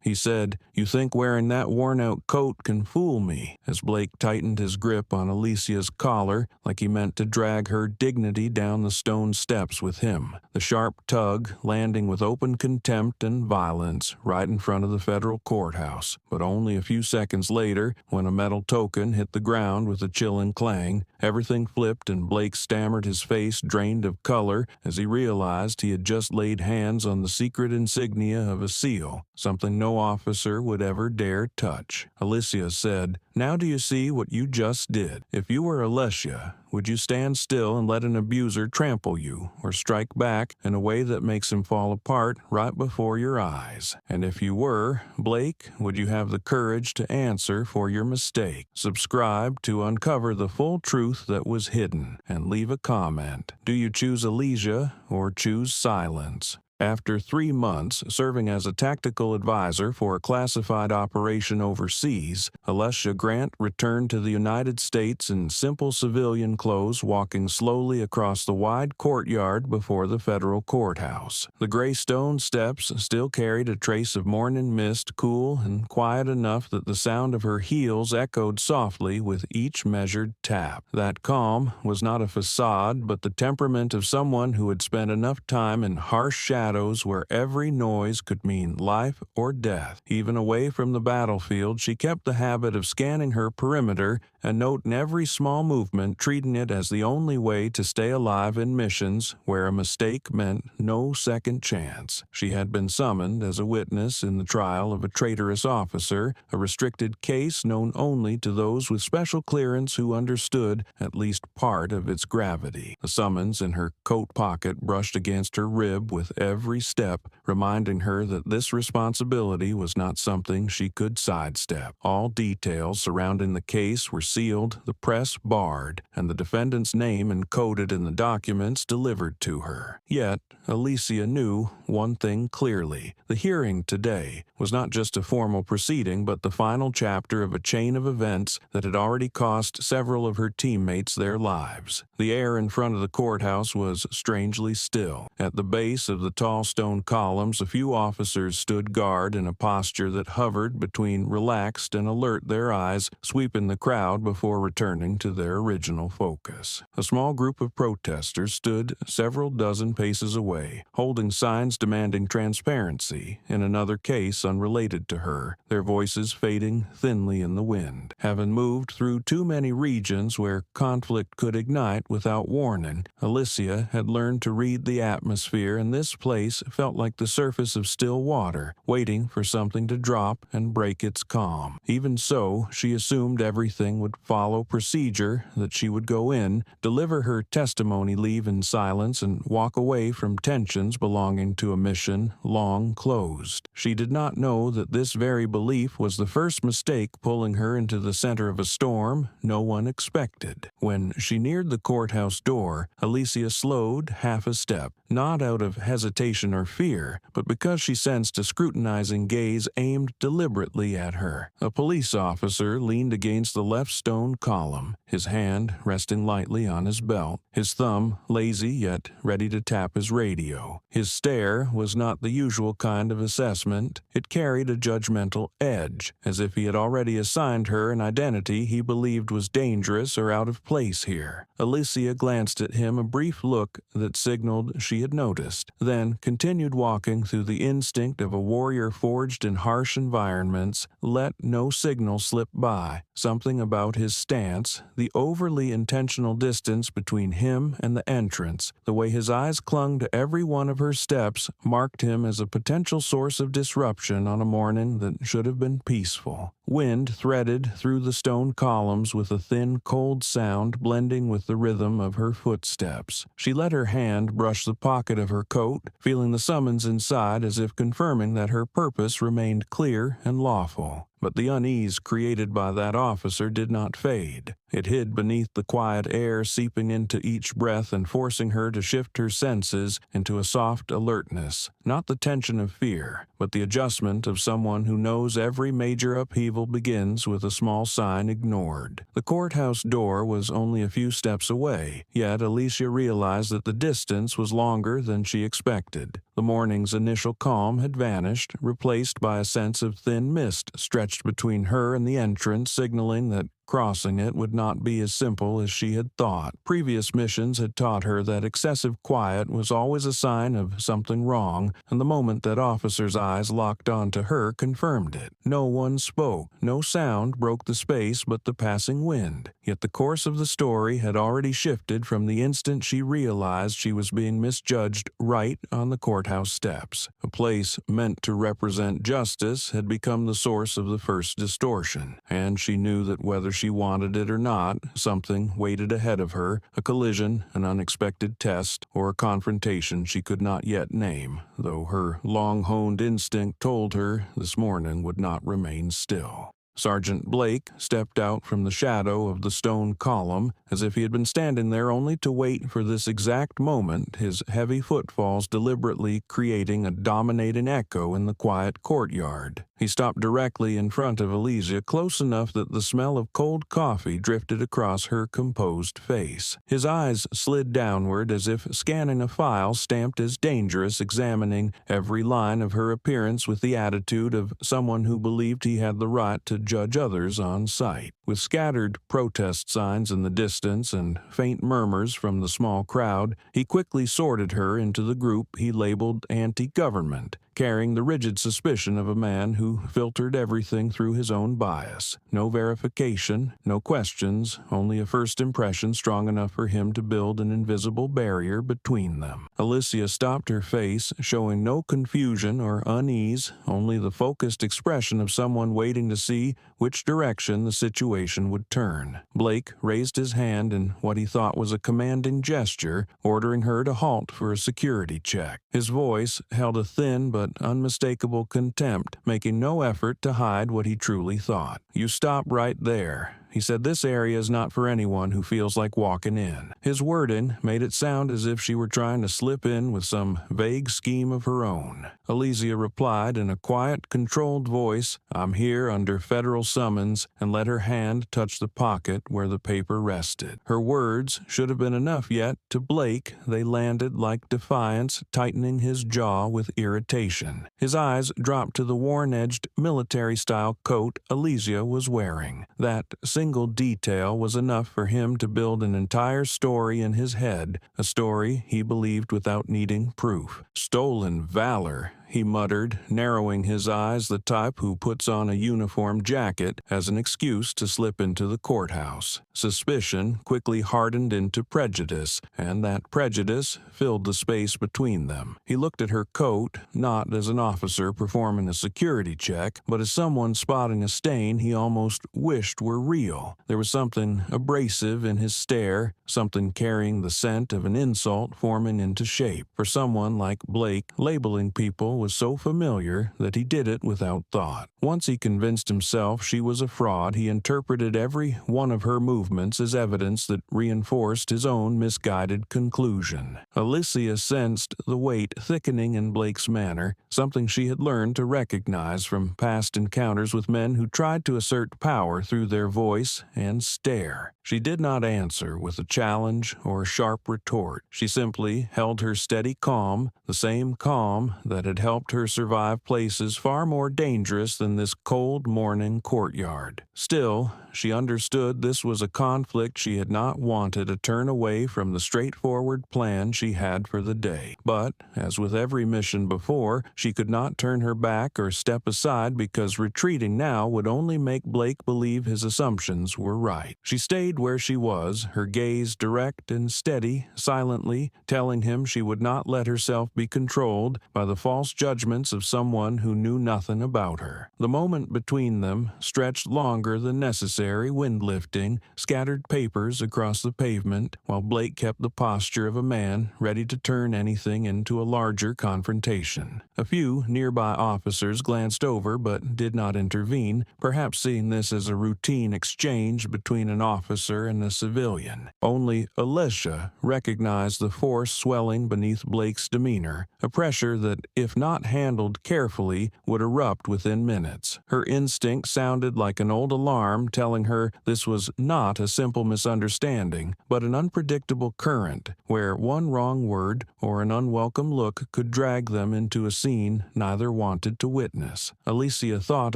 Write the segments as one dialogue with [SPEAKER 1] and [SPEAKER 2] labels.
[SPEAKER 1] He said, "You think wearing that worn-out coat can fool me," as Blake tightened his grip on Alicia's collar like he meant to drag her dignity down the stone steps with him. The sharp tug landing with open contempt and violence right in front of the federal courthouse. But only a few seconds later, when a metal token hit the ground with a chilling clang, everything flipped and Blake stammered, his face drained of color as he realized he had just laid hands on the secret insignia of a SEAL, something no officer would ever dare touch. Alicia said, "Now do you see what you just did? If you were Alicia, would you stand still and let an abuser trample you, or strike back in a way that makes him fall apart right before your eyes? And if you were, Blake, would you have the courage to answer for your mistake? Subscribe to uncover the full truth that was hidden, and leave a comment. Do you choose Alicia or choose silence?" After 3 months serving as a tactical advisor for a classified operation overseas, Alicia Grant returned to the United States in simple civilian clothes, walking slowly across the wide courtyard before the federal courthouse. The gray stone steps still carried a trace of morning mist, cool and quiet enough that the sound of her heels echoed softly with each measured tap. That calm was not a facade, but the temperament of someone who had spent enough time in harsh shadows where every noise could mean life or death. Even away from the battlefield, she kept the habit of scanning her perimeter and noting every small movement, treating it as the only way to stay alive in missions where a mistake meant no second chance. She had been summoned as a witness in the trial of a traitorous officer, a restricted case known only to those with special clearance who understood at least part of its gravity. The summons in her coat pocket brushed against her rib with every step, reminding her that this responsibility was not something she could sidestep. All details surrounding the case were sealed, the press barred, and the defendant's name encoded in the documents delivered to her. Yet, Alicia knew one thing clearly. The hearing today was not just a formal proceeding, but the final chapter of a chain of events that had already cost several of her teammates their lives. The air in front of the courthouse was strangely still. At the base of the tall stone columns, a few officers stood guard in a posture that hovered between relaxed and alert, their eyes sweeping the crowd before returning to their original focus. A small group of protesters stood several dozen paces away, holding signs demanding transparency in another case unrelated to her, their voices fading thinly in the wind. Having moved through too many regions where conflict could ignite without warning, Alicia had learned to read the atmosphere, and this place felt like the surface of still water, waiting for something to drop and break its calm. Even so, she assumed everything would follow procedure, that she would go in, deliver her testimony, leave in silence, and walk away from tensions belonging to a mission long closed. She did not know that this very belief was the first mistake pulling her into the center of a storm no one expected. When she neared the courthouse door, Alicia slowed half a step, not out of hesitation or fear, but because she sensed a scrutinizing gaze aimed deliberately at her. A police officer leaned against the left stone column, his hand resting lightly on his belt, his thumb lazy yet ready to tap his radio. His stare was not the usual kind of assessment. It carried a judgmental edge, as if he had already assigned her an identity he believed was dangerous or out of place here. Alicia glanced at him, a brief look that signaled she had noticed, then continued walking through the instinct of a warrior forged in harsh environments, let no signal slip by. Something about his stance, the overly intentional distance between him and the entrance, the way his eyes clung to every one of her steps, marked him as a potential source of disruption on a morning that should have been peaceful. Wind threaded through the stone columns with a thin, cold sound blending with the rhythm of her footsteps. She let her hand brush the pocket of her coat, feeling the summons inside as if confirming that her purpose remained clear and lawful. But the unease created by that officer did not fade. It hid beneath the quiet air seeping into each breath and forcing her to shift her senses into a soft alertness, not the tension of fear, but the adjustment of someone who knows every major upheaval begins with a small sign ignored. The courthouse door was only a few steps away, yet Alicia realized that the distance was longer than she expected. The morning's initial calm had vanished, replaced by a sense of thin mist stretched between her and the entrance, signaling that crossing it would not be as simple as she had thought. Previous missions had taught her that excessive quiet was always a sign of something wrong, and the moment that officer's eyes locked onto her confirmed it. No one spoke. No sound broke the space but the passing wind. Yet the course of the story had already shifted from the instant she realized she was being misjudged right on the courthouse steps. A place meant to represent justice had become the source of the first distortion, and she knew that whether she wanted it or not, something waited ahead of her, a collision, an unexpected test, or a confrontation she could not yet name, though her long-honed instinct told her this morning would not remain still. Sergeant Blake stepped out from the shadow of the stone column, as if he had been standing there only to wait for this exact moment, his heavy footfalls deliberately creating a dominating echo in the quiet courtyard. He stopped directly in front of Alicia, close enough that the smell of cold coffee drifted across her composed face. His eyes slid downward as if scanning a file stamped as dangerous, examining every line of her appearance with the attitude of someone who believed he had the right to judge others on sight. With scattered protest signs in the distance and faint murmurs from the small crowd, he quickly sorted her into the group he labeled anti-government, carrying the rigid suspicion of a man who filtered everything through his own bias. No verification, no questions, only a first impression strong enough for him to build an invisible barrier between them. Alicia stopped her face, showing no confusion or unease, only the focused expression of someone waiting to see which direction the situation would turn. Blake raised his hand in what he thought was a commanding gesture, ordering her to halt for a security check. His voice held a thin but unmistakable contempt, making no effort to hide what he truly thought. "You stop right there." He said, "This area is not for anyone who feels like walking in." His wording made it sound as if she were trying to slip in with some vague scheme of her own. Alicia replied in a quiet, controlled voice, "I'm here under federal summons," and let her hand touch the pocket where the paper rested. Her words should have been enough, yet to Blake they landed like defiance, tightening his jaw with irritation. His eyes dropped to the worn-edged military-style coat Alicia was wearing. That single detail was enough for him to build an entire story in his head, a story he believed without needing proof. "Stolen valor," he muttered, narrowing his eyes, the type who puts on a uniform jacket as an excuse to slip into the courthouse. Suspicion quickly hardened into prejudice, and that prejudice filled the space between them. He looked at her coat, not as an officer performing a security check, but as someone spotting a stain he almost wished were real. There was something abrasive in his stare, something carrying the scent of an insult forming into shape. For someone like Blake, labeling people was so familiar that he did it without thought. Once he convinced himself she was a fraud, he interpreted every one of her movements as evidence that reinforced his own misguided conclusion. Alicia sensed the weight thickening in Blake's manner, something she had learned to recognize from past encounters with men who tried to assert power through their voice and stare. She did not answer with a challenge or a sharp retort. She simply held her steady calm, the same calm that had helped her survive places far more dangerous than this cold morning courtyard. Still, she understood this was a conflict she had not wanted to turn away from the straightforward plan she had for the day. But, as with every mission before, she could not turn her back or step aside because retreating now would only make Blake believe his assumptions were right. She stayed where she was, her gaze direct and steady, silently telling him she would not let herself be controlled by the false judgments of someone who knew nothing about her. The moment between them stretched longer than necessary, wind lifting scattered papers across the pavement, while Blake kept the posture of a man ready to turn anything into a larger confrontation. A few nearby officers glanced over but did not intervene, perhaps seeing this as a routine exchange between an officer and a civilian. Only Alicia recognized the force swelling beneath Blake's demeanor, a pressure that, if not handled carefully, would erupt within minutes. Her instinct sounded like an old alarm telling her this was not a simple misunderstanding, but an unpredictable current, where one wrong word or an unwelcome look could drag them into a scene neither wanted to witness. Alicia thought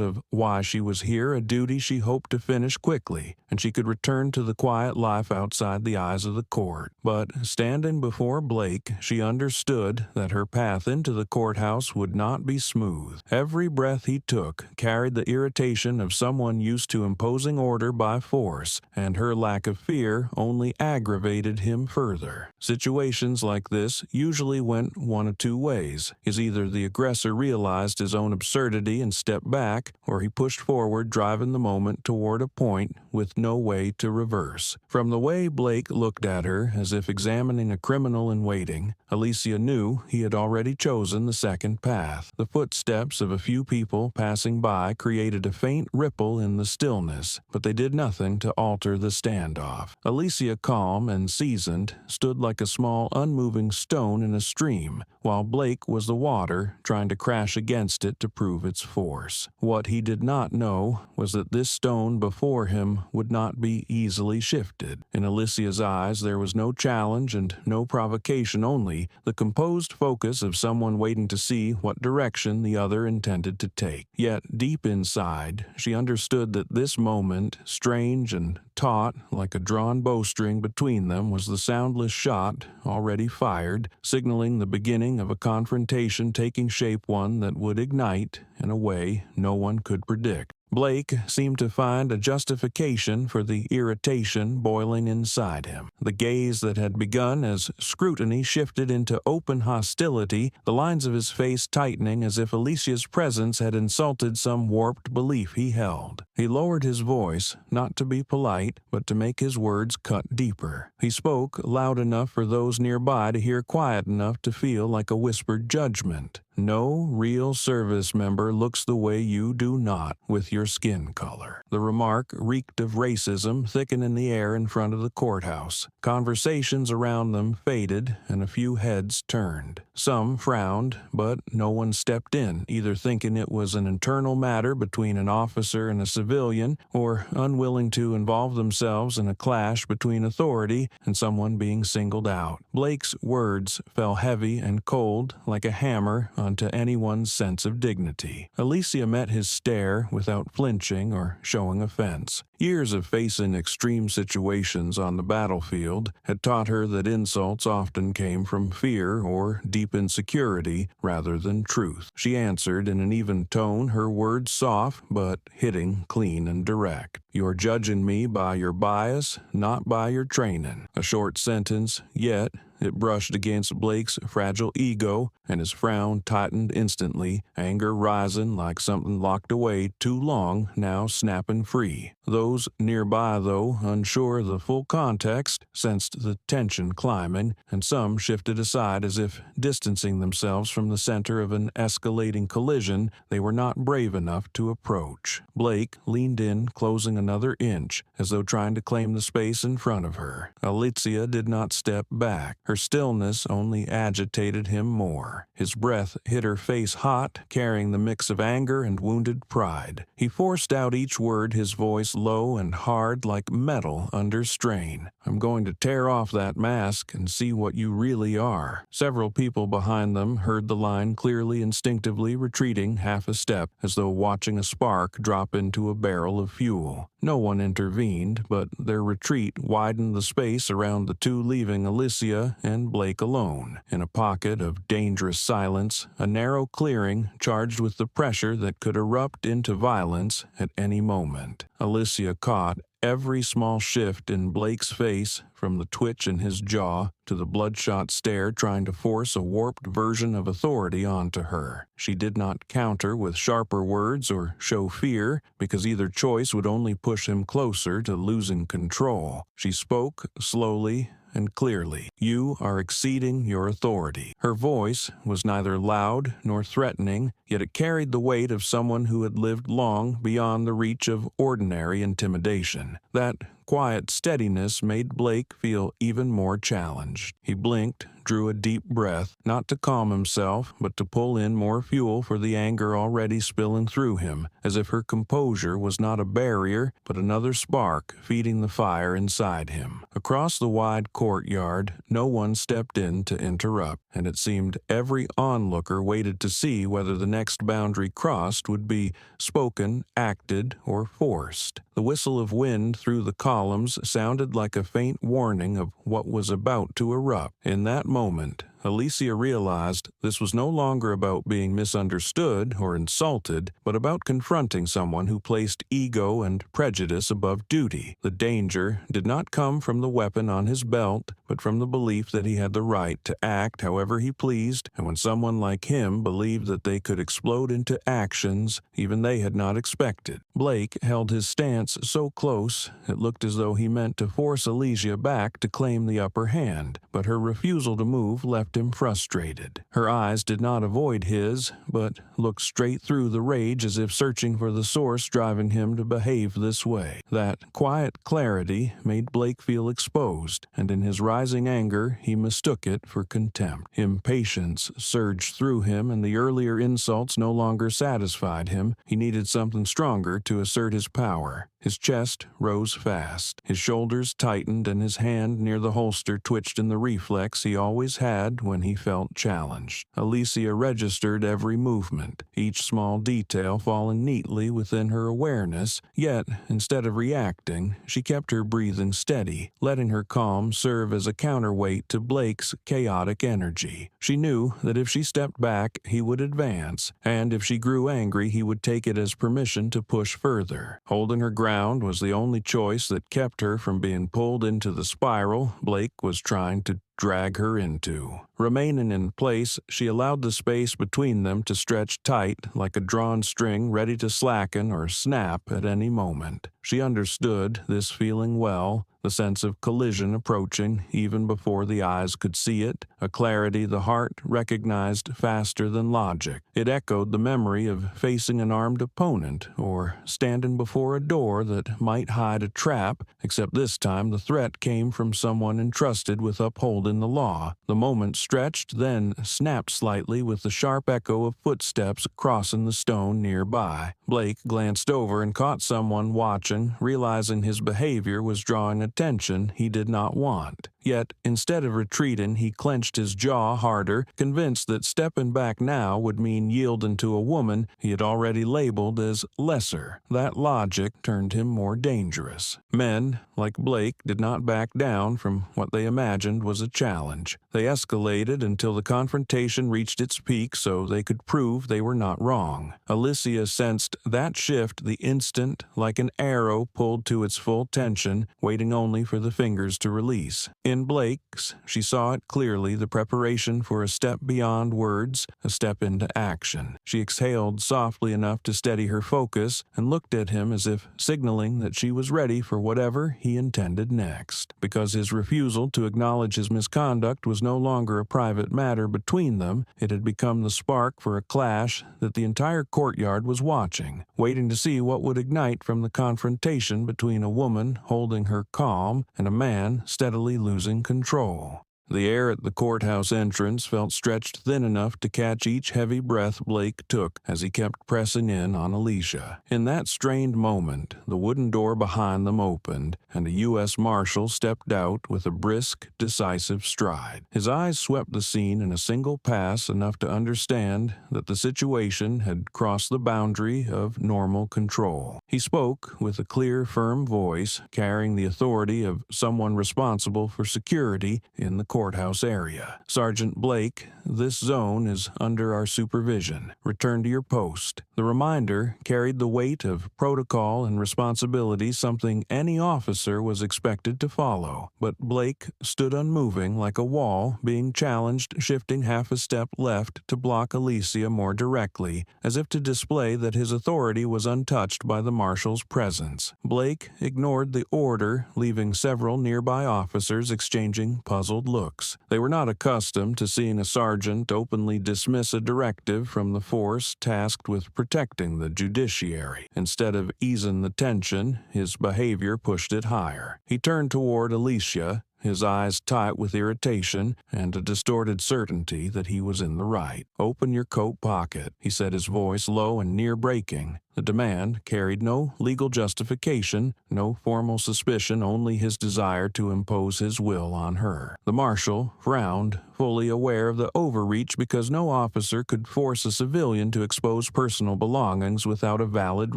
[SPEAKER 1] of why she was here, a duty she hoped to finish quickly, and she could return to the quiet life outside the eyes of the court. But standing before Blake, she understood that her path into the courthouse would not be smooth. Every breath he took carried the irritation of someone used to imposing order by force, and her lack of fear only aggravated him further. Situations like this usually went one of two ways. Either the aggressor realized his own absurdity and stepped back, or he pushed forward, driving the moment toward a point with no way to reverse. From the way Blake looked at her, as if examining a criminal in waiting, Alicia knew he had already chosen the second path. The footsteps of a few people passing by created a faint ripple in the stillness, but they did nothing to alter the standoff. Alicia, calm and seasoned, stood like a small, unmoving stone in a stream, while Blake was the water trying to crash against it to prove its force. What he did not know was that this stone before him would not be easily shifted. In Alicia's eyes there was no challenge and no provocation, only the composed focus of someone waiting to see what direction the other intended to take. Yet deep inside, she understood that this moment, strange and taut like a drawn bowstring between them, was the soundless shot already fired, signaling the beginning of a confrontation taking shape, one that would ignite in a way no one could predict. Blake seemed to find a justification for the irritation boiling inside him. The gaze that had begun as scrutiny shifted into open hostility, the lines of his face tightening as if Alicia's presence had insulted some warped belief he held. He lowered his voice, not to be polite, but to make his words cut deeper. He spoke loud enough for those nearby to hear, quiet enough to feel like a whispered judgment. No real service member looks the way you do not with your skin color. The remark reeked of racism, thick in the air in front of the courthouse. Conversations around them faded, and a few heads turned. Some frowned, but no one stepped in, either thinking it was an internal matter between an officer and a civilian, or unwilling to involve themselves in a clash between authority and someone being singled out. Blake's words fell heavy and cold like a hammer onto anyone's sense of dignity. Alicia met his stare without flinching or showing offense. Years of facing extreme situations on the battlefield had taught her that insults often came from fear or deep insecurity rather than truth. She answered in an even tone, her words soft but hitting clean and direct. "You're judging me by your bias, not by your training." A short sentence, yet it brushed against Blake's fragile ego, and his frown tightened instantly, anger rising like something locked away too long, now snapping free. Those nearby, though unsure of the full context, sensed the tension climbing, and some shifted aside as if distancing themselves from the center of an escalating collision they were not brave enough to approach. Blake leaned in, closing another inch, as though trying to claim the space in front of her. Alicia did not step back. Her stillness only agitated him more. His breath hit her face hot, carrying the mix of anger and wounded pride. He forced out each word, his voice low and hard like metal under strain. "I'm going to tear off that mask and see what you really are." Several people behind them heard the line clearly, instinctively retreating half a step, as though watching a spark drop into a barrel of fuel. No one intervened, but their retreat widened the space around the two, leaving Alicia and Blake alone. In a pocket of dangerous silence, a narrow clearing charged with the pressure that could erupt into violence at any moment. Alicia caught every small shift in Blake's face, from the twitch in his jaw to the bloodshot stare trying to force a warped version of authority onto her. She did not counter with sharper words or show fear, because either choice would only push him closer to losing control. She spoke slowly and clearly. "You are exceeding your authority." Her voice was neither loud nor threatening, yet it carried the weight of someone who had lived long beyond the reach of ordinary intimidation. That quiet steadiness made Blake feel even more challenged. He blinked, drew a deep breath, not to calm himself, but to pull in more fuel for the anger already spilling through him, as if her composure was not a barrier, but another spark feeding the fire inside him. Across the wide courtyard, no one stepped in to interrupt, and it seemed every onlooker waited to see whether the next boundary crossed would be spoken, acted, or forced. The whistle of wind through the columns sounded like a faint warning of what was about to erupt. In that moment, Alicia realized this was no longer about being misunderstood or insulted, but about confronting someone who placed ego and prejudice above duty. The danger did not come from the weapon on his belt, but from the belief that he had the right to act however he pleased, and when someone like him believed that they could explode into actions even they had not expected. Blake held his stance so close it looked as though he meant to force Alicia back to claim the upper hand, but her refusal to move left him frustrated. Her eyes did not avoid his, but looked straight through the rage as if searching for the source driving him to behave this way. That quiet clarity made Blake feel exposed, and in his rising anger he mistook it for contempt. Impatience surged through him, and the earlier insults no longer satisfied him. He needed something stronger to assert his power. His chest rose fast. His shoulders tightened, and his hand near the holster twitched in the reflex he always had when he felt challenged. Alicia registered every movement, each small detail falling neatly within her awareness, yet, instead of reacting, she kept her breathing steady, letting her calm serve as a counterweight to Blake's chaotic energy. She knew that if she stepped back, he would advance, and if she grew angry, he would take it as permission to push further. Holding her ground was the only choice that kept her from being pulled into the spiral Blake was trying to drag her into. Remaining in place, she allowed the space between them to stretch tight like a drawn string ready to slacken or snap at any moment. She understood this feeling well, the sense of collision approaching even before the eyes could see it, a clarity the heart recognized faster than logic. It echoed the memory of facing an armed opponent or standing before a door that might hide a trap, except this time the threat came from someone entrusted with upholding the law. The moment stretched, then snapped slightly with the sharp echo of footsteps crossing the stone nearby. Blake glanced over and caught someone watching, realizing his behavior was drawing attention he did not want. Yet, instead of retreating, he clenched his jaw harder, convinced that stepping back now would mean yielding to a woman he had already labeled as lesser. That logic turned him more dangerous. Men, like Blake, did not back down from what they imagined was a challenge. They escalated until the confrontation reached its peak so they could prove they were not wrong. Alicia sensed that shift the instant, like an arrow pulled to its full tension, waiting only for the fingers to release. In Blake's, she saw it clearly, the preparation for a step beyond words, a step into action. She exhaled softly enough to steady her focus and looked at him as if signaling that she was ready for whatever he intended next. Because his refusal to acknowledge his misconduct was no longer a private matter between them, it had become the spark for a clash that the entire courtyard was watching, waiting to see what would ignite from the confrontation between a woman holding her calm and a man steadily losing control. The air at the courthouse entrance felt stretched thin enough to catch each heavy breath Blake took as he kept pressing in on Alicia. In that strained moment, the wooden door behind them opened, and a U.S. Marshal stepped out with a brisk, decisive stride. His eyes swept the scene in a single pass, enough to understand that the situation had crossed the boundary of normal control. He spoke with a clear, firm voice, carrying the authority of someone responsible for security in the courthouse area. Sergeant Blake, this zone is under our supervision. Return to your post. The reminder carried the weight of protocol and responsibility, something any officer was expected to follow. But Blake stood unmoving like a wall, being challenged, shifting half a step left to block Alicia more directly, as if to display that his authority was untouched by the marshal's presence. Blake ignored the order, leaving several nearby officers exchanging puzzled looks. They were not accustomed to seeing a sergeant openly dismiss a directive from the force tasked with protecting the judiciary. Instead of easing the tension, his behavior pushed it higher. He turned toward Alicia, his eyes tight with irritation and a distorted certainty that he was in the right. "Open your coat pocket," he said, his voice low and near breaking. The demand carried no legal justification, no formal suspicion, only his desire to impose his will on her. The marshal frowned, fully aware of the overreach, because no officer could force a civilian to expose personal belongings without a valid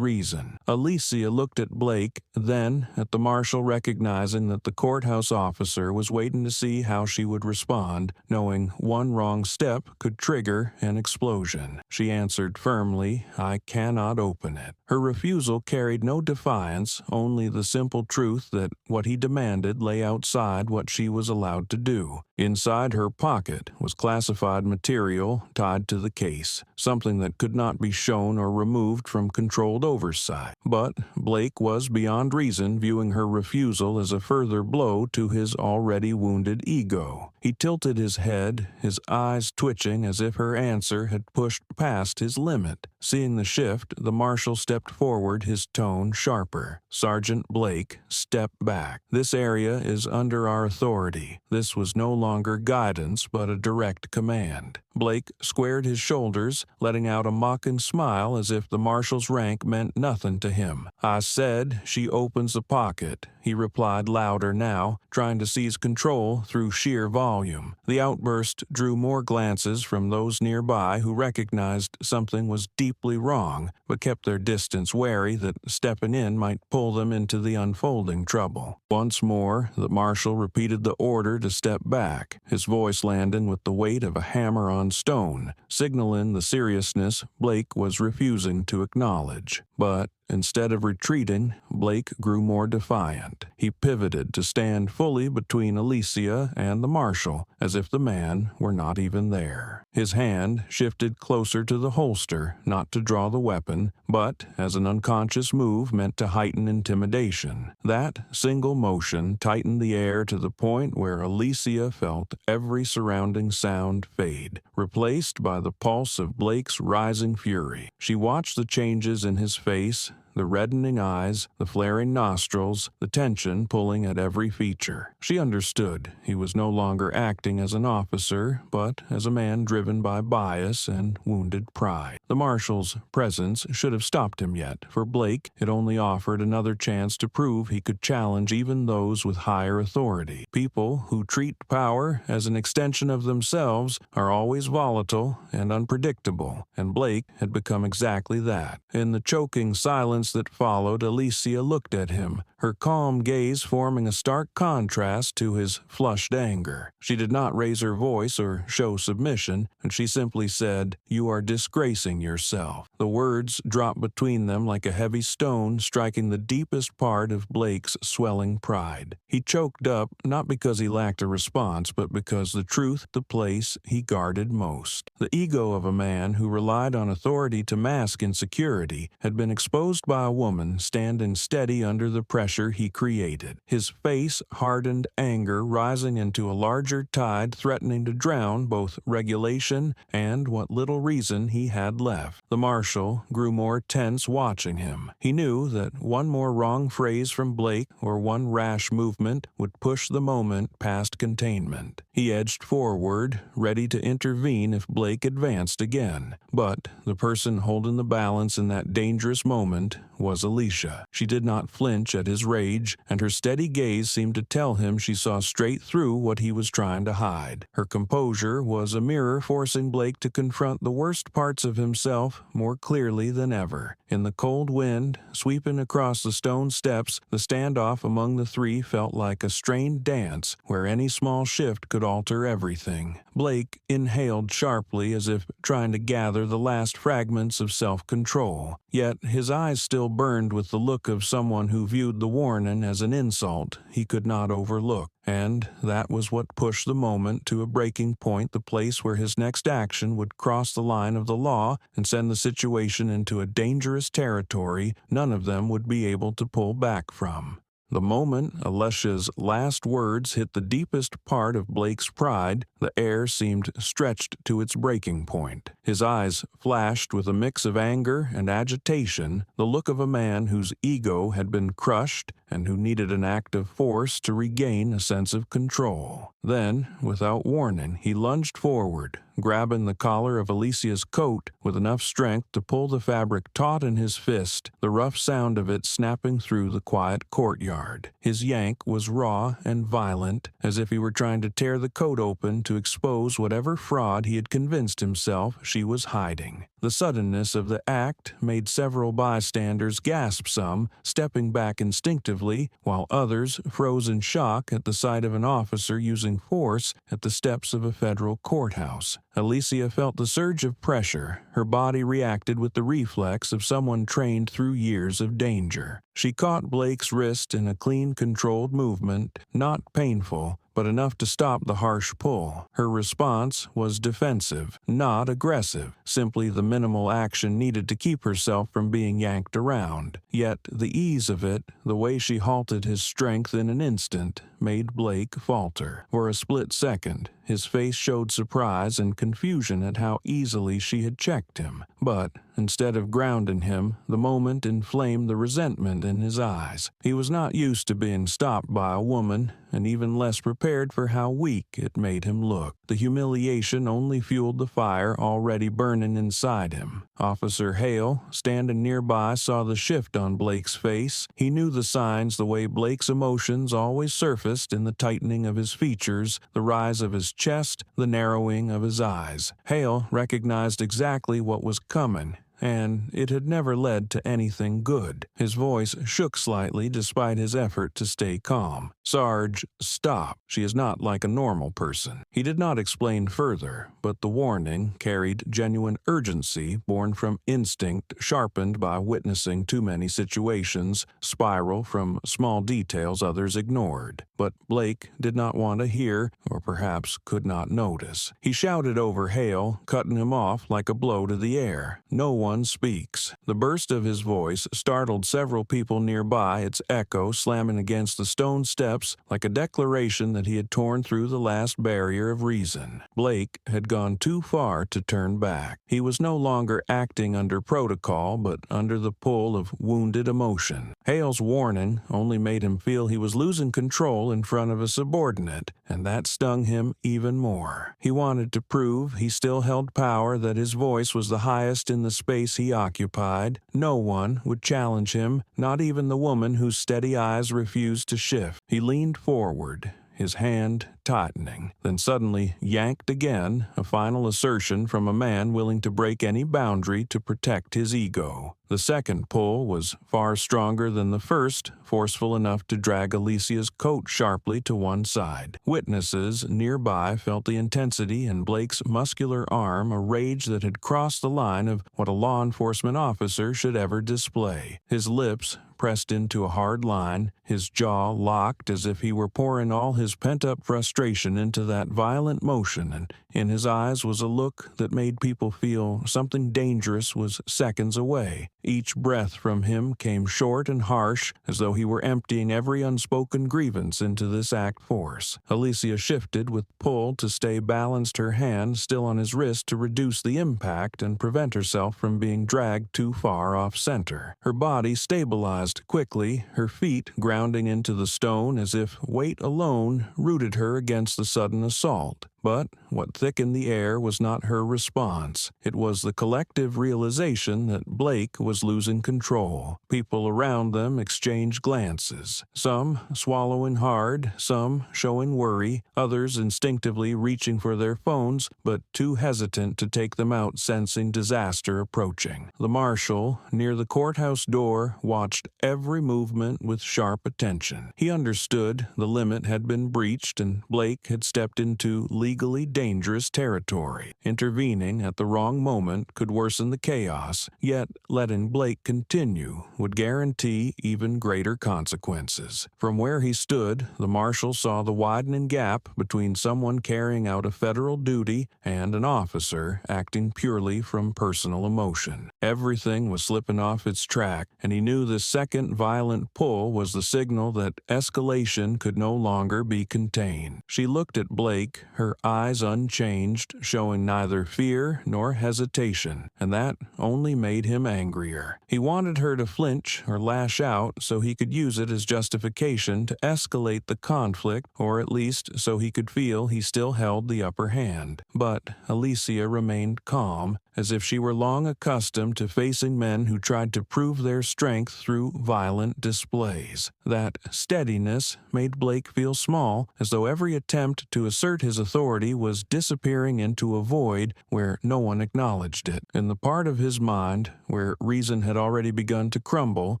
[SPEAKER 1] reason. Alicia looked at Blake, then at the marshal, recognizing that the courthouse officer was waiting to see how she would respond, knowing one wrong step could trigger an explosion. She answered firmly, "I cannot open it." Her refusal carried no defiance, only the simple truth that what he demanded lay outside what she was allowed to do. Inside her pocket was classified material tied to the case, something that could not be shown or removed from controlled oversight. But Blake was beyond reason viewing her refusal as a further blow to his already wounded ego. He tilted his head, his eyes twitching as if her answer had pushed past his limit. Seeing the shift, the marshal stepped forward, his tone sharper. "Sergeant Blake, step back. This area is under our authority." This was no longer guidance, but a direct command. Blake squared his shoulders, letting out a mocking smile as if the marshal's rank meant nothing to him. "I said she opens the pocket," he replied louder now, trying to seize control through sheer volume. The outburst drew more glances from those nearby who recognized something was deeply wrong, but kept their distance, wary that stepping in might pull them into the unfolding trouble. Once more, the marshal repeated the order to step back, his voice landing with the weight of a hammer on stone, signaling the seriousness Blake was refusing to acknowledge. But instead of retreating, Blake grew more defiant. He pivoted to stand fully between Alicia and the marshal, as if the man were not even there. His hand shifted closer to the holster, not to draw the weapon, but as an unconscious move meant to heighten intimidation. That single motion tightened the air to the point where Alicia felt every surrounding sound fade, replaced by the pulse of Blake's rising fury. She watched the changes in his face, the reddening eyes, the flaring nostrils, the tension pulling at every feature. She understood he was no longer acting as an officer, but as a man driven by bias and wounded pride. The marshal's presence should have stopped him yet. For Blake, it only offered another chance to prove he could challenge even those with higher authority. People who treat power as an extension of themselves are always volatile and unpredictable, and Blake had become exactly that. In the choking silence that followed, Alicia looked at him, her calm gaze forming a stark contrast to his flushed anger. She did not raise her voice or show submission, and she simply said, "You are disgracing yourself." The words dropped between them like a heavy stone, striking the deepest part of Blake's swelling pride. He choked up, not because he lacked a response, but because the truth, the place he guarded most. The ego of a man who relied on authority to mask insecurity had been exposed by a woman standing steady under the pressure he created. His face hardened, anger rising into a larger tide, threatening to drown both regulation and what little reason he had left. The marshal grew more tense watching him. He knew that one more wrong phrase from Blake or one rash movement would push the moment past containment. He edged forward, ready to intervene if Blake advanced again. But the person holding the balance in that dangerous moment was Alicia. She did not flinch at his rage, and her steady gaze seemed to tell him she saw straight through what he was trying to hide. Her composure was a mirror forcing Blake to confront the worst parts of himself more clearly than ever. In the cold wind, sweeping across the stone steps, the standoff among the three felt like a strained dance where any small shift could alter everything. Blake inhaled sharply as if trying to gather the last fragments of self-control. Yet his eyes still burned with the look of someone who viewed the warning as an insult he could not overlook. And that was what pushed the moment to a breaking point, the place where his next action would cross the line of the law and send the situation into a dangerous territory none of them would be able to pull back from. The moment Alicia's last words hit the deepest part of Blake's pride, the air seemed stretched to its breaking point. His eyes flashed with a mix of anger and agitation, the look of a man whose ego had been crushed and who needed an act of force to regain a sense of control. Then, without warning, he lunged forward, grabbing the collar of Alicia's coat with enough strength to pull the fabric taut in his fist, the rough sound of it snapping through the quiet courtyard. His yank was raw and violent, as if he were trying to tear the coat open to expose whatever fraud he had convinced himself she was hiding. The suddenness of the act made several bystanders gasp, some stepping back instinctively, while others froze in shock at the sight of an officer using force at the steps of a federal courthouse. Alicia felt the surge of pressure. Her body reacted with the reflex of someone trained through years of danger. She caught Blake's wrist in a clean, controlled movement, not painful, but enough to stop the harsh pull. Her response was defensive, not aggressive, simply the minimal action needed to keep herself from being yanked around. Yet the ease of it, the way she halted his strength in an instant, made Blake falter. For a split second, his face showed surprise and confusion at how easily she had checked him. But instead of grounding him, the moment inflamed the resentment in his eyes. He was not used to being stopped by a woman, and even less prepared for how weak it made him look. The humiliation only fueled the fire already burning inside him. Officer Hale, standing nearby, saw the shift on Blake's face. He knew the signs the way Blake's emotions always surfaced in the tightening of his features, the rise of his chest, the narrowing of his eyes. Hale recognized exactly what was coming, and it had never led to anything good. His voice shook slightly despite his effort to stay calm. "Sarge, stop. She is not like a normal person." He did not explain further, but the warning carried genuine urgency born from instinct sharpened by witnessing too many situations spiral from small details others ignored. But Blake did not want to hear, or perhaps could not notice. He shouted over Hale, cutting him off like a blow to the air. "No one speaks." The burst of his voice startled several people nearby, its echo slamming against the stone steps like a declaration that he had torn through the last barrier of reason. Blake had gone too far to turn back. He was no longer acting under protocol, but under the pull of wounded emotion. Hale's warning only made him feel he was losing control in front of a subordinate, and that stung him even more. He wanted to prove he still held power, that his voice was the highest in the space he occupied. No one would challenge him, not even the woman whose steady eyes refused to shift. He leaned forward, his hand tightening, then suddenly yanked again, a final assertion from a man willing to break any boundary to protect his ego. The second pull was far stronger than the first, forceful enough to drag Alicia's coat sharply to one side. Witnesses nearby felt the intensity in Blake's muscular arm, a rage that had crossed the line of what a law enforcement officer should ever display. His lips pressed into a hard line, his jaw locked as if he were pouring all his pent-up frustration into that violent motion, and in his eyes was a look that made people feel something dangerous was seconds away. Each breath from him came short and harsh, as though he were emptying every unspoken grievance into this act force. Alicia shifted with pull to stay balanced, her hand still on his wrist to reduce the impact and prevent herself from being dragged too far off center. Her body stabilized quickly, her feet grounding into the stone as if weight alone rooted her against the sudden assault. But what thickened the air was not her response. It was the collective realization that Blake was losing control. People around them exchanged glances, some swallowing hard, some showing worry, others instinctively reaching for their phones, but too hesitant to take them out, sensing disaster approaching. The marshal, near the courthouse door, watched every movement with sharp attention. He understood the limit had been breached and Blake had stepped into legally dangerous territory. Intervening at the wrong moment could worsen the chaos, yet letting Blake continue would guarantee even greater consequences. From where he stood, the marshal saw the widening gap between someone carrying out a federal duty and an officer acting purely from personal emotion. Everything was slipping off its track, and he knew the second violent pull was the signal that escalation could no longer be contained. She looked at Blake, her eyes unchanged, showing neither fear nor hesitation, and that only made him angrier. He wanted her to flinch or lash out so he could use it as justification to escalate the conflict, or at least so he could feel he still held the upper hand. But Alicia remained calm, as if she were long accustomed to facing men who tried to prove their strength through violent displays. That steadiness made Blake feel small, as though every attempt to assert his authority was disappearing into a void where no one acknowledged it. In the part of his mind where reason had already begun to crumble,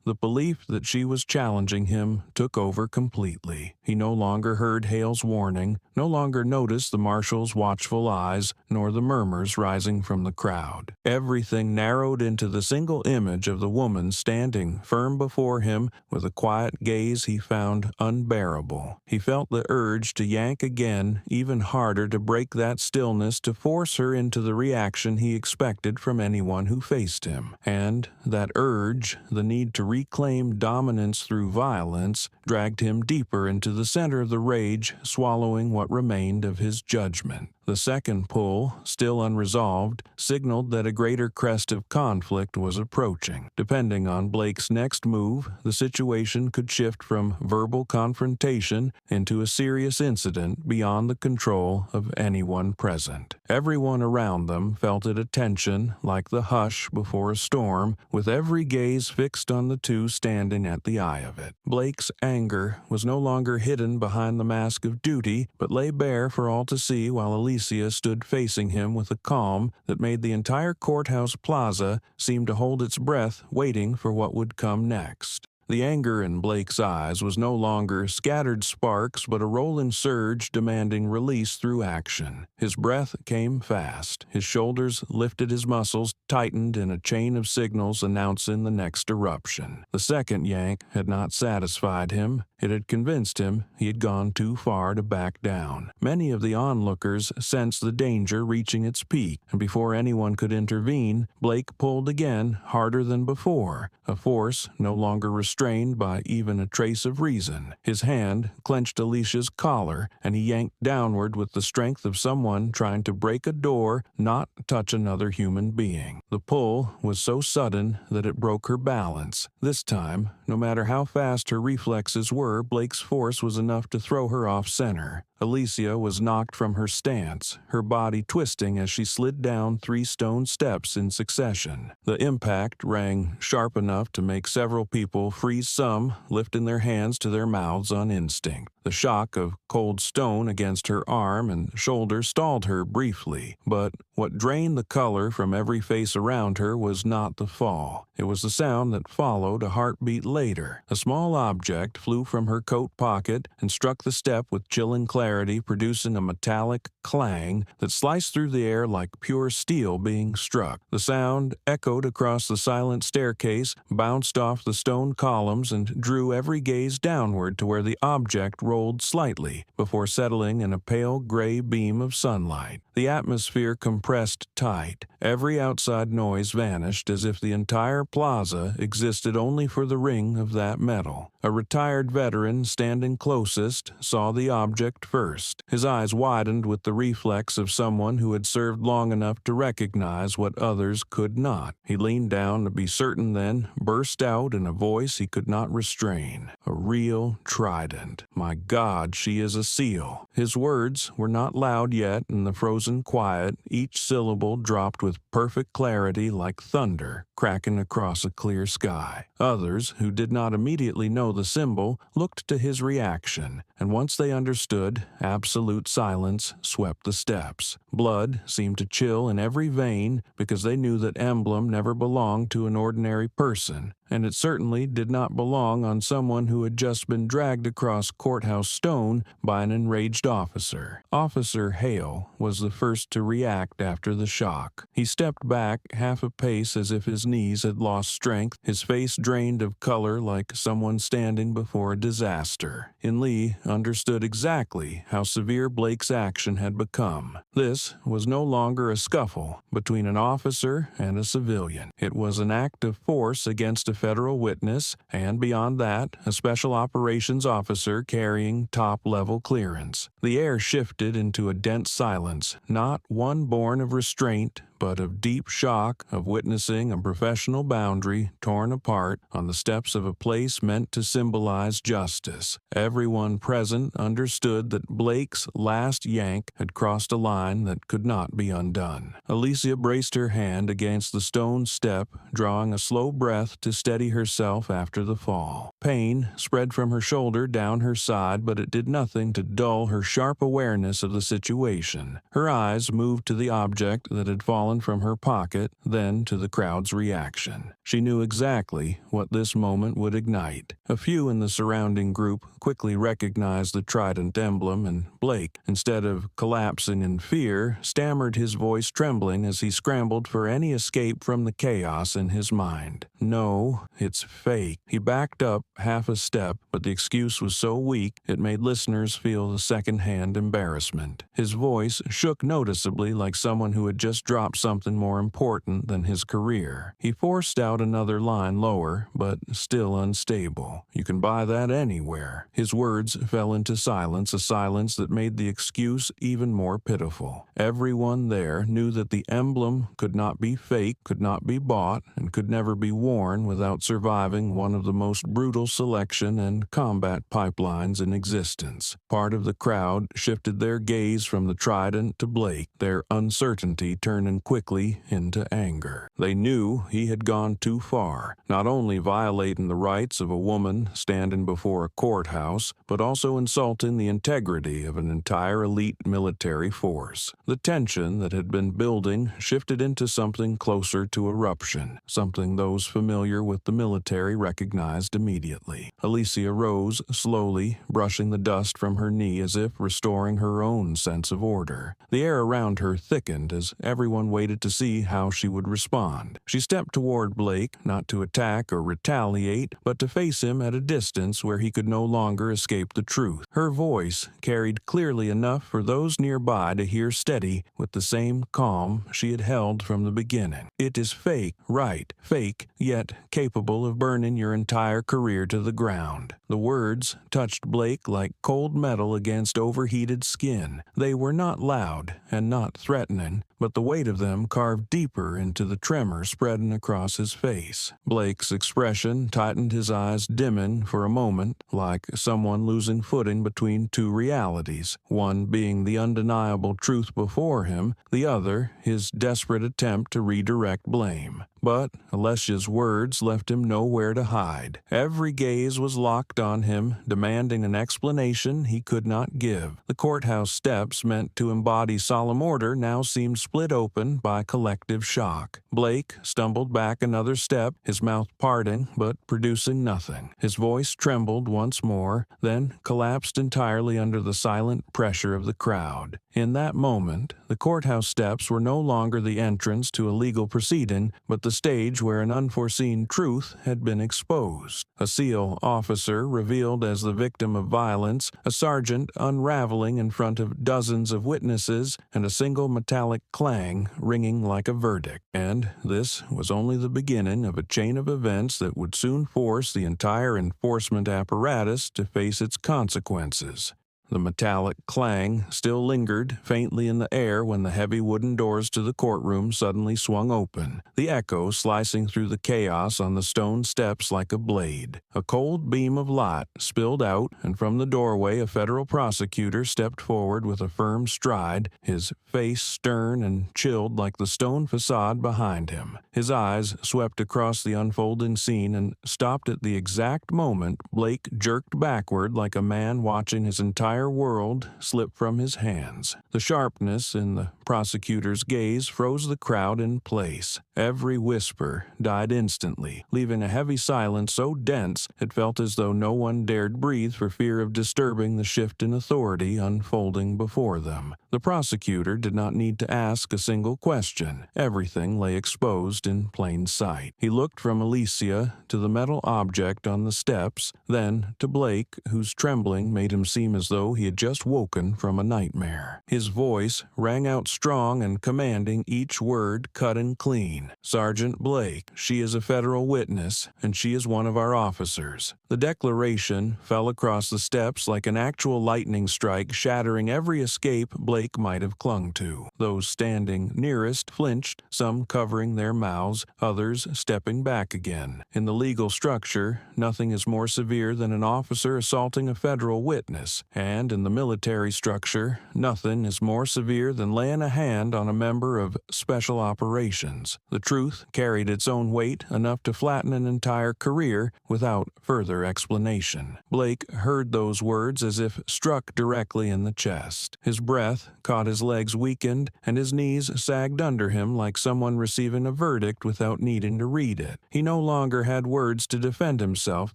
[SPEAKER 1] the belief that she was challenging him took over completely. He no longer heard Hale's warning, no longer noticed the marshal's watchful eyes, nor the murmurs rising from the crowd. Everything narrowed into the single image of the woman standing firm before him with a quiet gaze he found unbearable. He felt the urge to yank again, even harder to break that stillness, to force her into the reaction he expected from anyone who faced him. And that urge, the need to reclaim dominance through violence, dragged him deeper into the center of the rage, swallowing what remained of his judgment. The second pull, still unresolved, signaled that a greater crest of conflict was approaching. Depending on Blake's next move, the situation could shift from verbal confrontation into a serious incident beyond the control of anyone present. Everyone around them felt it, a tension like the hush before a storm, with every gaze fixed on the two standing at the eye of it. Blake's anger was no longer hidden behind the mask of duty, but lay bare for all to see, while Alicia stood facing him with a calm that made the entire courthouse plaza seem to hold its breath, waiting for what would come next. The anger in Blake's eyes was no longer scattered sparks, but a rolling surge demanding release through action. His breath came fast. His shoulders lifted, his muscles tightened in a chain of signals announcing the next eruption. The second yank had not satisfied him. It had convinced him he had gone too far to back down. Many of the onlookers sensed the danger reaching its peak, and before anyone could intervene, Blake pulled again, harder than before, a force no longer restrained by even a trace of reason. His hand clenched Alicia's collar, and he yanked downward with the strength of someone trying to break a door, not touch another human being. The pull was so sudden that it broke her balance. This time, no matter how fast her reflexes were, Blake's force was enough to throw her off center. Alicia was knocked from her stance, her body twisting as she slid down 3 stone steps in succession. The impact rang sharp enough to make several people freeze, some lifting their hands to their mouths on instinct. The shock of cold stone against her arm and shoulder stalled her briefly, but what drained the color from every face around her was not the fall. It was the sound that followed a heartbeat later. A small object flew from her coat pocket and struck the step with chilling clarity, producing a metallic clang that sliced through the air like pure steel being struck. The sound echoed across the silent staircase, bounced off the stone columns, and drew every gaze downward to where the object rolled slightly before settling in a pale gray beam of sunlight. The atmosphere compressed tight. Every outside noise vanished, as if the entire plaza existed only for the ring of that metal. A retired veteran standing closest saw the object first. His eyes widened with the reflex of someone who had served long enough to recognize what others could not. He leaned down to be certain, then burst out in a voice he could not restrain. A real trident. My God, she is a seal. His words were not loud yet in the frozen quiet, each syllable dropped with perfect clarity like thunder cracking across a clear sky. Others, who did not immediately know the symbol, looked to his reaction, and once they understood, absolute silence swept the steps. Blood seemed to chill in every vein because they knew that emblem never belonged to an ordinary person, and it certainly did not belong on someone who had just been dragged across courthouse stone by an enraged officer. Officer Hale was the first to react after the shock. He stepped back half a pace as if his knees had lost strength, his face drained of color like someone standing before a disaster. Lee understood exactly how severe Blake's action had become. This was no longer a scuffle between an officer and a civilian. It was an act of force against a federal witness, and beyond that, a special operations officer carrying top-level clearance. The air shifted into a dense silence, not one born of restraint, but of deep shock of witnessing a professional boundary torn apart on the steps of a place meant to symbolize justice. Everyone present understood that Blake's last yank had crossed a line that could not be undone. Alicia braced her hand against the stone step, drawing a slow breath to steady herself after the fall. Pain spread from her shoulder down her side, but it did nothing to dull her sharp awareness of the situation. Her eyes moved to the object that had fallen from her pocket, then to the crowd's reaction. She knew exactly what this moment would ignite. A few in the surrounding group quickly recognized the trident emblem, and Blake, instead of collapsing in fear, stammered, his voice trembling as he scrambled for any escape from the chaos in his mind. No, it's fake. He backed up half a step, but the excuse was so weak it made listeners feel the second-hand embarrassment. His voice shook noticeably like someone who had just dropped something more important than his career. He forced out another line lower, but still unstable. You can buy that anywhere. His words fell into silence, a silence that made the excuse even more pitiful. Everyone there knew that the emblem could not be fake, could not be bought, and could never be worn without surviving one of the most brutal selection and combat pipelines in existence. Part of the crowd shifted their gaze from the trident to Blake, their uncertainty turning quickly into anger. They knew he had gone too far, not only violating the rights of a woman standing before a courthouse, but also insulting the integrity of an entire elite military force. The tension that had been building shifted into something closer to eruption, something those familiar with the military recognized immediately. Alicia rose slowly, brushing the dust from her knee as if restoring her own sense of order. The air around her thickened as everyone waited to see how she would respond. She stepped toward Blake, not to attack or retaliate, but to face him at a distance where he could no longer escape the truth. Her voice carried clearly enough for those nearby to hear, steady with the same calm she had held from the beginning. It is fake, right, fake, yet capable of burning your entire career to the ground. The words touched Blake like cold metal against overheated skin. They were not loud and not threatening, but the weight of them carved deeper into the tremor spreading across his face. Blake's expression tightened, his eyes dimming for a moment, like someone losing footing between two realities, one being the undeniable truth before him, the other his desperate attempt to redirect blame. But Alessia's words left him nowhere to hide. Every gaze was locked on him, demanding an explanation he could not give. The courthouse steps, meant to embody solemn order, now seemed split open by collective shock. Blake stumbled back another step, his mouth parting but producing nothing. His voice trembled once more, then collapsed entirely under the silent pressure of the crowd. In that moment, the courthouse steps were no longer the entrance to a legal proceeding, but the stage where an unforeseen truth had been exposed. A SEAL officer revealed as the victim of violence, a sergeant unraveling in front of dozens of witnesses, and a single metallic clang ringing like a verdict, and this was only the beginning of a chain of events that would soon force the entire enforcement apparatus to face its consequences. The metallic clang still lingered faintly in the air when the heavy wooden doors to the courtroom suddenly swung open, the echo slicing through the chaos on the stone steps like a blade. A cold beam of light spilled out, and from the doorway a federal prosecutor stepped forward with a firm stride, his face stern and chilled like the stone facade behind him. His eyes swept across the unfolding scene and stopped at the exact moment Blake jerked backward like a man watching his entire world slip from his hands. The sharpness in the prosecutor's gaze froze the crowd in place. Every whisper died instantly, leaving a heavy silence so dense it felt as though no one dared breathe for fear of disturbing the shift in authority unfolding before them. The prosecutor did not need to ask a single question. Everything lay exposed in plain sight. He looked from Alicia to the metal object on the steps, then to Blake, whose trembling made him seem as though he had just woken from a nightmare. His voice rang out strong and commanding, each word cut and clean. "Sergeant Blake, she is a federal witness, and she is one of our officers." The declaration fell across the steps like an actual lightning strike, shattering every escape Blake might have clung to. Those standing nearest flinched, some covering their mouths, others stepping back again. In the legal structure, nothing is more severe than an officer assaulting a federal witness, and in the military structure, nothing is more severe than laying a hand on a member of Special Operations. The truth carried its own weight, enough to flatten an entire career without further explanation. Blake heard those words as if struck directly in the chest. His breath caught, his legs weakened, and his knees sagged under him like someone receiving a verdict without needing to read it. He no longer had words to defend himself,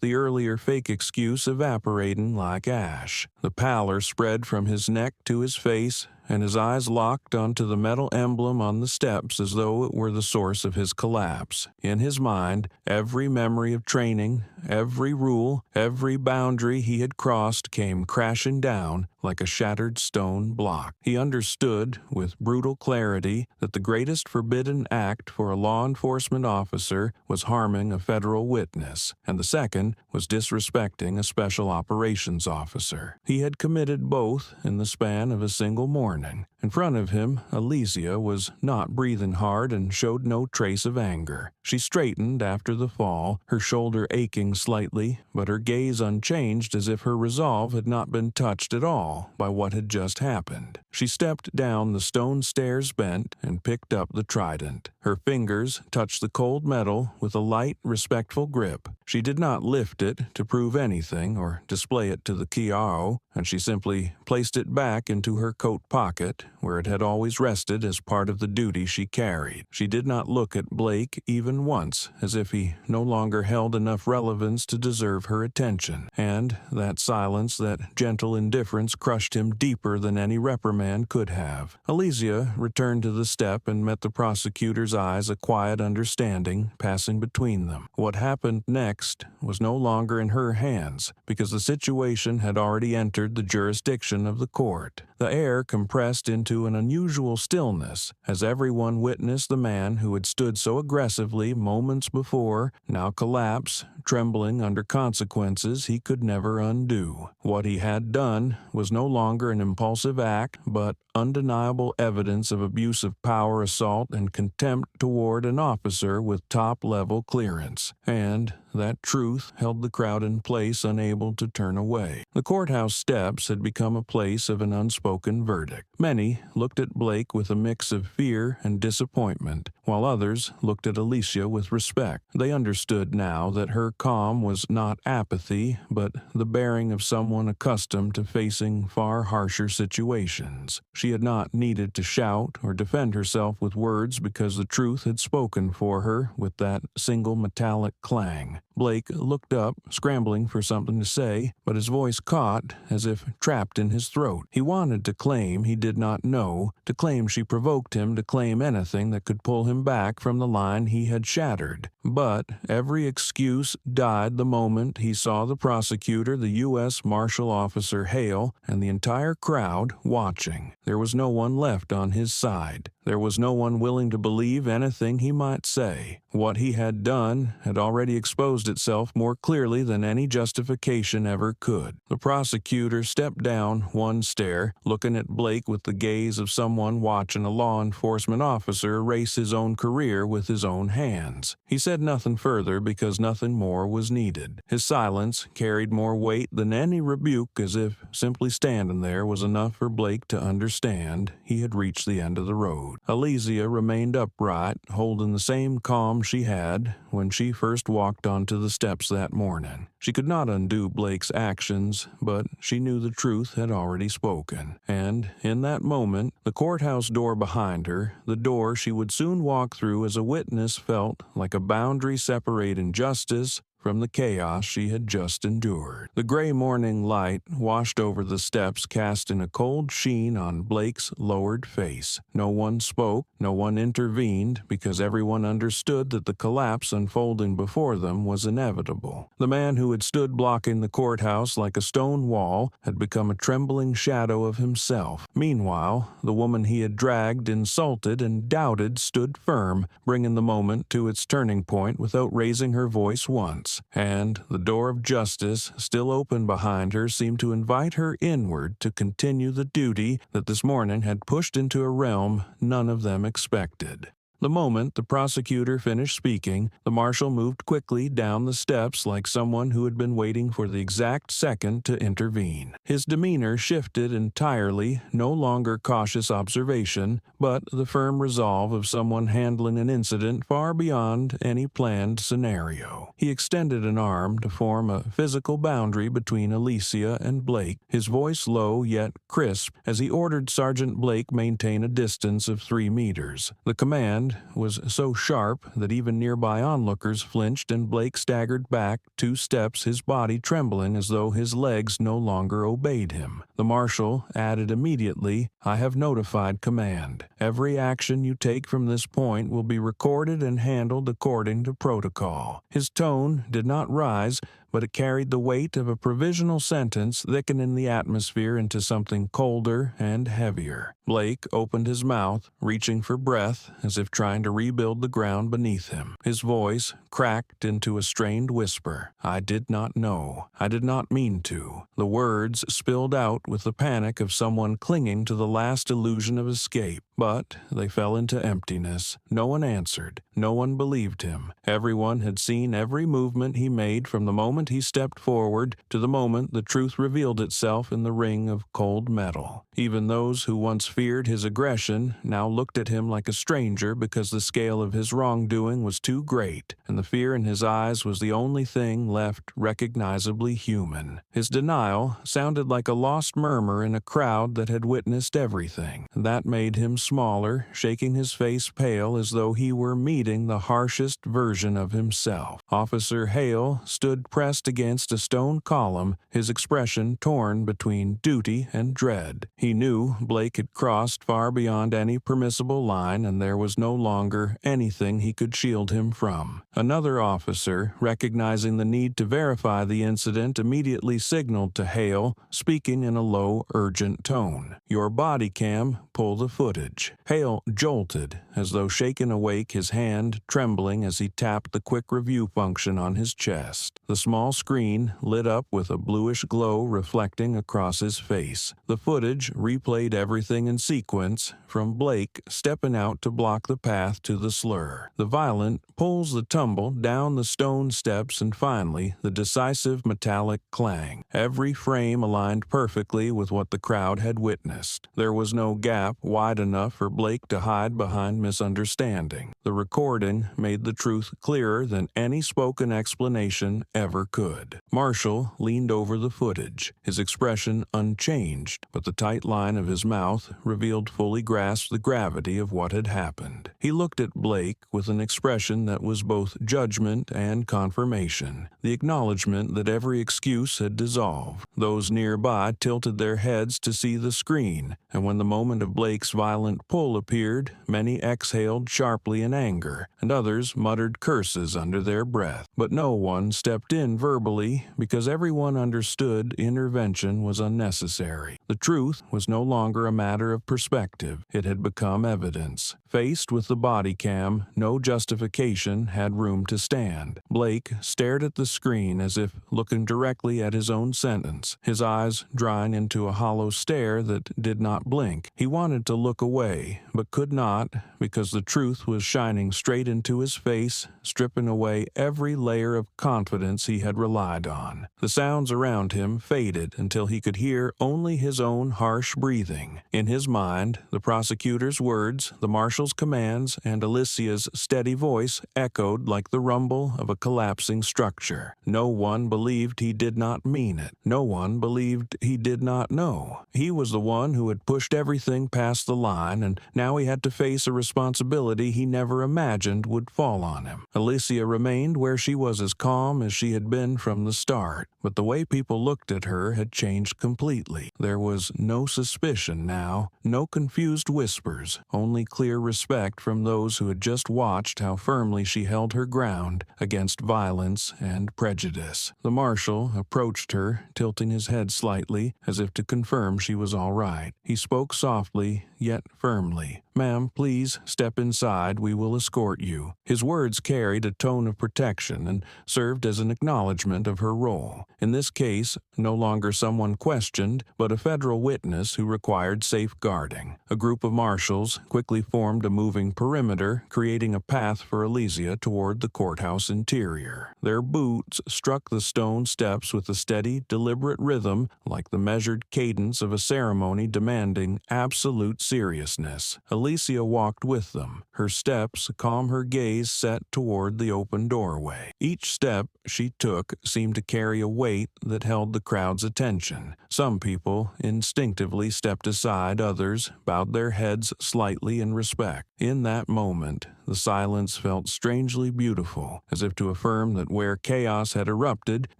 [SPEAKER 1] the earlier fake excuse evaporating like ash. The pallor spread from his neck to his face, and his eyes locked onto the metal emblem on the steps as though it were the source of his collapse. In his mind, every memory of training, every rule, every boundary he had crossed came crashing down like a shattered stone block. He understood with brutal clarity that the greatest forbidden act for a law enforcement officer was harming a federal witness, and the second was disrespecting a special operations officer. He had committed both in the span of a single morning. In front of him, Alicia was not breathing hard and showed no trace of anger. She straightened after the fall, her shoulder aching slightly, but her gaze unchanged, as if her resolve had not been touched at all by what had just happened. She stepped down the stone stairs bent and picked up the trident. Her fingers touched the cold metal with a light, respectful grip. She did not lift it to prove anything or display it to the Kiao, and she simply placed it back into her coat pocket, where it had always rested as part of the duty she carried. She did not look at Blake even once, as if he no longer held enough relevance to deserve her attention, and that silence, that gentle indifference, crushed him deeper than any reprimand could have. Alicia returned to the step and met the prosecutor's eyes, a quiet understanding passing between them. What happened next was no longer in her hands, because the situation had already entered the jurisdiction of the court. The air compressed into an unusual stillness as everyone witnessed the man who had stood so aggressively moments before now collapse, trembling under consequences he could never undo. What he had done was no longer an impulsive act, but undeniable evidence of abuse of power, assault, and contempt toward an officer with top-level clearance. And that truth held the crowd in place, unable to turn away. The courthouse steps had become a place of an unspoken verdict. Many looked at Blake with a mix of fear and disappointment, while others looked at Alicia with respect. They understood now that her calm was not apathy, but the bearing of someone accustomed to facing far harsher situations. She had not needed to shout or defend herself with words, because the truth had spoken for her with that single metallic clang. Blake looked up, scrambling for something to say, but his voice caught as if trapped in his throat. He wanted to claim he did not know, to claim she provoked him, to claim anything that could pull him him back from the line he had shattered. But every excuse died the moment he saw the prosecutor, the U.S. Marshal Officer Hale, and the entire crowd watching. There was no one left on his side. There was no one willing to believe anything he might say. What he had done had already exposed itself more clearly than any justification ever could. The prosecutor stepped down one stair, looking at Blake with the gaze of someone watching a law enforcement officer erase his own career with his own hands. He said nothing further because nothing more was needed. His silence carried more weight than any rebuke, as if simply standing there was enough for Blake to understand he had reached the end of the road. Alicia remained upright, holding the same calm she had when she first walked onto the steps that morning. She could not undo Blake's actions, but she knew the truth had already spoken. And in that moment, the courthouse door behind her, the door she would soon walk through as a witness, felt like a boundary separating justice from the chaos she had just endured. The gray morning light washed over the steps, casting a cold sheen on Blake's lowered face. No one spoke, no one intervened, because everyone understood that the collapse unfolding before them was inevitable. The man who had stood blocking the courthouse like a stone wall had become a trembling shadow of himself. Meanwhile, the woman he had dragged, insulted, and doubted stood firm, bringing the moment to its turning point without raising her voice once. And the door of justice, still open behind her, seemed to invite her inward to continue the duty that this morning had pushed into a realm none of them expected. The moment the prosecutor finished speaking, the marshal moved quickly down the steps like someone who had been waiting for the exact second to intervene. His demeanor shifted entirely, no longer cautious observation, but the firm resolve of someone handling an incident far beyond any planned scenario. He extended an arm to form a physical boundary between Alicia and Blake, his voice low yet crisp as he ordered Sergeant Blake maintain a distance of 3 meters. The command was so sharp that even nearby onlookers flinched, and Blake staggered back 2 steps, his body trembling as though his legs no longer obeyed him. The marshal added immediately, "I have notified command. Every action you take from this point will be recorded and handled according to protocol." His tone did not rise, but it carried the weight of a provisional sentence, thickening the atmosphere into something colder and heavier. Blake opened his mouth, reaching for breath, as if trying to rebuild the ground beneath him. His voice cracked into a strained whisper. "I did not know. I did not mean to." The words spilled out with the panic of someone clinging to the last illusion of escape, but they fell into emptiness. No one answered. No one believed him. Everyone had seen every movement he made from the moment he stepped forward to the moment the truth revealed itself in the ring of cold metal. Even those who once feared his aggression now looked at him like a stranger because the scale of his wrongdoing was too great, and the fear in his eyes was the only thing left recognizably human. His denial sounded like a lost murmur in a crowd that had witnessed everything. That made him smaller, shaking his face pale as though he were meeting the harshest version of himself. Officer Hale stood pressed against a stone column, his expression torn between duty and dread. He knew Blake had crossed far beyond any permissible line, and there was no longer anything he could shield him from. Another officer, recognizing the need to verify the incident, immediately signaled to Hale, speaking in a low, urgent tone. "Your body cam, pull the footage." Hale jolted, as though shaken awake, his hand trembling as he tapped the quick review function on his chest. The small screen lit up with a bluish glow reflecting across his face. The footage replayed everything in sequence, from Blake stepping out to block the path to the slur, the violent pulls, the tumble down the stone steps, and finally the decisive metallic clang. Every frame aligned perfectly with what the crowd had witnessed. There was no gap wide enough for Blake to hide behind misunderstanding. The recorder recording made the truth clearer than any spoken explanation ever could. Marshall leaned over the footage, his expression unchanged, but the tight line of his mouth revealed fully grasped the gravity of what had happened. He looked at Blake with an expression that was both judgment and confirmation, the acknowledgement that every excuse had dissolved. Those nearby tilted their heads to see the screen, and when the moment of Blake's violent pull appeared, many exhaled sharply in anger, and others muttered curses under their breath. But no one stepped in verbally because everyone understood intervention was unnecessary. The truth was no longer a matter of perspective. It had become evidence. Faced with the body cam, no justification had room to stand. Blake stared at the screen as if looking directly at his own sentence, his eyes drying into a hollow stare that did not blink. He wanted to look away, but could not because the truth was shining straight into his face, stripping away every layer of confidence he had relied on. The sounds around him faded until he could hear only his own harsh breathing. In his mind, the prosecutor's words, the marshal's commands, and Alicia's steady voice echoed like the rumble of a collapsing structure. No one believed he did not mean it. No one believed he did not know. He was the one who had pushed everything past the line, and now he had to face a responsibility he never imagined would fall on him. Alicia remained where she was as calm as she had been from the start, but the way people looked at her had changed completely. There was no suspicion now, no confused whispers, only clear respect from those who had just watched how firmly she held her ground against violence and prejudice. The marshal approached her, tilting his head slightly, as if to confirm she was all right. He spoke softly, yet firmly. "Ma'am, please step inside. We will escort you." His words carried a tone of protection and served as an acknowledgement of her role. In this case, no longer someone questioned, but a federal witness who required safeguarding. A group of marshals quickly formed a moving perimeter, creating a path for Alicia toward the courthouse interior. Their boots struck the stone steps with a steady, deliberate rhythm, like the measured cadence of a ceremony demanding absolute seriousness. Alicia walked with them, her steps calm, her gaze set toward the open doorway. Each step she took seemed to carry a weight that held the crowd's attention. Some people instinctively stepped aside, others bowed their heads slightly in respect. In that moment, the silence felt strangely beautiful, as if to affirm that where chaos had erupted,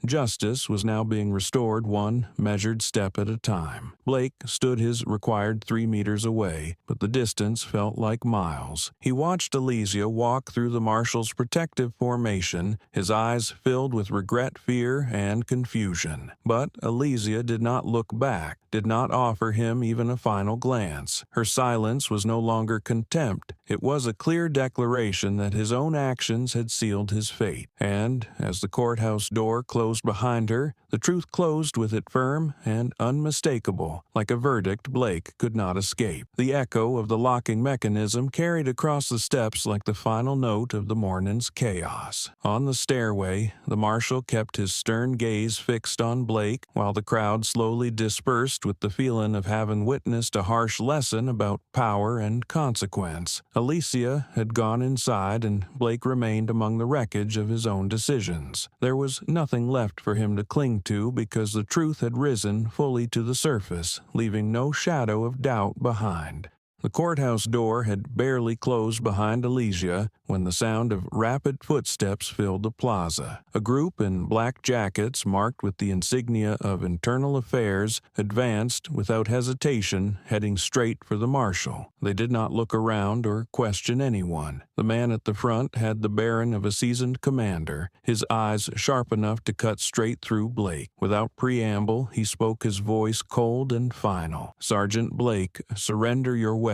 [SPEAKER 1] justice was now being restored one measured step at a time. Blake stood his required 3 meters away, but the distance felt like miles. He watched Alicia walk through the marshal's protective formation, his eyes filled with regret, fear, and confusion. But Alicia did not look back, did not offer him even a final glance. Her silence was no longer contempt. It was a clear declaration that his own actions had sealed his fate. And, as the courthouse door closed behind her, the truth closed with it firm and unmistakable, like a verdict Blake could not escape. The echo of the locking mechanism carried across the steps like the final note of the morning's chaos. On the stairway, the marshal kept his stern gaze fixed on Blake, while the crowd slowly dispersed with the feeling of having witnessed a harsh lesson about power and consequence. Alicia had gone inside, and Blake remained among the wreckage of his own decisions. There was nothing left for him to cling to because the truth had risen fully to the surface, leaving no shadow of doubt behind. The courthouse door had barely closed behind Alicia when the sound of rapid footsteps filled the plaza. A group in black jackets marked with the insignia of internal affairs advanced without hesitation, heading straight for the marshal. They did not look around or question anyone. The man at the front had the bearing of a seasoned commander, his eyes sharp enough to cut straight through Blake. Without preamble, he spoke, his voice cold and final. "Sergeant Blake, surrender your weapon."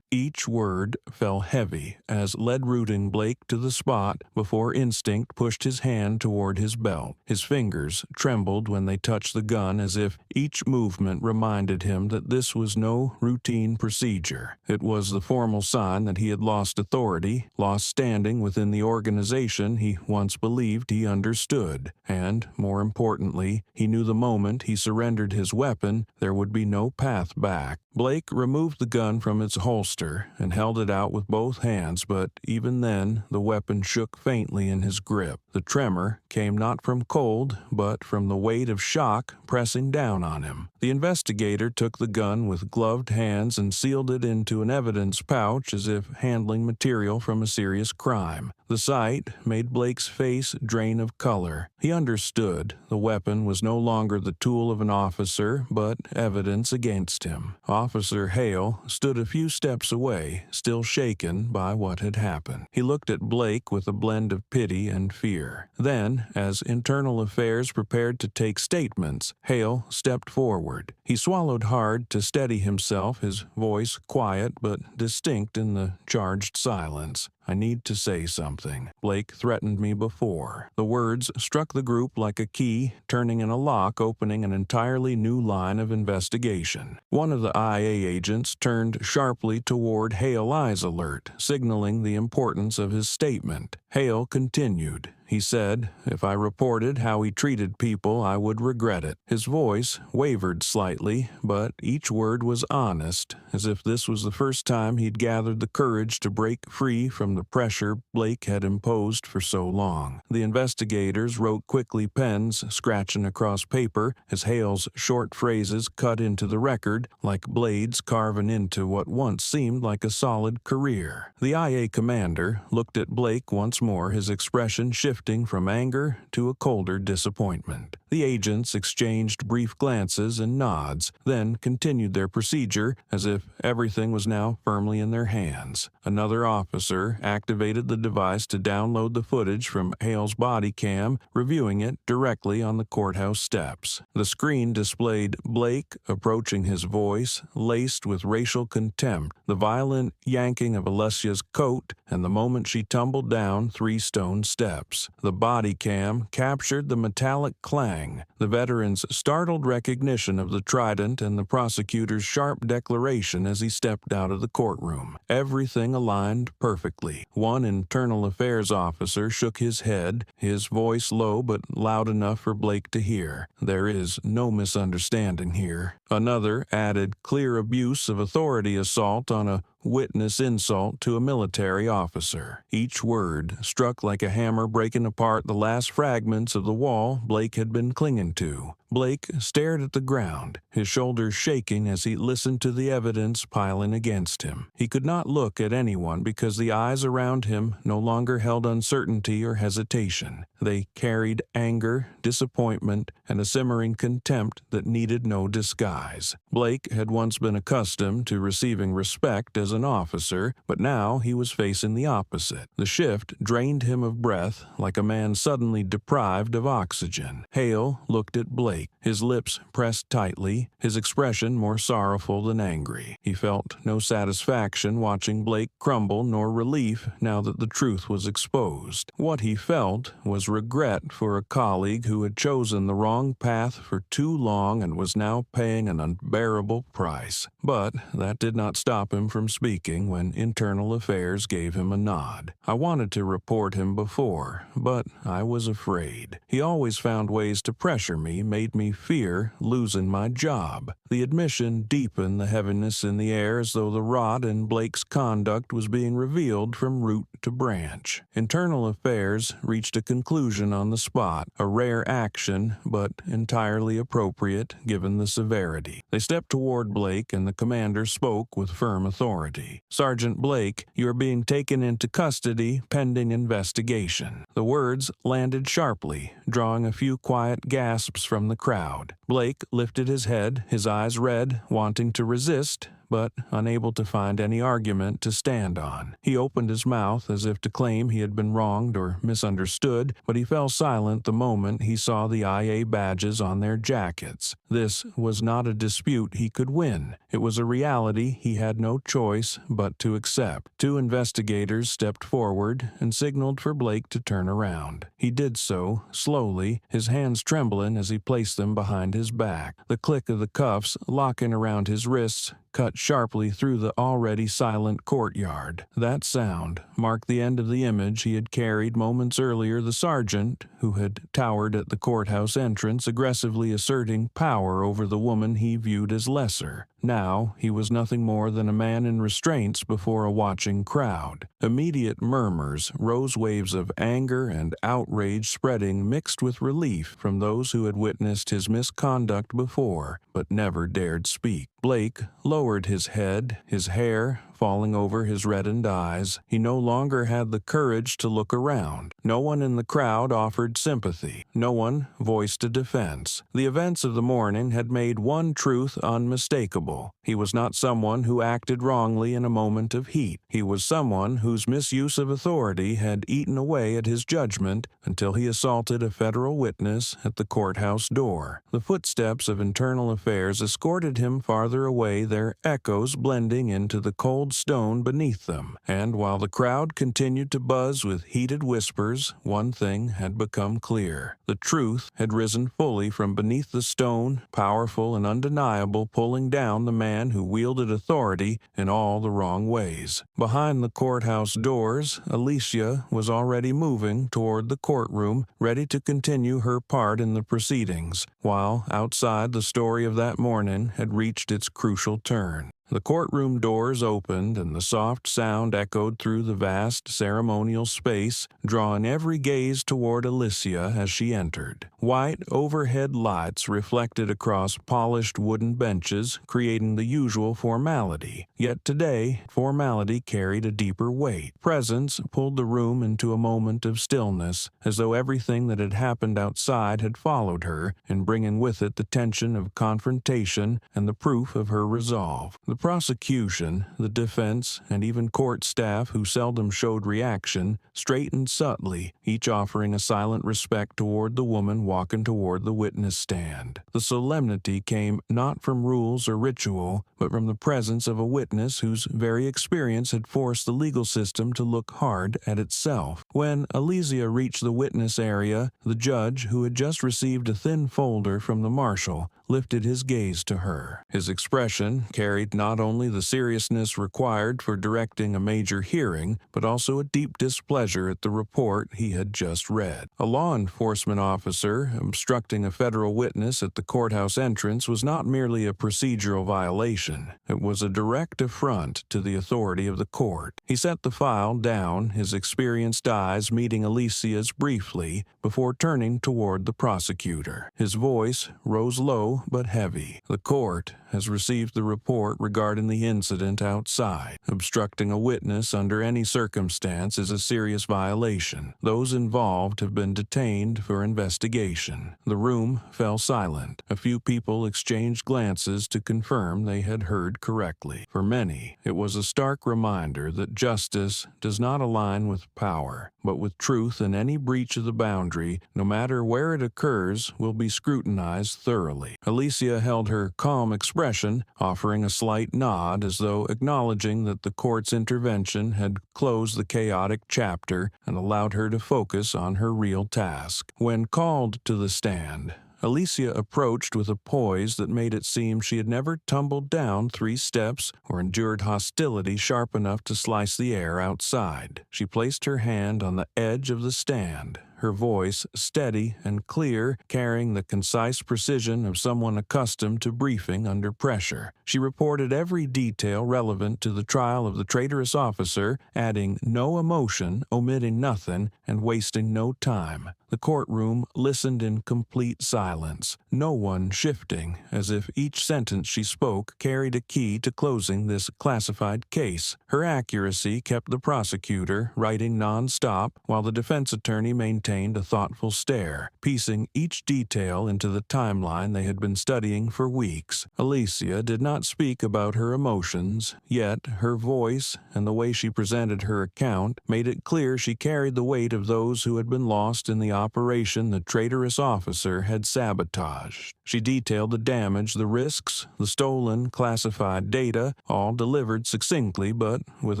[SPEAKER 1] Each word fell heavy as lead-rooting Blake to the spot before instinct pushed his hand toward his belt. His fingers trembled when they touched the gun, as if each movement reminded him that this was no routine procedure. It was the formal sign that he had lost authority, lost standing within the organization he once believed he understood, and, more importantly, he knew the moment he surrendered his weapon, there would be no path back. Blake removed the gun from its its holster and held it out with both hands, but even then the weapon shook faintly in his grip. The tremor came not from cold, but from the weight of shock pressing down on him. The investigator took the gun with gloved hands and sealed it into an evidence pouch as if handling material from a serious crime. The sight made Blake's face drain of color. He understood the weapon was no longer the tool of an officer, but evidence against him. Officer Hale stood a few steps away, still shaken by what had happened. He looked at Blake with a blend of pity and fear. Then, as Internal Affairs prepared to take statements, Hale stepped forward. He swallowed hard to steady himself, his voice quiet but distinct in the charged silence. "I need to say something. Blake threatened me before." The words struck the group like a key, turning in a lock, opening an entirely new line of investigation. One of the IA agents turned sharply toward Hale, eyes alert, signaling the importance of his statement. Hale continued. He said, "If I reported how he treated people, I would regret it." His voice wavered slightly, but each word was honest, as if this was the first time he'd gathered the courage to break free from the pressure Blake had imposed for so long. The investigators wrote quickly, pens scratching across paper, as Hale's short phrases cut into the record like blades carving into what once seemed like a solid career. The IA commander looked at Blake once more, his expression shifting from anger to a colder disappointment. The agents exchanged brief glances and nods, then continued their procedure as if everything was now firmly in their hands. Another officer activated the device to download the footage from Hale's body cam, reviewing it directly on the courthouse steps. The screen displayed Blake approaching his voice, laced with racial contempt, the violent yanking of Alessia's coat, and the moment she tumbled down 3 stone steps. The body cam captured the metallic clang, the veteran's startled recognition of the trident, and the prosecutor's sharp declaration as he stepped out of the courtroom. Everything aligned perfectly. One Internal Affairs officer shook his head, his voice low but loud enough for Blake to hear. "There is no misunderstanding here." Another added clear abuse of authority assault on a witness insult to a military officer. Each word struck like a hammer, breaking apart the last fragments of the wall Blake had been clinging to. Blake stared at the ground, his shoulders shaking as he listened to the evidence piling against him. He could not look at anyone because the eyes around him no longer held uncertainty or hesitation. They carried anger, disappointment, and a simmering contempt that needed no disguise. Blake had once been accustomed to receiving respect as an officer, but now he was facing the opposite. The shift drained him of breath like a man suddenly deprived of oxygen. Hale looked at Blake, his lips pressed tightly, his expression more sorrowful than angry. He felt no satisfaction watching Blake crumble, nor relief now that the truth was exposed. What he felt was regret for a colleague who had chosen the wrong path for too long and was now paying an unbearable price. But that did not stop him from speaking when Internal Affairs gave him a nod. "I wanted to report him before, but I was afraid. He always found ways to pressure me, made me fear losing my job." The admission deepened the heaviness in the air, as though the rot in Blake's conduct was being revealed from root to branch. Internal Affairs reached a conclusion on the spot, a rare action, but entirely appropriate given the severity. They stepped toward Blake, and the commander spoke with firm authority. "Sergeant Blake, you are being taken into custody pending investigation." The words landed sharply, drawing a few quiet gasps from the crowd. Blake lifted his head, his eyes red, wanting to resist, but unable to find any argument to stand on. He opened his mouth as if to claim he had been wronged or misunderstood, but he fell silent the moment he saw the IA badges on their jackets. This was not a dispute he could win. It was a reality he had no choice but to accept. 2 investigators stepped forward and signaled for Blake to turn around. He did so, slowly, his hands trembling as he placed them behind his back. The click of the cuffs locking around his wrists cut sharply through the already silent courtyard. That sound marked the end of the image he had carried moments earlier, the sergeant, who had towered at the courthouse entrance, aggressively asserting power over the woman he viewed as lesser. Now he was nothing more than a man in restraints before a watching crowd. Immediate murmurs rose, waves of anger and outrage spreading, mixed with relief from those who had witnessed his misconduct before, but never dared speak. Blake lowered his head, his hair falling over his reddened eyes. He no longer had the courage to look around. No one in the crowd offered sympathy. No one voiced a defense. The events of the morning had made one truth unmistakable. He was not someone who acted wrongly in a moment of heat. He was someone whose misuse of authority had eaten away at his judgment until he assaulted a federal witness at the courthouse door. The footsteps of internal affairs escorted him farther away, their echoes blending into the cold stone beneath them. And while the crowd continued to buzz with heated whispers, one thing had become clear. The truth had risen fully from beneath the stone, powerful and undeniable, pulling down the man who wielded authority in all the wrong ways. Behind the courthouse doors, Alicia was already moving toward the courtroom, ready to continue her part in the proceedings, while outside the story of that morning had reached its crucial turn. The courtroom doors opened, and the soft sound echoed through the vast ceremonial space, drawing every gaze toward Alicia as she entered. White overhead lights reflected across polished wooden benches, creating the usual formality. Yet today, formality carried a deeper weight. Presence pulled the room into a moment of stillness, as though everything that had happened outside had followed her, and bringing with it the tension of confrontation and the proof of her resolve. The prosecution, the defense, and even court staff, who seldom showed reaction, straightened subtly, each offering a silent respect toward the woman walking toward the witness stand. The solemnity came not from rules or ritual, but from the presence of a witness whose very experience had forced the legal system to look hard at itself. When Alicia reached the witness area, the judge, who had just received a thin folder from the marshal, lifted his gaze to her. His expression carried not only the seriousness required for directing a major hearing, but also a deep displeasure at the report he had just read. A law enforcement officer obstructing a federal witness at the courthouse entrance was not merely a procedural violation. It was a direct affront to the authority of the court. He set the file down, his experienced eyes meeting Alicia's briefly, before turning toward the prosecutor. His voice rose low but heavy. The court has received the report regarding the incident outside. Obstructing a witness under any circumstance is a serious violation. Those involved have been detained for investigation. The room fell silent. A few people exchanged glances to confirm they had heard correctly. For many, it was a stark reminder that justice does not align with power, but with truth, and any breach of the boundary, no matter where it occurs, will be scrutinized thoroughly. Alicia held her calm expression, offering a slight nod as though acknowledging that the court's intervention had closed the chaotic chapter and allowed her to focus on her real task. When called to the stand, Alicia approached with a poise that made it seem she had never tumbled down 3 steps or endured hostility sharp enough to slice the air outside. She placed her hand on the edge of the stand, her voice steady and clear, carrying the concise precision of someone accustomed to briefing under pressure. She reported every detail relevant to the trial of the traitorous officer, adding no emotion, omitting nothing, and wasting no time. The courtroom listened in complete silence, no one shifting, as if each sentence she spoke carried a key to closing this classified case. Her accuracy kept the prosecutor writing non-stop, while the defense attorney maintained a thoughtful stare, piecing each detail into the timeline they had been studying for weeks. Alicia did not speak about her emotions, yet her voice and the way she presented her account made it clear she carried the weight of those who had been lost in the operation the traitorous officer had sabotaged. She detailed the damage, the risks, the stolen classified data, all delivered succinctly but with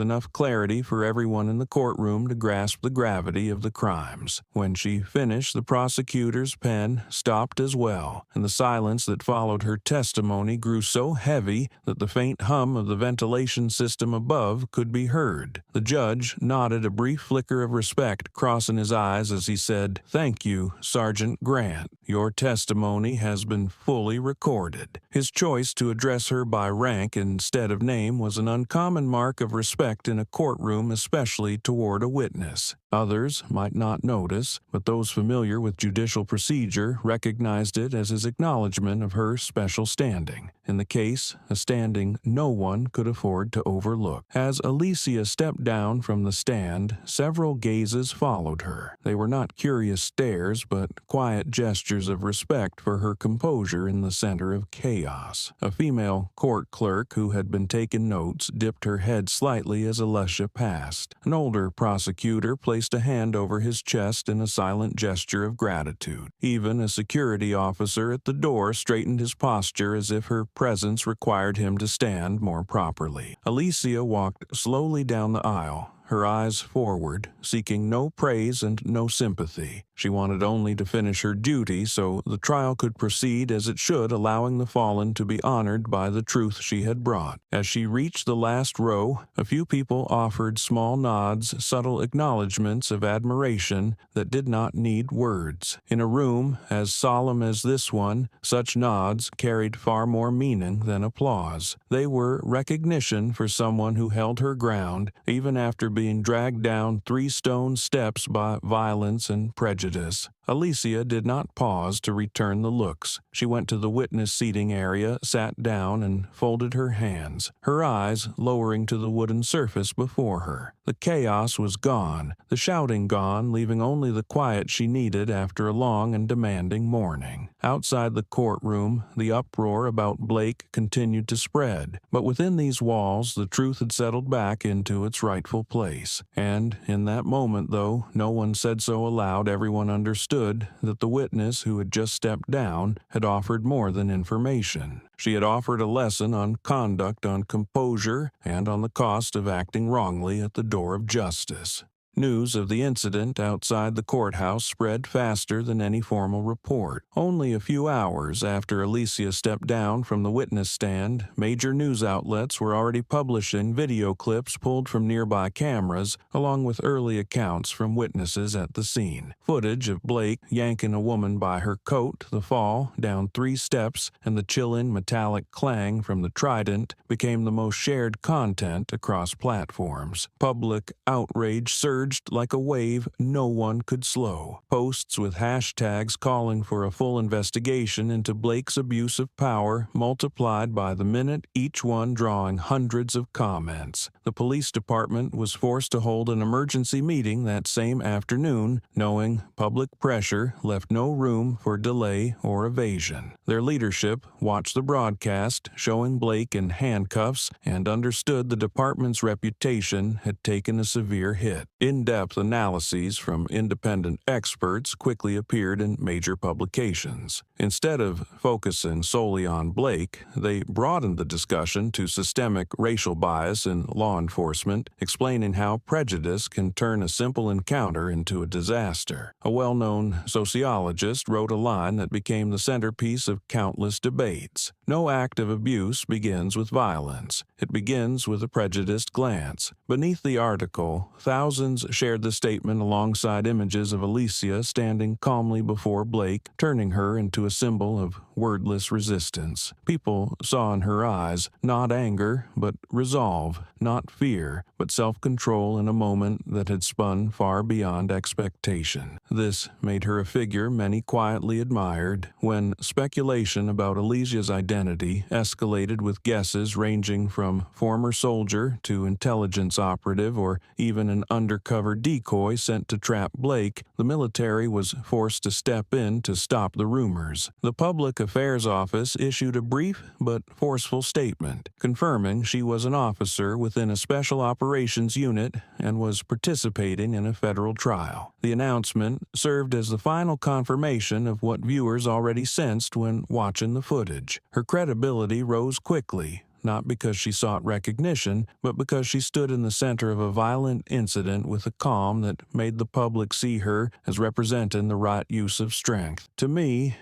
[SPEAKER 1] enough clarity for everyone in the courtroom to grasp the gravity of the crimes. When she finished, the prosecutor's pen stopped as well, and the silence that followed her testimony grew so heavy that the faint hum of the ventilation system above could be heard. The judge nodded, a brief flicker of respect crossing his eyes as he said, "Thank you, Sergeant Grant. Your testimony has been fully recorded." His choice to address her by rank instead of name was an uncommon mark of respect in a courtroom, especially toward a witness. Others might not notice, but those familiar with judicial procedure recognized it as his acknowledgment of her special standing. In the case, a standing no one could afford to overlook. As Alicia stepped down from the stand, several gazes followed her. They were not curious stares, but quiet gestures of respect for her composure in the center of chaos. A female court clerk who had been taking notes dipped her head slightly as Alicia passed. An older prosecutor placed a hand over his chest in a silent gesture of gratitude. Even a security officer at the door straightened his posture as if her presence required him to stand more properly. Alicia walked slowly down the aisle, her eyes forward, seeking no praise and no sympathy. She wanted only to finish her duty so the trial could proceed as it should, allowing the fallen to be honored by the truth she had brought. As she reached the last row, a few people offered small nods, subtle acknowledgments of admiration that did not need words. In a room as solemn as this one, such nods carried far more meaning than applause. They were recognition for someone who held her ground, even after being dragged down 3 stone steps by violence and prejudice. Alicia did not pause to return the looks. She went to the witness seating area, sat down, and folded her hands, her eyes lowering to the wooden surface before her. The chaos was gone, the shouting gone, leaving only the quiet she needed after a long and demanding morning. Outside the courtroom, the uproar about Blake continued to spread, but within these walls the truth had settled back into its rightful place. And in that moment, though no one said so aloud, everyone understood that the witness who had just stepped down had offered more than information. She had offered a lesson on conduct, on composure, and on the cost of acting wrongly at the door of justice. News of the incident outside the courthouse spread faster than any formal report. Only a few hours after Alicia stepped down from the witness stand, major news outlets were already publishing video clips pulled from nearby cameras, along with early accounts from witnesses at the scene. Footage of Blake yanking a woman by her coat, the fall down 3 steps, and the chilling metallic clang from the trident became the most shared content across platforms. Public outrage surged like a wave no one could slow. Posts with hashtags calling for a full investigation into Blake's abuse of power multiplied by the minute, each one drawing hundreds of comments. The police department was forced to hold an emergency meeting that same afternoon, knowing public pressure left no room for delay or evasion. Their leadership watched the broadcast showing Blake in handcuffs and understood the department's reputation had taken a severe hit. In-depth analyses from independent experts quickly appeared in major publications. Instead of focusing solely on Blake, they broadened the discussion to systemic racial bias in law enforcement, explaining how prejudice can turn a simple encounter into a disaster. A well-known sociologist wrote a line that became the centerpiece of countless debates. No act of abuse begins with violence. It begins with a prejudiced glance. Beneath the article, thousands shared the statement alongside images of Alicia standing calmly before Blake, turning her into a symbol of wordless resistance. People saw in her eyes not anger, but resolve, not fear, but self-control in a moment that had spun far beyond expectation. This made her a figure many quietly admired. When speculation about Alicia's identity escalated with guesses ranging from former soldier to intelligence operative or even an undercover decoy sent to trap Blake, the military was forced to step in to stop the rumors. The Public Affairs Office issued a brief but forceful statement, confirming she was an officer within a special operations unit and was participating in a federal trial. The announcement served as the final confirmation of what viewers already sensed when watching the footage. Her credibility rose quickly. not because she sought recognition, but because she stood in the center of a violent incident with a calm that made the public see her as representing the right use of strength. To me,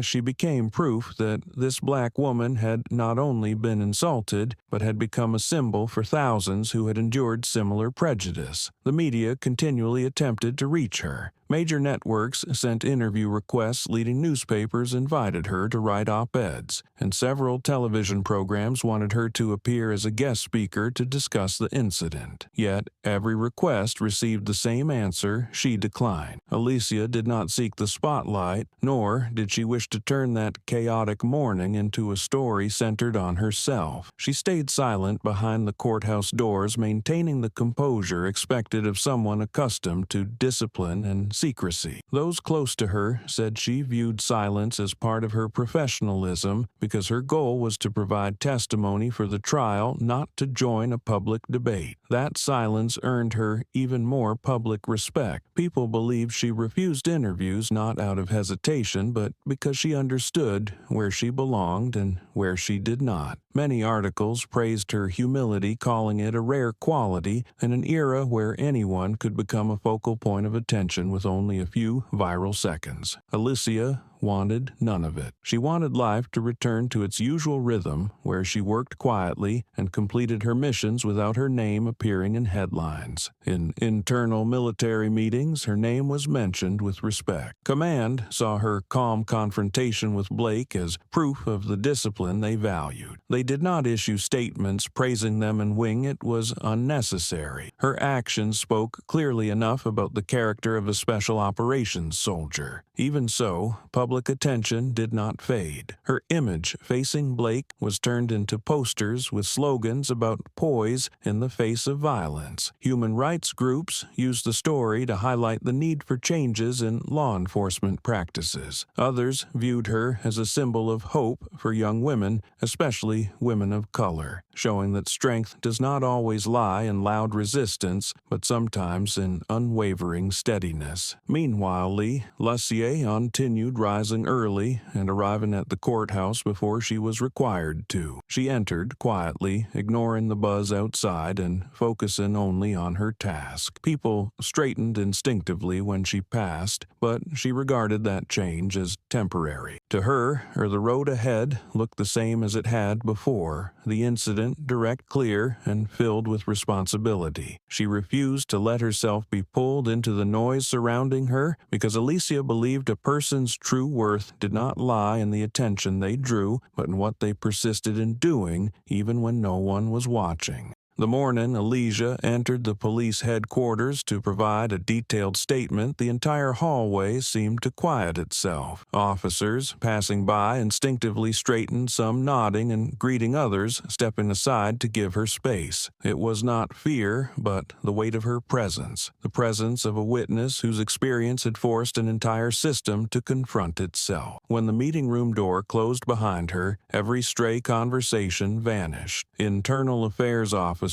[SPEAKER 1] she became proof that this black woman had not only been insulted, but had become a symbol for thousands who had endured similar prejudice. The media continually attempted to reach her. Major networks sent interview requests, leading newspapers invited her to write op-eds, and several television programs wanted her to appear as a guest speaker to discuss the incident. Yet, every request received the same answer: she declined. Alicia did not seek the spotlight, nor did she wish to turn that chaotic morning into a story centered on herself. She stayed silent behind the courthouse doors, maintaining the composure expected of someone accustomed to discipline and secrecy. Those close to her said she viewed silence as part of her professionalism because her goal was to provide testimony for the trial, not to join a public debate. That silence earned her even more public respect. People believed she refused interviews not out of hesitation, but because she understood where she belonged and where she did not. Many articles praised her humility, calling it a rare quality in an era where anyone could become a focal point of attention with only a few viral seconds. Alicia wanted none of it. She wanted life to return to its usual rhythm, where she worked quietly and completed her missions without her name appearing in headlines. In internal military meetings, her name was mentioned with respect. Command saw her calm confrontation with Blake as proof of the discipline they valued. They did not issue statements praising them and wing it was unnecessary. Her actions spoke clearly enough about the character of a special operations soldier. Even so, public attention did not fade. Her image facing Blake was turned into posters with slogans about poise in the face of violence. Human rights groups used the story to highlight the need for changes in law enforcement practices. Others viewed her as a symbol of hope for young women, especially women of color, showing that strength does not always lie in loud resistance, but sometimes in unwavering steadiness. Meanwhile, Lussier continued rising early and arriving at the courthouse before she was required to. She entered quietly, ignoring the buzz outside and focusing only on her task. People straightened instinctively when she passed, but she regarded that change as temporary. To her, the road ahead looked the same as it had before, the incident direct, clear, and filled with responsibility. She refused to let herself be pulled into the noise surrounding her because Alicia believed a person's true worth did not lie in the attention they drew, but in what they persisted in doing, even when no one was watching. The morning Alicia entered the police headquarters to provide a detailed statement, the entire hallway seemed to quiet itself. Officers passing by instinctively straightened, some nodding and greeting others, stepping aside to give her space. It was not fear, but the weight of her presence, the presence of a witness whose experience had forced an entire system to confront itself. When the meeting room door closed behind her, every stray conversation vanished. Internal Affairs officers,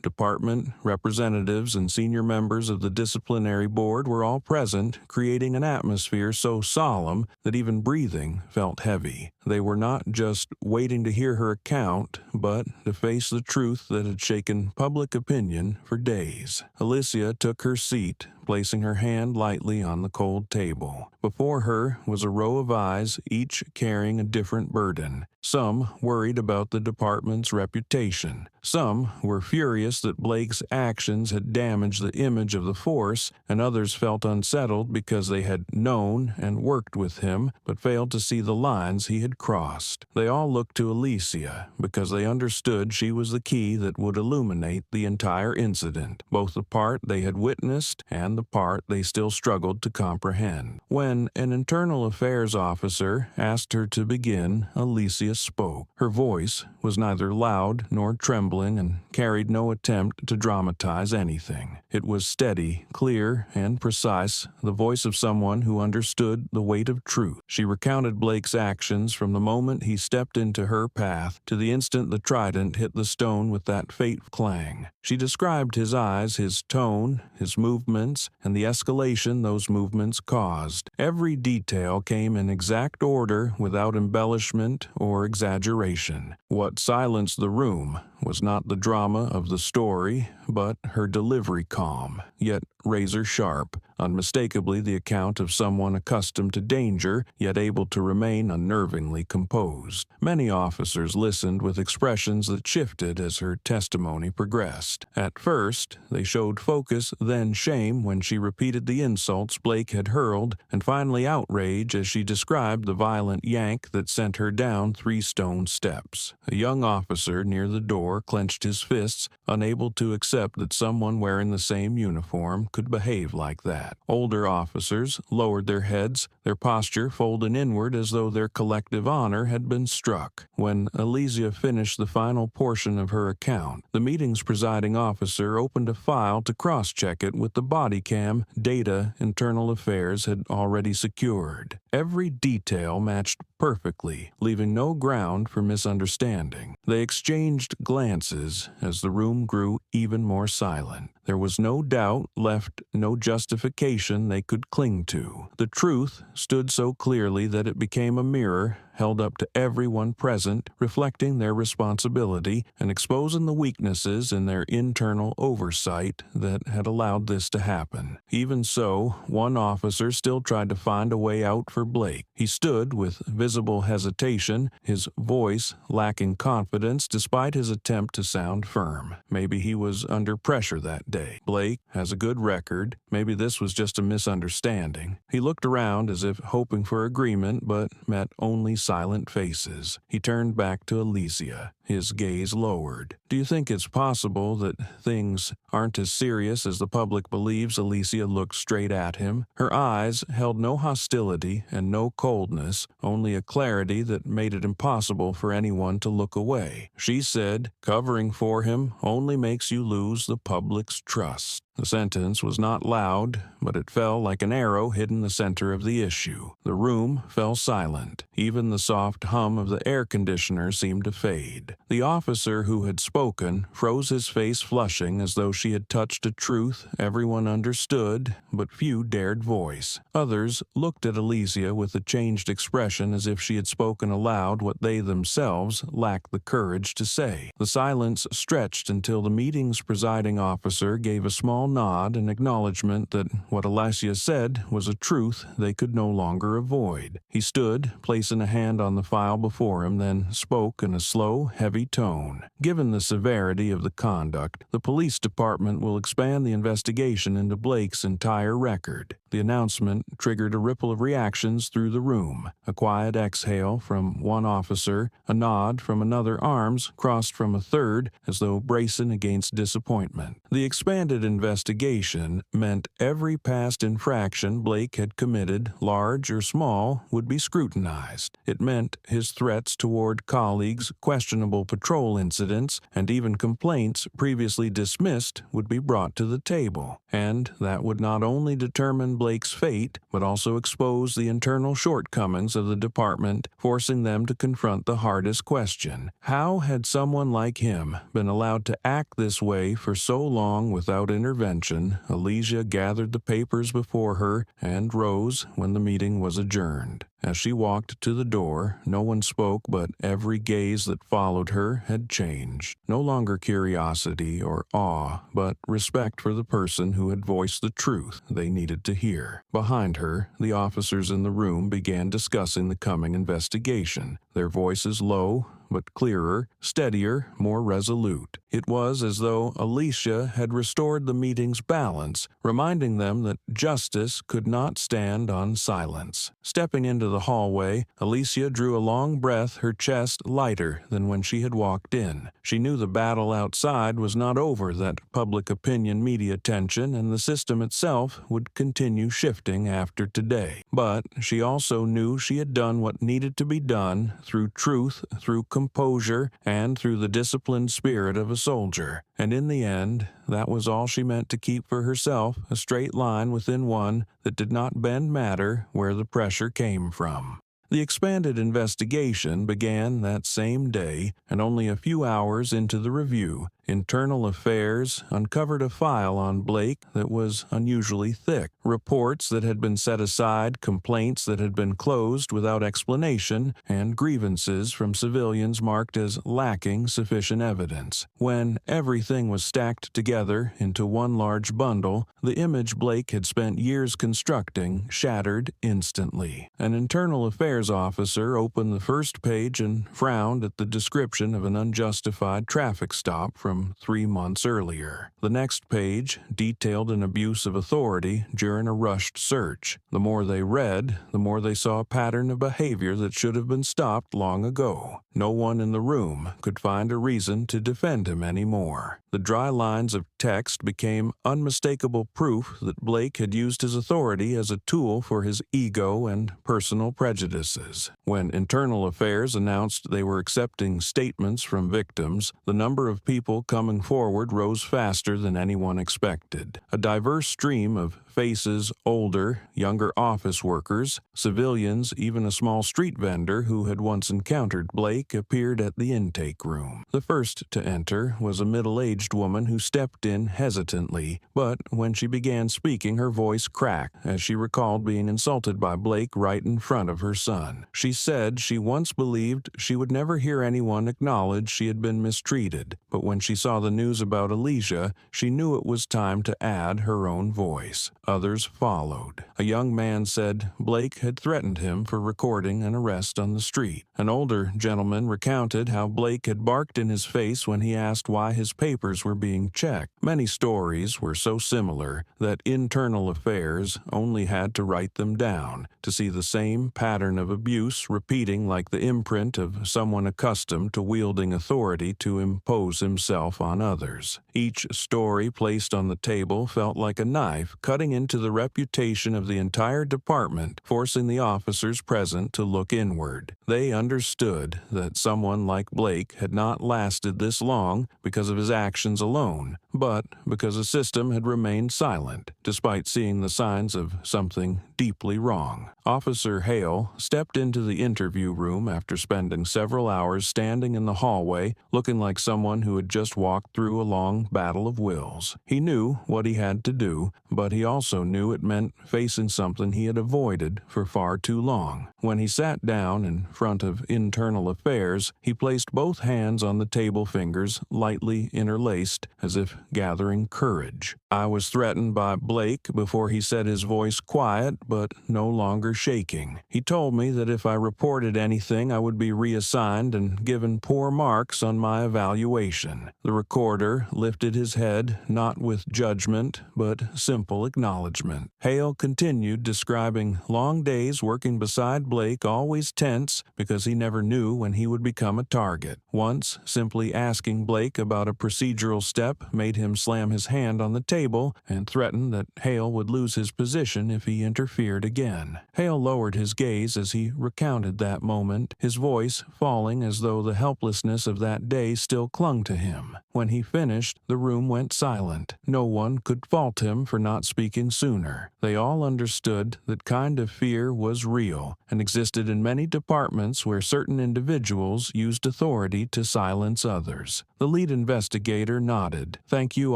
[SPEAKER 1] department representatives, and senior members of the disciplinary board were all present, creating an atmosphere so solemn that even breathing felt heavy. They were not just waiting to hear her account, but to face the truth that had shaken public opinion for days. Alicia took her seat, placing her hand lightly on the cold table. Before her was a row of eyes, each carrying a different burden. Some worried about the department's reputation. Some were furious that Blake's actions had damaged the image of the force, and others felt unsettled because they had known and worked with him, but failed to see the lines he had crossed. They all looked to Alicia because they understood she was the key that would illuminate the entire incident, both the part they had witnessed and the part they still struggled to comprehend. When an internal affairs officer asked her to begin, Alicia spoke. Her voice was neither loud nor trembling and carried no attempt to dramatize anything. It was steady, clear, and precise, the voice of someone who understood the weight of truth. She recounted Blake's actions from the moment he stepped into her path to the instant the trident hit the stone with that fateful clang. She described his eyes, his tone, his movements, and the escalation those movements caused. Every detail came in exact order without embellishment or exaggeration. exaggeration. What silenced the room was not the drama of the story, but her delivery calm, yet razor-sharp, unmistakably the account of someone accustomed to danger, yet able to remain unnervingly composed. Many officers listened with expressions that shifted as her testimony progressed. At first, they showed focus, then shame when she repeated the insults Blake had hurled, and finally outrage as she described the violent yank that sent her down 3 stone steps. A young officer near the door clenched his fists, unable to accept that someone wearing the same uniform could behave like that. Older officers lowered their heads, their posture folding inward as though their collective honor had been struck. When Elysia finished the final portion of her account, the meeting's presiding officer opened a file to cross-check it with the body cam data Internal Affairs had already secured. Every detail matched perfectly, leaving no ground for misunderstanding. They exchanged glances as the room grew even more silent. There was no doubt left, no justification they could cling to. The truth stood so clearly that it became a mirror held up to everyone present, reflecting their responsibility and exposing the weaknesses in their internal oversight that had allowed this to happen. Even so, one officer still tried to find a way out for Blake. He stood with visible hesitation, his voice lacking confidence despite his attempt to sound firm. Maybe he was under pressure that day. Blake has a good record. Maybe this was just a misunderstanding. He looked around as if hoping for agreement, but met only silent faces. He turned back to Elysia, his gaze lowered. "Do you think it's possible that things aren't as serious as the public believes?" Elysia looked straight at him. Her eyes held no hostility and no coldness, only a clarity that made it impossible for anyone to look away. She said, "Covering for him only makes you lose the public's trust." The sentence was not loud, but it fell like an arrow hit in the center of the issue. The room fell silent. Even the soft hum of the air conditioner seemed to fade. The officer who had spoken froze, his face flushing as though she had touched a truth everyone understood, but few dared voice. Others looked at Elysia with a changed expression as if she had spoken aloud what they themselves lacked the courage to say. The silence stretched until the meeting's presiding officer gave a small nod in acknowledgement that what Elysia said was a truth they could no longer avoid. He stood, placing a hand on the file before him, then spoke in a slow, heavy tone. "Given the severity of the conduct, the police department will expand the investigation into Blake's entire record." The announcement triggered a ripple of reactions through the room. A quiet exhale from one officer, a nod from another, arms crossed from a third, as though bracing against disappointment. The expanded investigation meant every past infraction Blake had committed, large or small, would be scrutinized. It meant his threats toward colleagues, questionable patrol incidents, and even complaints previously dismissed would be brought to the table. And that would not only determine Blake's fate, but also expose the internal shortcomings of the department, forcing them to confront the hardest question. How had someone like him been allowed to act this way for so long without intervention? Elysia gathered the papers before her and rose when the meeting was adjourned. As she walked to the door, no one spoke, but every gaze that followed her had changed. No longer curiosity or awe, but respect for the person who had voiced the truth they needed to hear. Behind her, the officers in the room began discussing the coming investigation, their voices low, but clearer, steadier, more resolute. It was as though Elysia had restored the meeting's balance, reminding them that justice could not stand on silence. Stepping into the hallway, Elysia drew a long breath, her chest lighter than when she had walked in. She knew the battle outside was not over, that public opinion, media attention, and the system itself would continue shifting after today. But she also knew she had done what needed to be done through truth, through composure, and through the disciplined spirit of a soldier. And in the end, that was all she meant to keep for herself, a straight line within one that did not bend matter where the pressure came from. The expanded investigation began that same day, and only a few hours into the review, Internal Affairs uncovered a file on Blake that was unusually thick. Reports that had been set aside, complaints that had been closed without explanation, and grievances from civilians marked as lacking sufficient evidence. When everything was stacked together into one large bundle, the image Blake had spent years constructing shattered instantly. An internal affairs officer opened the first page and frowned at the description of an unjustified traffic stop from 3 months earlier. The next page detailed an abuse of authority during a rushed search. The more they read, the more they saw a pattern of behavior that should have been stopped long ago. No one in the room could find a reason to defend him anymore. The dry lines of text became unmistakable proof that Blake had used his authority as a tool for his ego and personal prejudices. When Internal Affairs announced they were accepting statements from victims, the number of people coming forward rose faster than anyone expected. A diverse stream of faces, older, younger office workers, civilians, even a small street vendor who had once encountered Blake appeared at the intake room. The first to enter was a middle-aged woman who stepped in hesitantly, but when she began speaking, her voice cracked as she recalled being insulted by Blake right in front of her son. She said she once believed she would never hear anyone acknowledge she had been mistreated, but when she saw the news about Alicia, she knew it was time to add her own voice. Others followed. A young man said Blake had threatened him for recording an arrest on the street. An older gentleman recounted how Blake had barked in his face when he asked why his papers were being checked. Many stories were so similar that Internal Affairs only had to write them down to see the same pattern of abuse repeating like the imprint of someone accustomed to wielding authority to impose himself on others. Each story placed on the table felt like a knife cutting into the reputation of the entire department, forcing the officers present to look inward. They understood that someone like Blake had not lasted this long because of his actions alone, but because a system had remained silent, despite seeing the signs of something deeply wrong. Officer Hale stepped into the interview room after spending several hours standing in the hallway, looking like someone who had just walked through a long battle of wills. He knew what he had to do, but he also knew it meant facing something he had avoided for far too long. When he sat down in front of Internal Affairs, he placed both hands on the table fingers, lightly interlaced, as if gathering courage. I was threatened by Blake before he said, his voice quiet but no longer shaking. He told me that if I reported anything, I would be reassigned and given poor marks on my evaluation. The recorder lifted his head, not with judgment, but simple acknowledgement. Hale continued describing long days working beside Blake, always tense because he never knew when he would become a target. Once, simply asking Blake about a procedural step made him slam his hand on the table and threaten that Hale would lose his position if he interfered again. Hale lowered his gaze as he recounted that moment, his voice falling as though the helplessness of that day still clung to him. When he finished, the room went silent. No one could fault him for not speaking sooner. They all understood that kind of fear was real and existed in many departments where certain individuals used authority to silence others. The lead investigator nodded. "Thank you,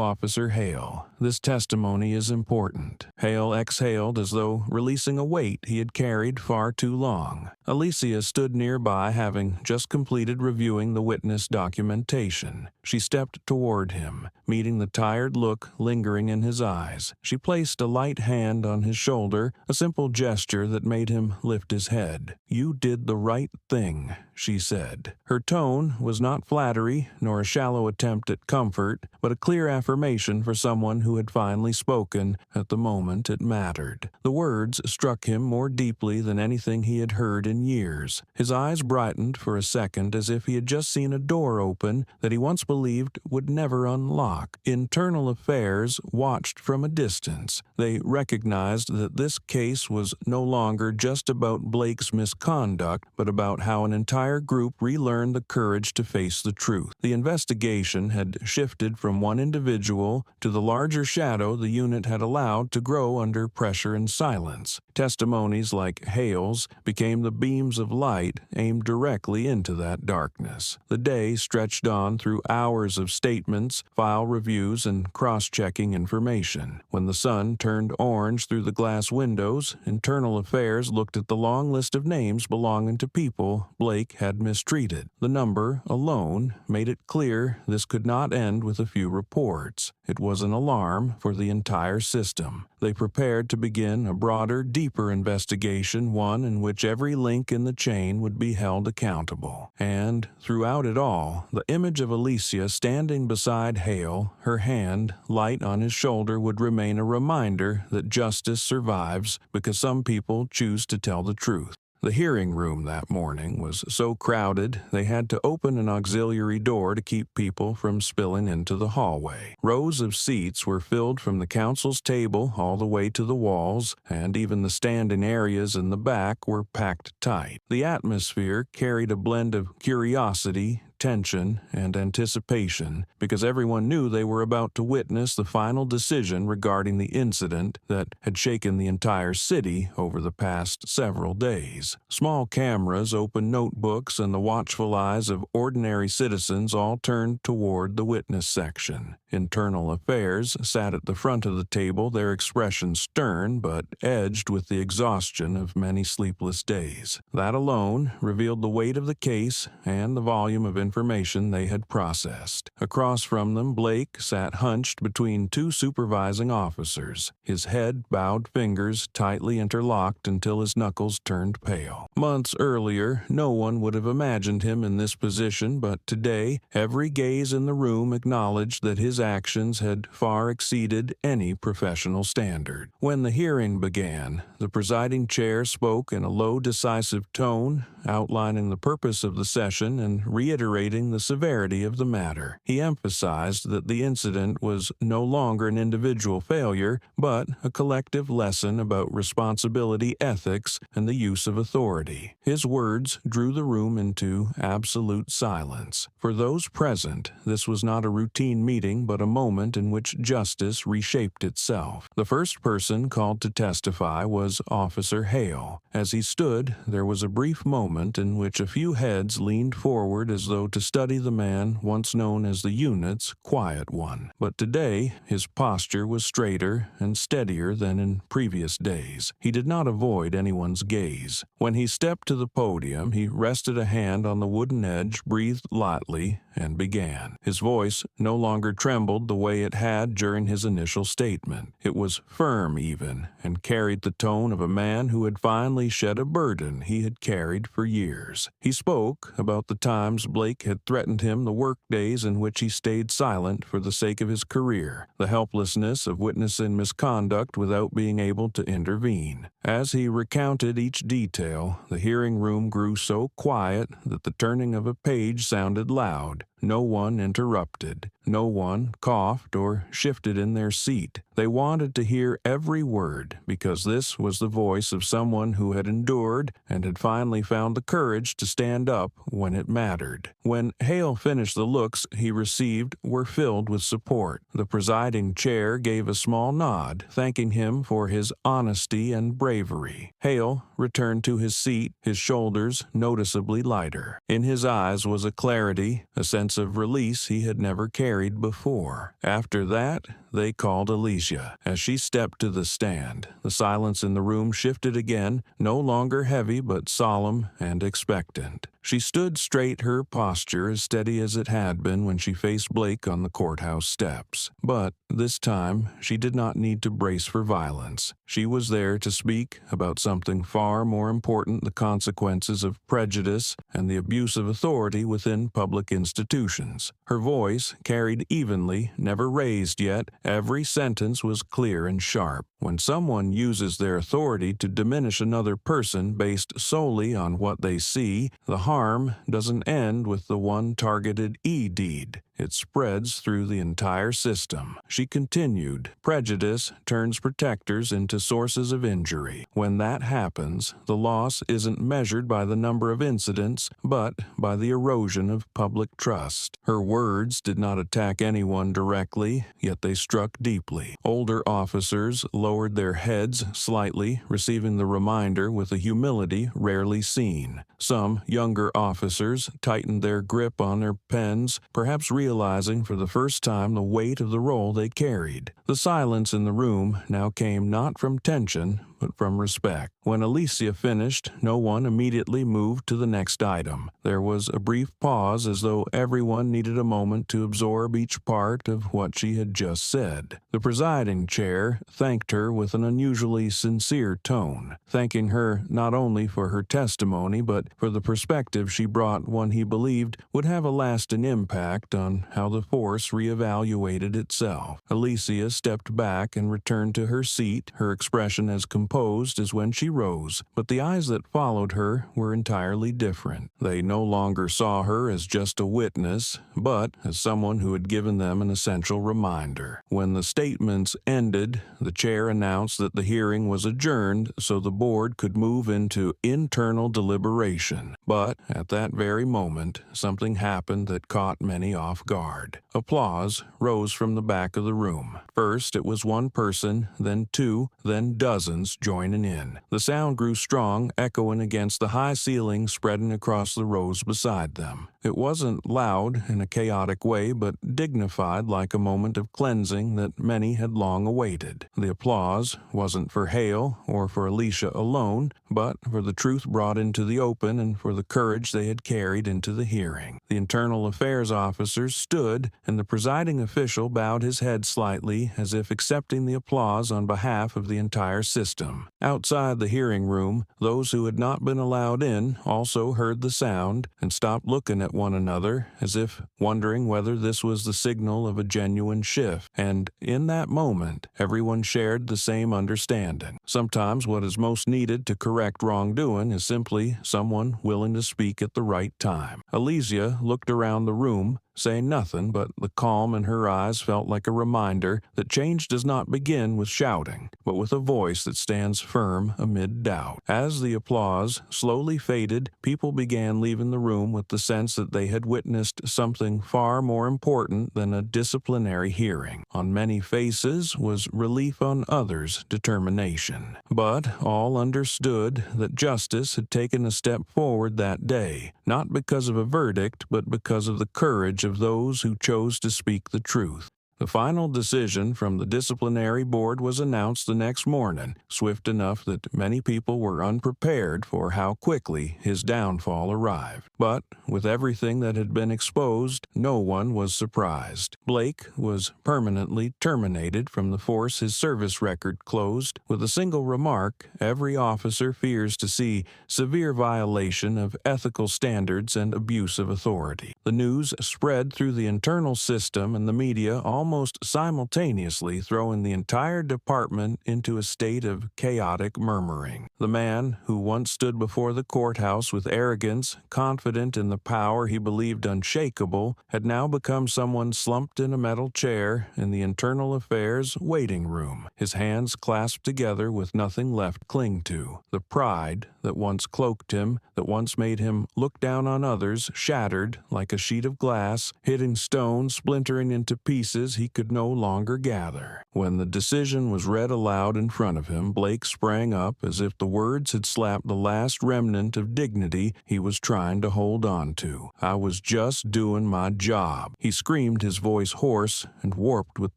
[SPEAKER 1] Officer Hale. This testimony is important." Hale exhaled as though releasing a weight he had carried far too long. Alicia stood nearby, having just completed reviewing the witness documentation. She stepped toward him, meeting the tired look lingering in his eyes. She placed a light hand on his shoulder, a simple gesture that made him lift his head. "You did the right thing," she said. Her tone was not flattery nor a shallow attempt at comfort, but a clear affirmation for someone who had finally spoken at the moment it mattered. The words struck him more deeply than anything he had heard in years. His eyes brightened for a second as if he had just seen a door open that he once believed would never unlock. Internal Affairs watched from a distance. They recognized that this case was no longer just about Blake's misconduct, but about how an entire group relearned the courage to face the truth. The investigation had shifted from one individual to the larger shadow the unit had allowed to grow under pressure and silence. Testimonies like Hale's became the beams of light aimed directly into that darkness. The day stretched on through hours of statements, file reviews, and cross-checking information. When the sun turned orange through the glass windows, Internal Affairs looked at the long list of names belonging to people Blake had mistreated. The number alone made it clear this could not end with a few reports. It was an alarm for the entire system. They prepared to begin a broader, deeper investigation, one in which every link in the chain would be held accountable. And, throughout it all, the image of Alicia standing beside Hale, her hand light on his shoulder, would remain a reminder that justice survives because some people choose to tell the truth. The hearing room that morning was so crowded they had to open an auxiliary door to keep people from spilling into the hallway. Rows of seats were filled from the council's table all the way to the walls, and even the standing areas in the back were packed tight. The atmosphere carried a blend of curiosity, tension, and anticipation, because everyone knew they were about to witness the final decision regarding the incident that had shaken the entire city over the past several days. Small cameras, open notebooks, and the watchful eyes of ordinary citizens all turned toward the witness section. Internal Affairs sat at the front of the table, their expressions stern but edged with the exhaustion of many sleepless days. That alone revealed the weight of the case and the volume of information they had processed. Across from them, Blake sat hunched between two supervising officers, his head bowed, fingers tightly interlocked until his knuckles turned pale. Months earlier, no one would have imagined him in this position, but today, every gaze in the room acknowledged that his actions had far exceeded any professional standard. When the hearing began, the presiding chair spoke in a low, decisive tone, outlining the purpose of the session and reiterating the severity of the matter. He emphasized that the incident was no longer an individual failure, but a collective lesson about responsibility, ethics, and the use of authority. His words drew the room into absolute silence. For those present, this was not a routine meeting, but a moment in which justice reshaped itself. The first person called to testify was Officer Hale. As he stood, there was a brief moment in which a few heads leaned forward as though to study the man once known as the unit's quiet one. But today, his posture was straighter and steadier than in previous days. He did not avoid anyone's gaze. When he stepped to the podium, he rested a hand on the wooden edge, breathed lightly, and began. His voice no longer trembled the way it had during his initial statement. It was firm even, and carried the tone of a man who had finally shed a burden he had carried for years. He spoke about the times Blake had threatened him, the work days in which he stayed silent for the sake of his career, the helplessness of witnessing misconduct without being able to intervene. As he recounted each detail, the hearing room grew so quiet that the turning of a page sounded loud. No one interrupted. No one coughed or shifted in their seat. They wanted to hear every word because this was the voice of someone who had endured and had finally found the courage to stand up when it mattered. When Hale finished, the looks he received were filled with support. The presiding chair gave a small nod, thanking him for his honesty and bravery. Hale returned to his seat, his shoulders noticeably lighter. In his eyes was a clarity, a sense of release he had never carried before. After that, they called Alicia. As she stepped to the stand, the silence in the room shifted again, no longer heavy but solemn and expectant. She stood straight, her posture as steady as it had been when she faced Blake on the courthouse steps. But this time, she did not need to brace for violence. She was there to speak about something far more important: the consequences of prejudice and the abuse of authority within public institutions. Her voice carried evenly, never raised yet. Every sentence was clear and sharp. When someone uses their authority to diminish another person based solely on what they see, the harm doesn't end with the one targeted deed. It spreads through the entire system. She continued, prejudice turns protectors into sources of injury. When that happens, the loss isn't measured by the number of incidents, but by the erosion of public trust. Her words did not attack anyone directly, yet they struck deeply. Older officers, low lowered their heads slightly, receiving the reminder with a humility rarely seen. Some younger officers tightened their grip on their pens, perhaps realizing for the first time the weight of the role they carried. The silence in the room now came not from tension, but from respect. When Alicia finished, no one immediately moved to the next item. There was a brief pause, as though everyone needed a moment to absorb each part of what she had just said. The presiding chair thanked her with an unusually sincere tone, thanking her not only for her testimony, but for the perspective she brought, one he believed would have a lasting impact on how the force reevaluated itself. Alicia stepped back and returned to her seat, her expression as composed as when she rose, but the eyes that followed her were entirely different. They no longer saw her as just a witness, but as someone who had given them an essential reminder. When the statements ended, the chair announced that the hearing was adjourned so the board could move into internal deliberation. But at that very moment, something happened that caught many off guard. Applause rose from the back of the room. First, it was one person, then two, then dozens joining in. The sound grew strong, echoing against the high ceiling spreading across the rows beside them. It wasn't loud in a chaotic way, but dignified, like a moment of cleansing that many had long awaited. The applause wasn't for Hale or for Alicia alone, but for the truth brought into the open and for the courage they had carried into the hearing. The internal affairs officers stood, and the presiding official bowed his head slightly, as if accepting the applause on behalf of the entire system. Outside the hearing room, those who had not been allowed in also heard the sound and stopped looking at one another, as if wondering whether this was the signal of a genuine shift. And in that moment, everyone shared the same understanding. Sometimes what is most needed to correct wrongdoing is simply someone willing to speak at the right time. Alicia looked around the room, saying nothing, but the calm in her eyes felt like a reminder that change does not begin with shouting, but with a voice that stands firm amid doubt. As the applause slowly faded, people began leaving the room with the sense that they had witnessed something far more important than a disciplinary hearing. On many faces was relief, on others determination. But all understood that justice had taken a step forward that day, not because of a verdict, but because of the courage of those who chose to speak the truth. The final decision from the disciplinary board was announced the next morning, swift enough that many people were unprepared for how quickly his downfall arrived. But with everything that had been exposed, no one was surprised. Blake was permanently terminated from the force, his service record closed. With a single remark, every officer fears to see severe violation of ethical standards and abuse of authority. The news spread through the internal system and the media almost simultaneously, throwing the entire department into a state of chaotic murmuring. The man who once stood before the courthouse with arrogance, confident in the power he believed unshakable, had now become someone slumped in a metal chair in the internal affairs waiting room, his hands clasped together with nothing left to cling to. The pride that once cloaked him, that once made him look down on others, shattered like a sheet of glass, hitting stone, splintering into pieces he could no longer gather. When the decision was read aloud in front of him, Blake sprang up as if the words had slapped the last remnant of dignity he was trying to hold on to. "I was just doing my job," he screamed, his voice hoarse and warped with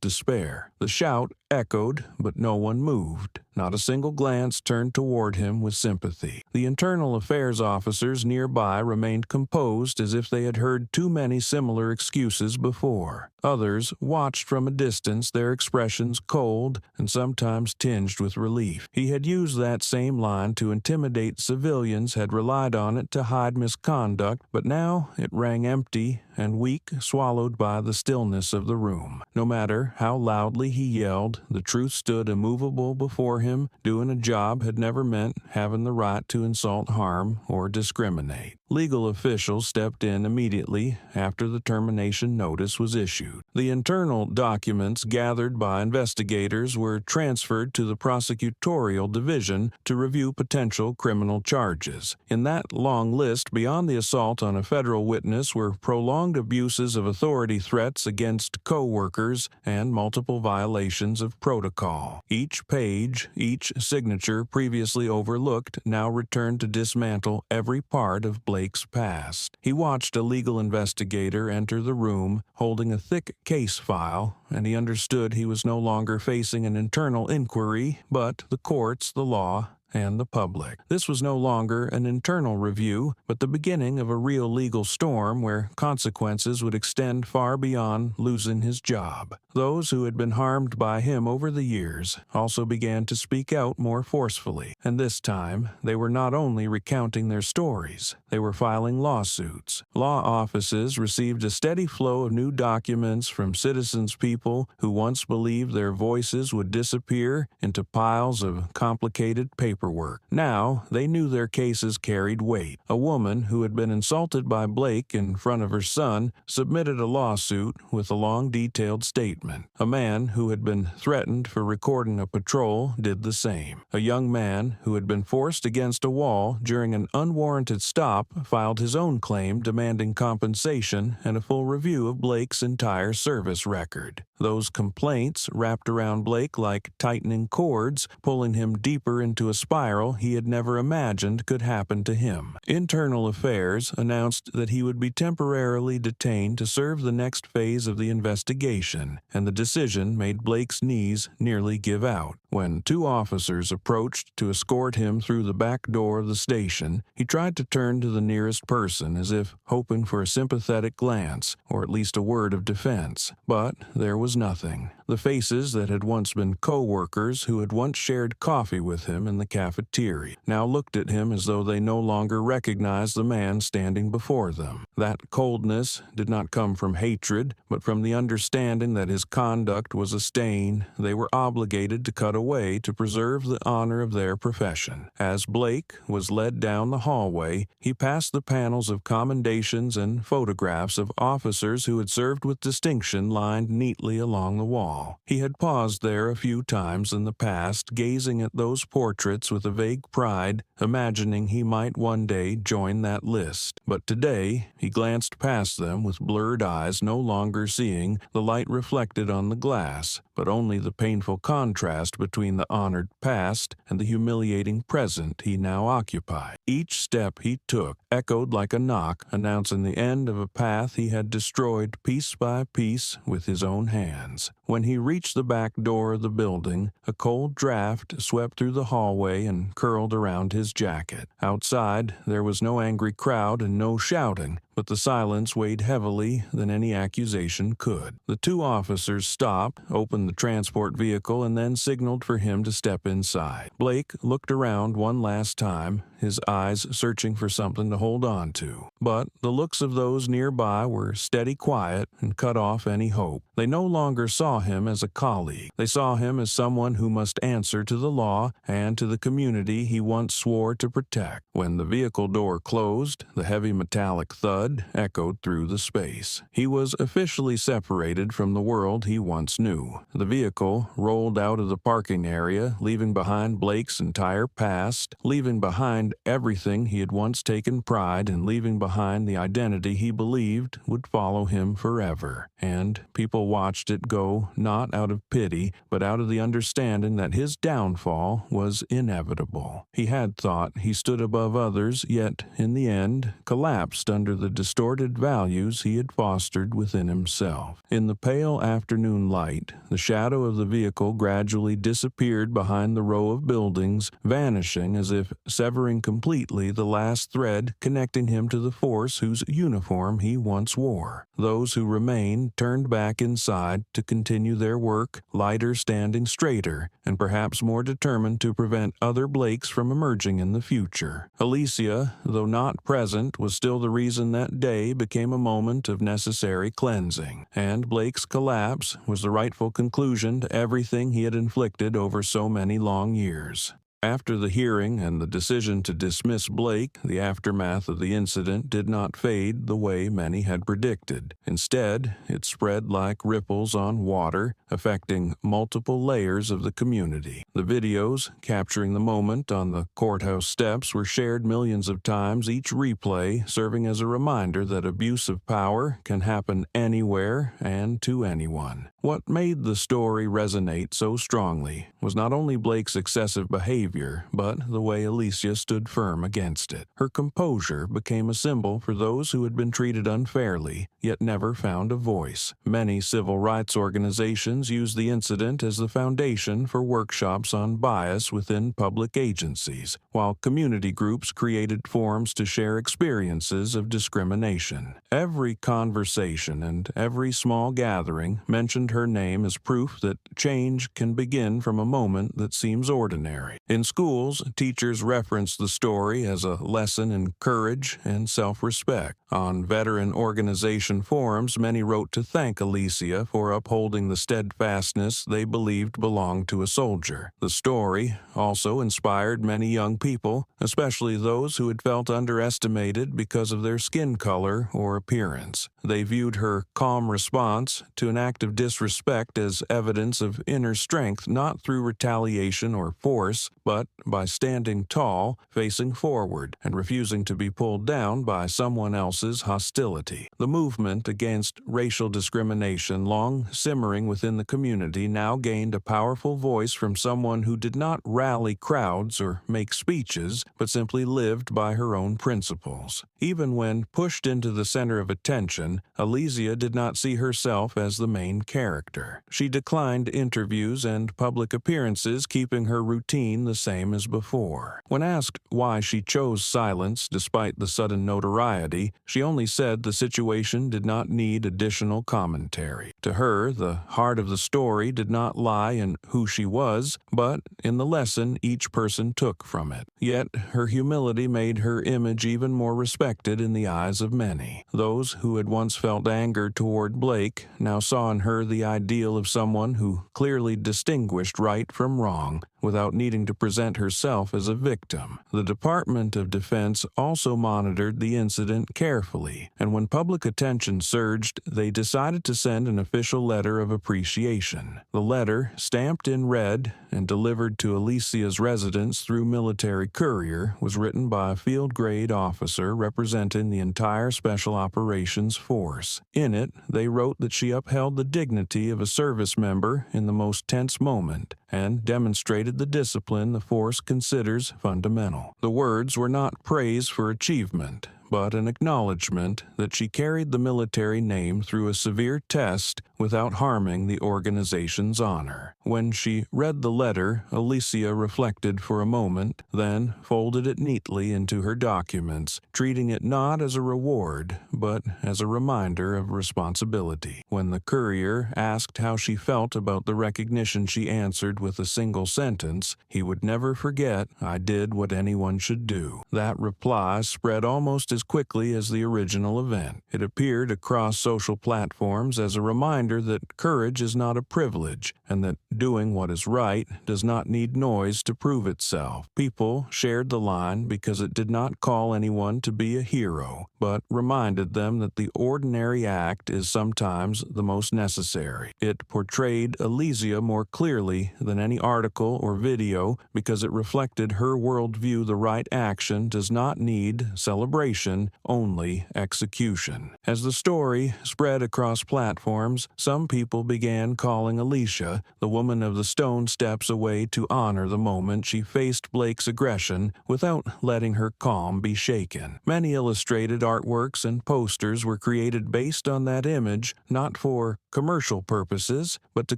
[SPEAKER 1] despair. The shout echoed, but no one moved. Not a single glance turned toward him with sympathy. The internal affairs officers nearby remained composed, as if they had heard too many similar excuses before. Others watched from a distance, their expressions cold and sometimes tinged with relief. He had used that same line to intimidate civilians, had relied on it to hide misconduct, but now it rang empty and weak, swallowed by the stillness of the room. No matter how loudly he yelled, the truth stood immovable before him. Doing a job had never meant having the right to insult, harm, or discriminate. Legal officials stepped in immediately after the termination notice was issued. The internal documents gathered by investigators were transferred to the prosecutorial division to review potential criminal charges. In that long list, beyond the assault on a federal witness, were prolonged prolonged abuses of authority, threats against co-workers, and multiple violations of protocol. Each page, each signature previously overlooked now returned to dismantle every part of Blake's past. He watched a legal investigator enter the room, holding a thick case file, and he understood he was no longer facing an internal inquiry, but the courts, the law, and the public. This was no longer an internal review, but the beginning of a real legal storm where consequences would extend far beyond losing his job. Those who had been harmed by him over the years also began to speak out more forcefully, and this time they were not only recounting their stories, they were filing lawsuits. Law offices received a steady flow of new documents from citizens, people who once believed their voices would disappear into piles of complicated paperwork. Now, they knew their cases carried weight. A woman who had been insulted by Blake in front of her son submitted a lawsuit with a long, detailed statement. A man who had been threatened for recording a patrol did the same. A young man who had been forced against a wall during an unwarranted stop filed his own claim demanding compensation and a full review of Blake's entire service record. Those complaints wrapped around Blake like tightening cords, pulling him deeper into a spiral he had never imagined could happen to him. Internal Affairs announced that he would be temporarily detained to serve the next phase of the investigation, and the decision made Blake's knees nearly give out. When two officers approached to escort him through the back door of the station, he tried to turn to the nearest person as if hoping for a sympathetic glance, or at least a word of defense. But there was nothing. The faces that had once been co-workers who had once shared coffee with him in the cafeteria now looked at him as though they no longer recognized the man standing before them. That coldness did not come from hatred, but from the understanding that his conduct was a stain they were obligated to cut away to preserve the honor of their profession. As Blake was led down the hallway, he passed the panels of commendations and photographs of officers who had served with distinction lined neatly along the wall. He had paused there a few times in the past, gazing at those portraits with a vague pride, imagining he might one day join that list. But today, he glanced past them with blurred eyes, no longer seeing the light reflected on the glass, but only the painful contrast between the honored past and the humiliating present he now occupied. Each step he took echoed like a knock, announcing the end of a path he had destroyed piece by piece with his own hands. When he reached the back door of the building, a cold draft swept through the hallway and curled around his jacket. Outside, there was no angry crowd and no shouting, but the silence weighed heavily than any accusation could. The two officers stopped, opened the transport vehicle, and then signaled for him to step inside. Blake looked around one last time, his eyes searching for something to hold on to. But the looks of those nearby were steady quiet and cut off any hope. They no longer saw him as a colleague. They saw him as someone who must answer to the law and to the community he once swore to protect. When the vehicle door closed, the heavy metallic thud echoed through the space. He was officially separated from the world he once knew. The vehicle rolled out of the parking area, leaving behind Blake's entire past, leaving behind everything he had once taken pride in, leaving behind the identity he believed would follow him forever. And people watched it go, not out of pity, but out of the understanding that his downfall was inevitable. He had thought he stood above others, yet, in the end, collapsed under the distorted values he had fostered within himself. In the pale afternoon light, the shadow of the vehicle gradually disappeared behind the row of buildings, vanishing as if severing completely the last thread connecting him to the force whose uniform he once wore. Those who remained turned back inside to continue their work, lighter, standing straighter, and perhaps more determined to prevent other Blakes from emerging in the future. Alicia, though not present, was still the reason that day became a moment of necessary cleansing, and Blake's collapse was the rightful conclusion to everything he had inflicted over so many long years. After the hearing and the decision to dismiss Blake, the aftermath of the incident did not fade the way many had predicted. Instead, it spread like ripples on water, affecting multiple layers of the community. The videos capturing the moment on the courthouse steps were shared millions of times, each replay serving as a reminder that abuse of power can happen anywhere and to anyone. What made the story resonate so strongly was not only Blake's excessive behavior, but the way Alicia stood firm against it. Her composure became a symbol for those who had been treated unfairly, yet never found a voice. Many civil rights organizations used the incident as the foundation for workshops on bias within public agencies, while community groups created forums to share experiences of discrimination. Every conversation and every small gathering mentioned her name as proof that change can begin from a moment that seems ordinary. In schools, teachers referenced the story as a lesson in courage and self-respect. On veteran organization forums, many wrote to thank Alicia for upholding the steadfastness they believed belonged to a soldier. The story also inspired many young people, especially those who had felt underestimated because of their skin color or appearance. They viewed her calm response to an act of disrespect as evidence of inner strength, not through retaliation or force, but by standing tall, facing forward, and refusing to be pulled down by someone else's hostility. The movement against racial discrimination, long simmering within the community, now gained a powerful voice from someone who did not rally crowds or make speeches, but simply lived by her own principles. Even when pushed into the center of attention, Alicia did not see herself as the main character. She declined interviews and public appearances, keeping her routine the same as before. When asked why she chose silence despite the sudden notoriety, she only said the situation did not need additional commentary. To her, the heart of the story did not lie in who she was, but in the lesson each person took from it. Yet, her humility made her image even more respected in the eyes of many. Those who had once felt anger toward Blake now saw in her the ideal of someone who clearly distinguished right from wrong without needing to present herself as a victim. The Department of Defense also monitored the incident carefully, and when public attention surged, they decided to send an official letter of appreciation. The letter, stamped in red and delivered to Alicia's residence through military courier, was written by a field-grade officer representing the entire Special Operations Force. In it, they wrote that she upheld the dignity of a service member in the most tense moment and demonstrated the discipline the force considers fundamental. The words were not praise for achievement, but an acknowledgement that she carried the military name through a severe test without harming the organization's honor. When she read the letter, Alicia reflected for a moment, then folded it neatly into her documents, treating it not as a reward, but as a reminder of responsibility. When the courier asked how she felt about the recognition, she answered with a single sentence, "He would never forget I did what anyone should do." That reply spread almost as quickly as the original event. It appeared across social platforms as a reminder that courage is not a privilege, and that doing what is right does not need noise to prove itself. People shared the line because it did not call anyone to be a hero, but reminded them that the ordinary act is sometimes the most necessary. It portrayed Alicia more clearly than any article or video because it reflected her worldview. The right action does not need celebration, only execution. As the story spread across platforms, some people began calling Alicia the woman of the stone steps away to honor the moment she faced Blake's aggression without letting her calm be shaken. Many illustrated artworks and posters were created based on that image, not for commercial purposes, but to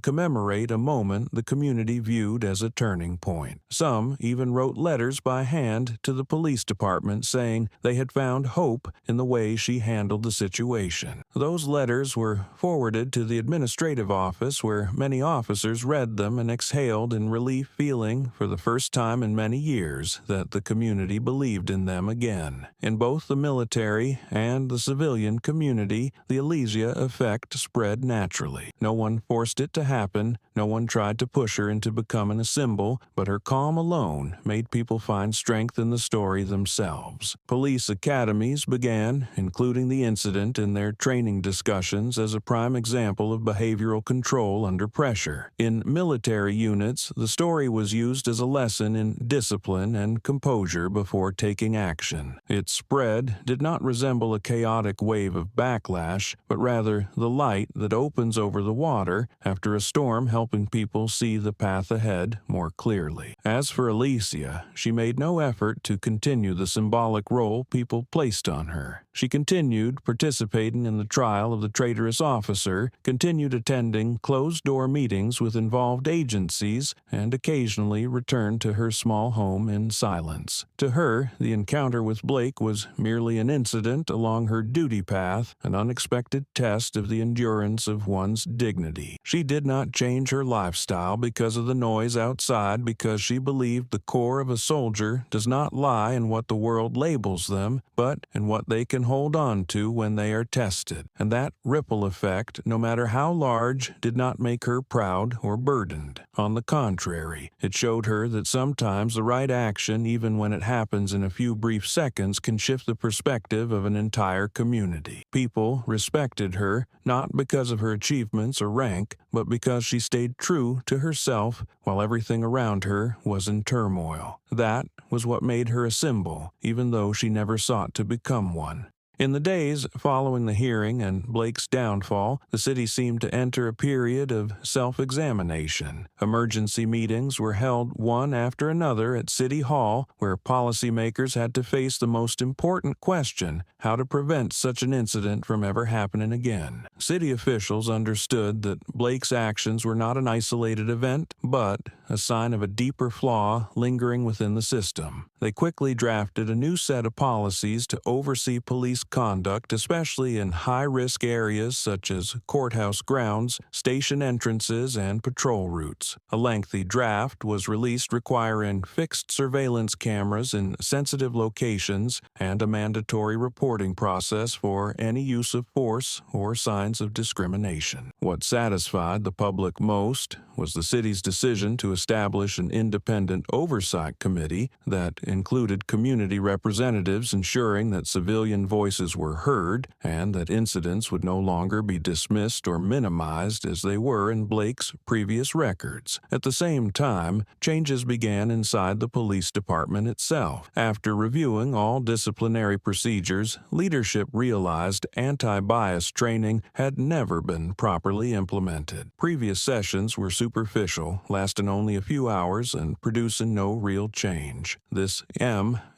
[SPEAKER 1] commemorate a moment the community viewed as a turning point. Some even wrote letters by hand to the police department saying they had found found hope in the way she handled the situation. Those letters were forwarded to the administrative office, where many officers read them and exhaled in relief, feeling, for the first time in many years, that the community believed in them again. In both the military and the civilian community, the Elysia effect spread naturally. No one forced it to happen, no one tried to push her into becoming a symbol, but her calm alone made people find strength in the story themselves. Police academies began including the incident in their training discussions as a prime example of behavioral control under pressure. In military units, the story was used as a lesson in discipline and composure before taking action. Its spread did not resemble a chaotic wave of backlash, but rather the light that opens over the water after a storm, helping people see the path ahead more clearly. As for Elysia, she made no effort to continue the symbolic role people placed on her. She continued participating in the trial of the traitorous officer, continued attending closed-door meetings with involved agencies, and occasionally returned to her small home in silence. To her, the encounter with Blake was merely an incident along her duty path, an unexpected test of the endurance of one's dignity. She did not change her lifestyle because of the noise outside, because she believed the core of a soldier does not lie in what the world labels them, but in what they can hold on to when they are tested. And that ripple effect, no matter how large, did not make her proud or burdened. On the contrary, it showed her that sometimes the right action, even when it happens in a few brief seconds, can shift the perspective of an entire community. People respected her, not because of her achievements or rank, but because she stayed true to herself while everything around her was in turmoil. That was what made her a symbol, even though she never sought to become one. In the days following the hearing and Blake's downfall, the city seemed to enter a period of self-examination. Emergency meetings were held one after another at City Hall, where policymakers had to face the most important question: how to prevent such an incident from ever happening again. City officials understood that Blake's actions were not an isolated event, but a sign of a deeper flaw lingering within the system. They quickly drafted a new set of policies to oversee police conduct, especially in high-risk areas such as courthouse grounds, station entrances, and patrol routes. A lengthy draft was released requiring fixed surveillance cameras in sensitive locations and a mandatory reporting process for any use of force or signs of discrimination. What satisfied the public most was the city's decision to establish an independent oversight committee that included community representatives, ensuring that civilian voices were heard and that incidents would no longer be dismissed or minimized as they were in Blake's previous records. At the same time, changes began inside the police department itself. After reviewing all disciplinary procedures, leadership realized anti-bias training had never been properly implemented. Previous sessions were superficial, lasting only a few hours and producing no real change.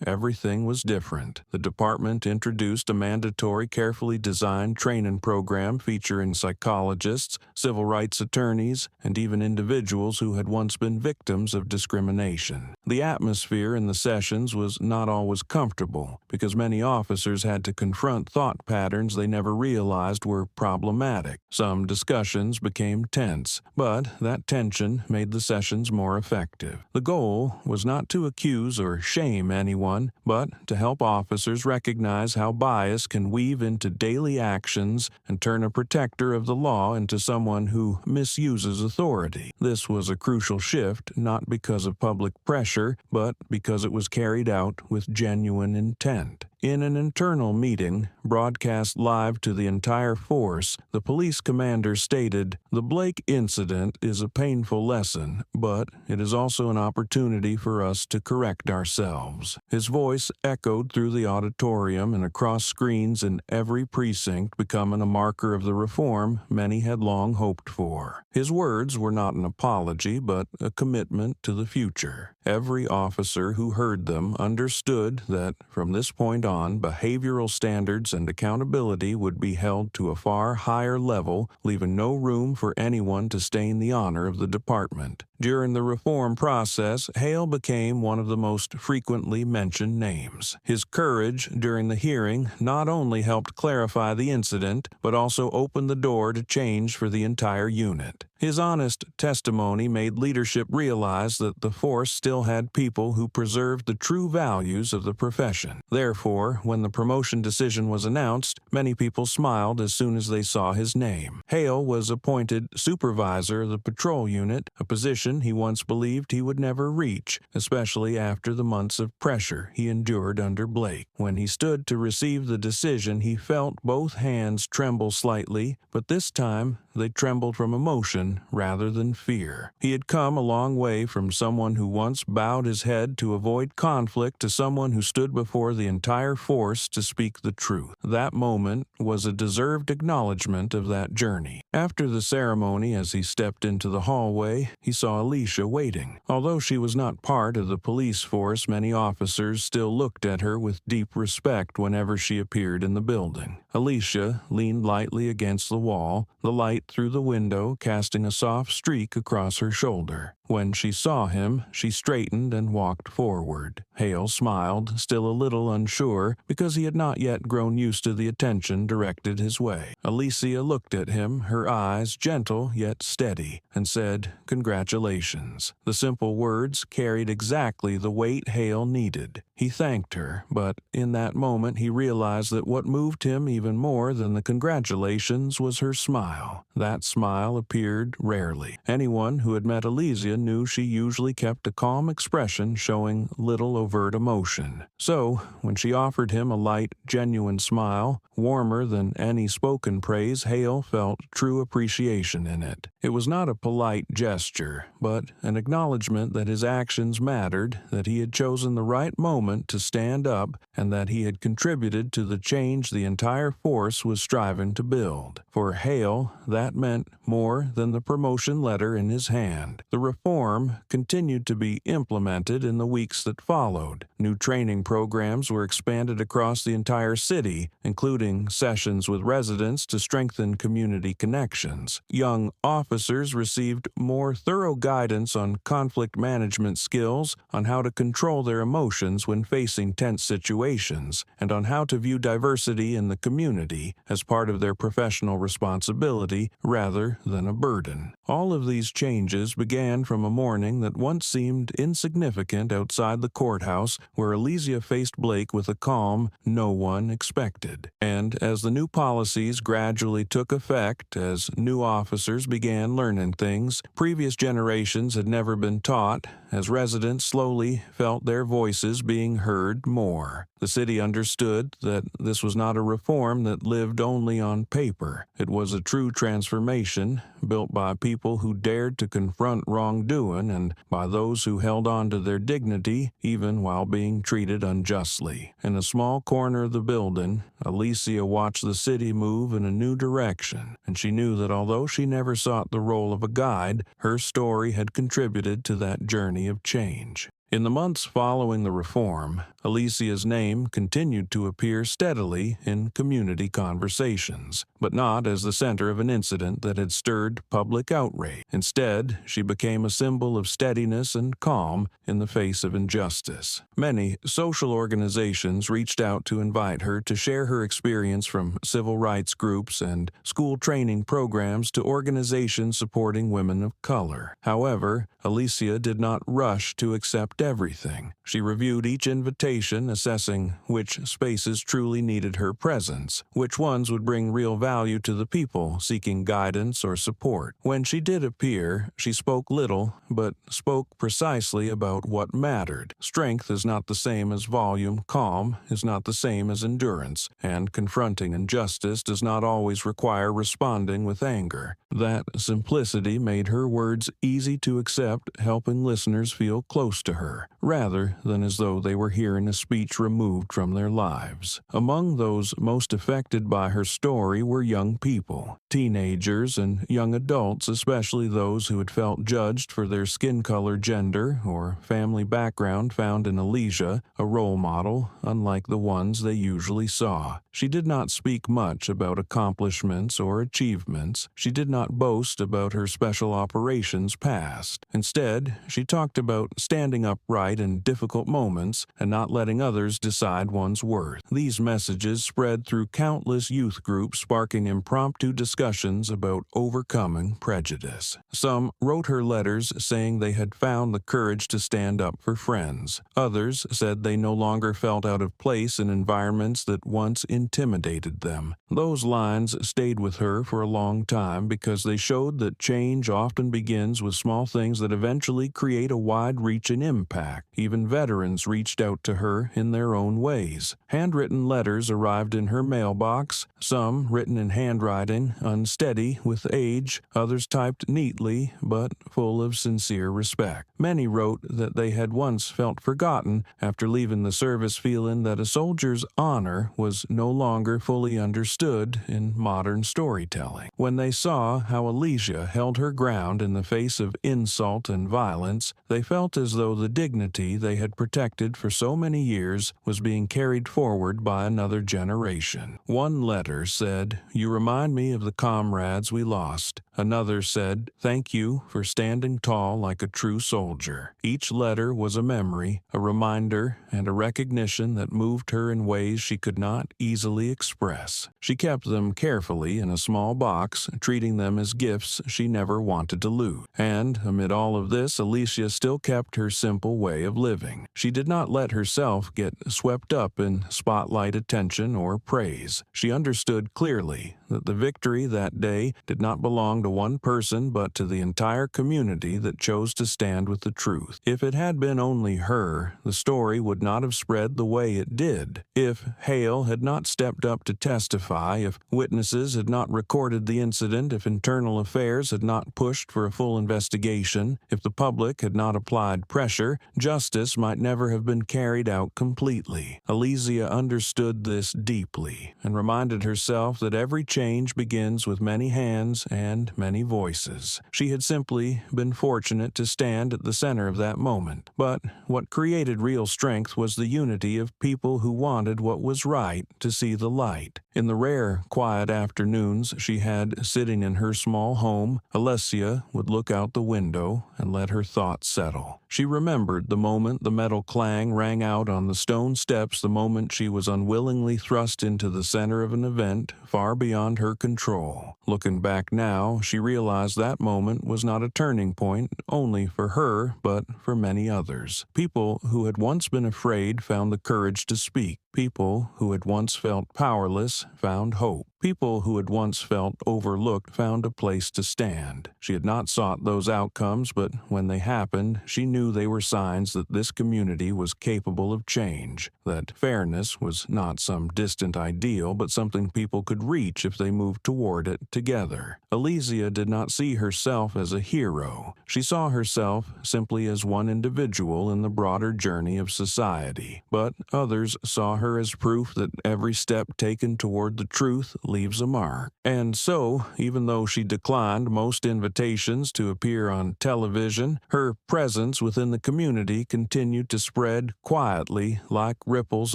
[SPEAKER 1] Everything was different. The department introduced a mandatory, carefully designed training program featuring psychologists, civil rights attorneys, and even individuals who had once been victims of discrimination. The atmosphere in the sessions was not always comfortable, because many officers had to confront thought patterns they never realized were problematic. Some discussions became tense, but that tension made the sessions more effective. The goal was not to accuse or shame anyone, but to help officers recognize how bias can weave into daily actions and turn a protector of the law into someone who misuses authority. This was a crucial shift, not because of public pressure, but because it was carried out with genuine intent. In an internal meeting, broadcast live to the entire force, the police commander stated, "The Blake incident is a painful lesson, but it is also an opportunity for us to correct ourselves." His voice echoed through the auditorium and across screens in every precinct, becoming a marker of the reform many had long hoped for. His words were not an apology, but a commitment to the future. Every officer who heard them understood that from this point on, behavioral standards and accountability would be held to a far higher level, leaving no room for anyone to stain the honor of the department. During the reform process, Hale became one of the most frequently mentioned names. His courage during the hearing not only helped clarify the incident, but also opened the door to change for the entire unit. His honest testimony made leadership realize that the force still had people who preserved the true values of the profession. Therefore, when the promotion decision was announced, many people smiled as soon as they saw his name. Hale was appointed supervisor of the patrol unit, a position he once believed he would never reach, especially after the months of pressure he endured under Blake. When he stood to receive the decision, he felt both hands tremble slightly, but this time they trembled from emotion rather than fear. He had come a long way from someone who once bowed his head to avoid conflict to someone who stood before the entire force to speak the truth. That moment was a deserved acknowledgement of that journey. After the ceremony, as he stepped into the hallway, he saw Alicia waiting. Although she was not part of the police force, many officers still looked at her with deep respect whenever she appeared in the building. Alicia leaned lightly against the wall, the light through the window casting a soft streak across her shoulder. When she saw him, she straightened and walked forward. Hale smiled, still a little unsure, because he had not yet grown used to the attention directed his way. Alicia looked at him, her eyes gentle yet steady, and said, "Congratulations." The simple words carried exactly the weight Hale needed. He thanked her, but in that moment he realized that what moved him even more than the congratulations was her smile. That smile appeared rarely. Anyone who had met Alicia knew she usually kept a calm expression, showing little overt emotion. So, when she offered him a light, genuine smile, warmer than any spoken praise, Hale felt true appreciation in it. It was not a polite gesture, but an acknowledgement that his actions mattered, that he had chosen the right moment to stand up, and that he had contributed to the change the entire force was striving to build. For Hale, that meant more than the promotion letter in his hand. The reform continued to be implemented in the weeks that followed. New training programs were expanded across the entire city, including sessions with residents to strengthen community connections. Young officers received more thorough guidance on conflict management skills, on how to control their emotions when facing tense situations, and on how to view diversity in the community as part of their professional responsibility rather than a burden. All of these changes began from a morning that once seemed insignificant outside the courthouse, where Alicia faced Blake with a calm no one expected. And as the new policies gradually took effect, as new officers began learning things previous generations had never been taught, as residents slowly felt their voices being heard more, the city understood that this was not a reform that lived only on paper. It was a true transformation, built by people who dared to confront wrongdoing and by those who held on to their dignity even while being treated unjustly. In a small corner of the building, Alicia watched the city move in a new direction, and she knew that although she never sought the role of a guide, her story had contributed to that journey of change. In the months following the reform, Alicia's name continued to appear steadily in community conversations, but not as the center of an incident that had stirred public outrage. Instead, she became a symbol of steadiness and calm in the face of injustice. Many social organizations reached out to invite her to share her experience, from civil rights groups and school training programs to organizations supporting women of color. However, Alicia did not rush to accept everything. She reviewed each invitation, assessing which spaces truly needed her presence, which ones would bring real value to the people seeking guidance or support. When she did appear, she spoke little, but spoke precisely about what mattered. Strength is not the same as volume, calm is not the same as endurance, and confronting injustice does not always require responding with anger. That simplicity made her words easy to accept, helping listeners feel close to her. her, rather than as though they were hearing a speech removed from their lives. Among those most affected by her story were young people, teenagers and young adults, especially those who had felt judged for their skin color, gender, or family background, found in Alicia a role model unlike the ones they usually saw. She did not speak much about accomplishments or achievements. She did not boast about her special operations past. Instead, she talked about standing upright in difficult moments and not letting others decide one's worth. These messages spread through countless youth groups, sparking impromptu discussions about overcoming prejudice. Some wrote her letters saying they had found the courage to stand up for friends. Others said they no longer felt out of place in environments that once intimidated them. Those lines stayed with her for a long time because they showed that change often begins with small things that eventually create a wide-reaching impact. Even veterans reached out to her in their own ways. Handwritten letters arrived in her mailbox, some written in handwriting, unsteady with age, others typed neatly but full of sincere respect. Many wrote that they had once felt forgotten after leaving the service, feeling that a soldier's honor was no longer fully understood in modern storytelling. When they saw how Alicia held her ground in the face of insult and violence, they felt as though the dignity they had protected for so many years was being carried forward by another generation. One letter said, "You remind me of the comrades we lost." Another said, "Thank you for standing tall like a true soldier." Each letter was a memory, a reminder, and a recognition that moved her in ways she could not easily express. She kept them carefully in a small box, treating them as gifts she never wanted to lose. And amid all of this, Alicia still kept her simple way of living. She did not let herself get swept up in spotlight attention or praise. She understood clearly that the victory that day did not belong to one person but to the entire community that chose to stand with the truth. If it had been only her, the story would not have spread the way it did. If Hale had not stepped up to testify, if witnesses had not recorded the incident, if internal affairs had not pushed for a full investigation, if the public had not applied pressure, justice might never have been carried out completely. Alicia understood this deeply and reminded herself that every change begins with many hands and many voices. She had simply been fortunate to stand at the center of that moment. But what created real strength was the unity of people who wanted what was right to see the light. In the rare, quiet afternoons she had sitting in her small home, Alicia would look out the window and let her thoughts settle. She remembered the moment the metal clang rang out on the stone steps, the moment she was unwillingly thrust into the center of an event far beyond her control. Looking back now, she realized that moment was not a turning point only for her, but for many others. People who had once been afraid found the courage to speak. People who had once felt powerless found hope. People who had once felt overlooked found a place to stand. She had not sought those outcomes, but when they happened, she knew they were signs that this community was capable of change, that fairness was not some distant ideal, but something people could reach if they moved toward it together. Alicia did not see herself as a hero. She saw herself simply as one individual in the broader journey of society, but others saw her as proof that every step taken toward the truth leaves a mark. And so, even though she declined most invitations to appear on television, her presence within the community continued to spread quietly like ripples